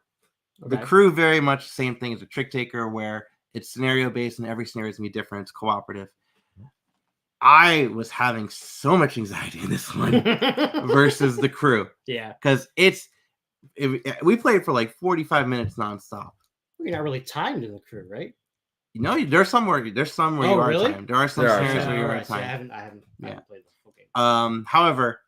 Okay. The Crew, very much the same thing as a Trick Taker, where it's scenario based and every scenario is gonna be different. It's cooperative. I was having so much anxiety in this one versus the Crew. Yeah. Because we played for like 45 minutes nonstop. You're not really timed in the Crew, right? You know, there's some where you are really? timed. There are some scenarios where you are timed. I haven't played the full game. However,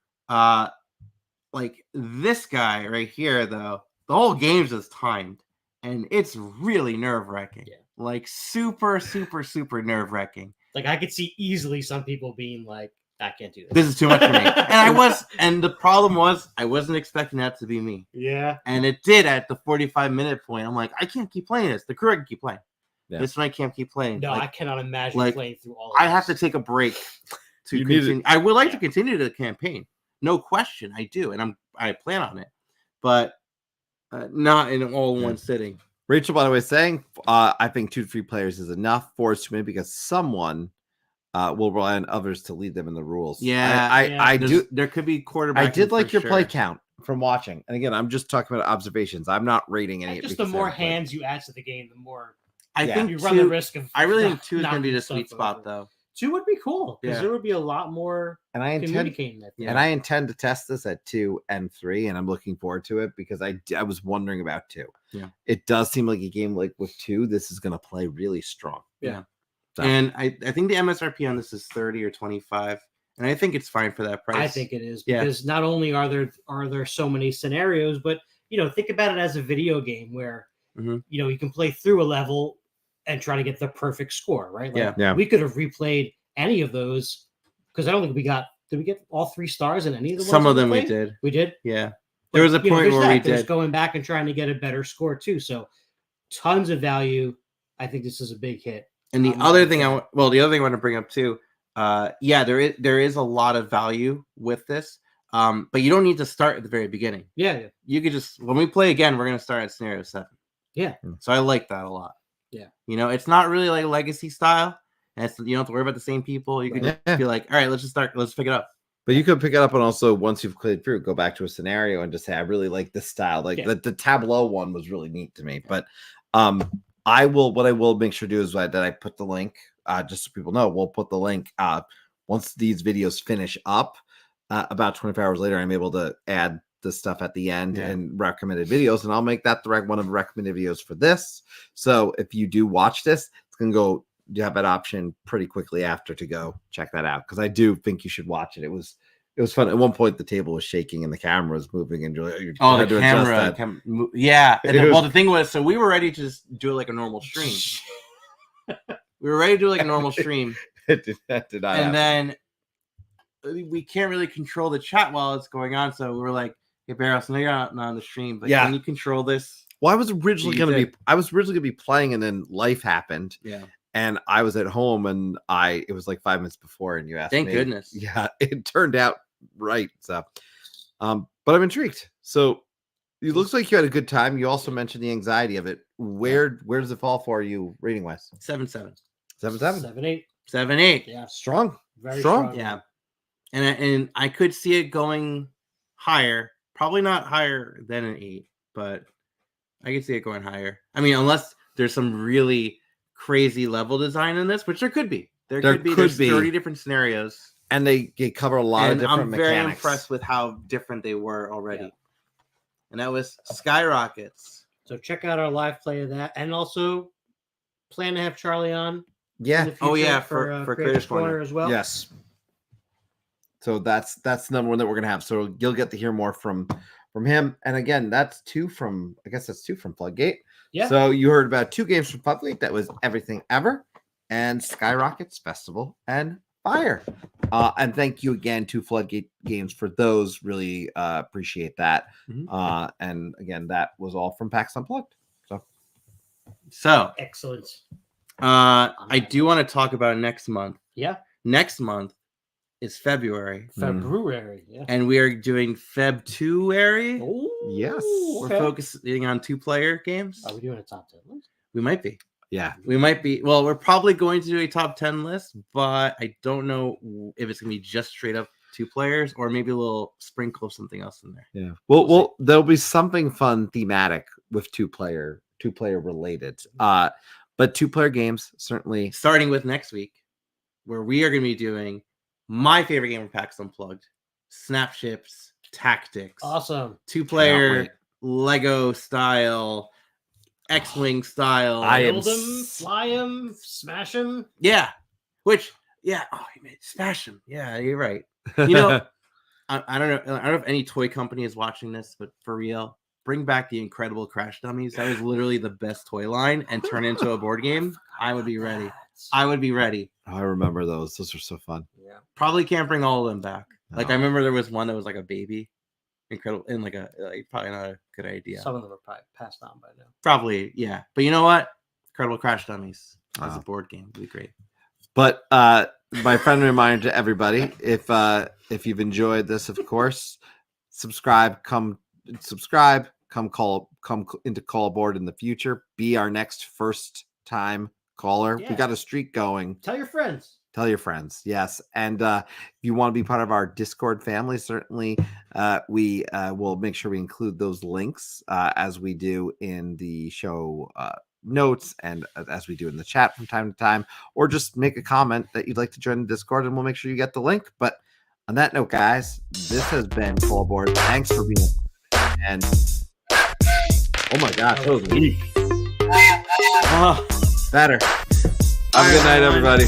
like this guy right here, though, the whole game's is timed, and it's really nerve-wracking. Yeah. Like super, super, super nerve-wracking. Like I could see easily some people being like, I can't do this. This is too much for me. And the problem was I wasn't expecting that to be me. Yeah. And it did at the 45-minute point. I'm like, I can't keep playing this. The Crew I can keep playing. Yeah. This one I can't keep playing. No, like, I cannot imagine playing through all of I this. have to take a break to continue. I would like to continue the campaign. No question. I do. And I plan on it. But not in all one sitting. Rachel, by the way, saying I think 2 to 3 players is enough. 4 is too many because someone will rely on others to lead them in the rules. Yeah, I do. There could be quarterbacks. I did like your play count from watching, and again, I'm just talking about observations. I'm not rating any. Just the more hands you add to the game, the more I think you run the risk of. I really think 2 is going to be the sweet spot, though. 2 would be cool because there would be a lot more. And I intend to test this at 2 and 3, and I'm looking forward to it because I was wondering about 2. Yeah, it does seem like a game like with 2. This is going to play really strong. Yeah. So. And I think the MSRP on this is 30 or 25, and I think it's fine for that price. I think it is because not only are there so many scenarios, but think about it as a video game where you can play through a level and try to get the perfect score, right? Like, we could have replayed any of those, because I don't think we got. Did we get all 3 stars in any of the ones Some of that them we played? did. We did. Yeah. There was a You know, point there's where we There's did. going back and trying to get a better score too. So tons of value. I think this is a big hit. And the other thing the other thing I want to bring up too, there is a lot of value with this. But you don't need to start at the very beginning. Yeah. You could just, when we play again, we're gonna start at scenario 7. Yeah. So I like that a lot. Yeah. You know, it's not really like legacy style, and you don't have to worry about the same people. You can just be like, all right, let's pick it up. But you could pick it up and also, once you've played through, go back to a scenario and just say, I really like this style. Like the Tableau one was really neat to me. But what I will make sure to do is that I put the link, just so people know, we'll put the link once these videos finish up. About 24 hours later, I'm able to add the stuff at the end and recommended videos, and I'll make that one of the recommended videos for this. So if you do watch this, it's going to go. You have that option pretty quickly after to go check that out, because I do think you should watch it. It was fun. At one point, the table was shaking and the camera was moving, and the camera, yeah. And then, the thing was, so we were ready to just do it like a normal stream. We were ready to do like a normal stream. That did not happen. Then we can't really control the chat while it's going on, so we were like, "Hey, Barros, I know you're not on the stream, but can you control this?" Well, I was originally going to be playing, and then life happened. Yeah. And I was at home, and it was like 5 minutes before, and you asked me. Thank goodness. Yeah, it turned out right. So, but I'm intrigued. So it looks like you had a good time. You also mentioned the anxiety of it. Where does it fall for you rating wise? 7-7. 7-7. 7-8. 7-8. Yeah. Strong. Very strong. Yeah. And I could see it going higher. Probably not higher than an 8, but I could see it going higher. I mean, unless there's some really crazy level design in this, which there could be. There's 30 different scenarios, and they cover a lot of different mechanics. I'm very impressed with how different they were already. Yeah. And that was Skyrockets. So check out our live play of that, and also plan to have Charlie on. Yeah. For Creators Corner as well. Yes. So that's the number one that we're gonna have. So you'll get to hear more from him. And again, that's 2 from Floodgate. Yeah. So you heard about 2 games from Floodgate. That was Everything Ever and Skyrockets Festival and Fire. And thank you again to Floodgate Games for those. Really appreciate that. Mm-hmm. And again, that was all from PAX Unplugged. So excellent. I do want to talk about next month. Yeah. Next month is February. Yeah. And we are doing Feb-2-ary. Oh, yes. We're focusing on 2-player games. Are we doing a top 10 list? We might be. Yeah. We might be. Well, we're probably going to do a top 10 list, but I don't know if it's going to be just straight up 2 players or maybe a little sprinkle of something else in there. Yeah. Well, there'll be something fun thematic with 2-player related. But 2-player games, certainly. Starting with next week, where we are going to be doing my favorite game from PAX Unplugged, Snapships Tactics. Awesome. 2-player Lego style, X-Wing style. Build them, fly them, smash them. Yeah. Which, yeah. Oh, smash them. Yeah, you're right. You know, I don't know if any toy company is watching this, but for real, bring back the Incredible Crash Dummies. That was literally the best toy line, and turn into a board game. I would be ready. I would be ready. Oh, I remember those. Those were so fun. Yeah. Probably can't bring all of them back. Like I remember there was one that was like a baby. Incredible, and like probably not a good idea. Some of them are probably passed on by now. Probably, yeah. But you know what? Incredible Crash Dummies as a board game would be great. But my friendly reminder to everybody: if you've enjoyed this, of course, subscribe. Come into call aboard in the future. Be our next first time caller. Yeah. We got a streak going. Tell your friends. Tell your friends, yes. And if you want to be part of our Discord family, certainly we will make sure we include those links as we do in the show notes and as we do in the chat from time to time, or just make a comment that you'd like to join the Discord and we'll make sure you get the link. But on that note, guys, this has been Call Aboard. Thanks for being here. And oh my gosh, that was weak. Better. Have a good night, everybody.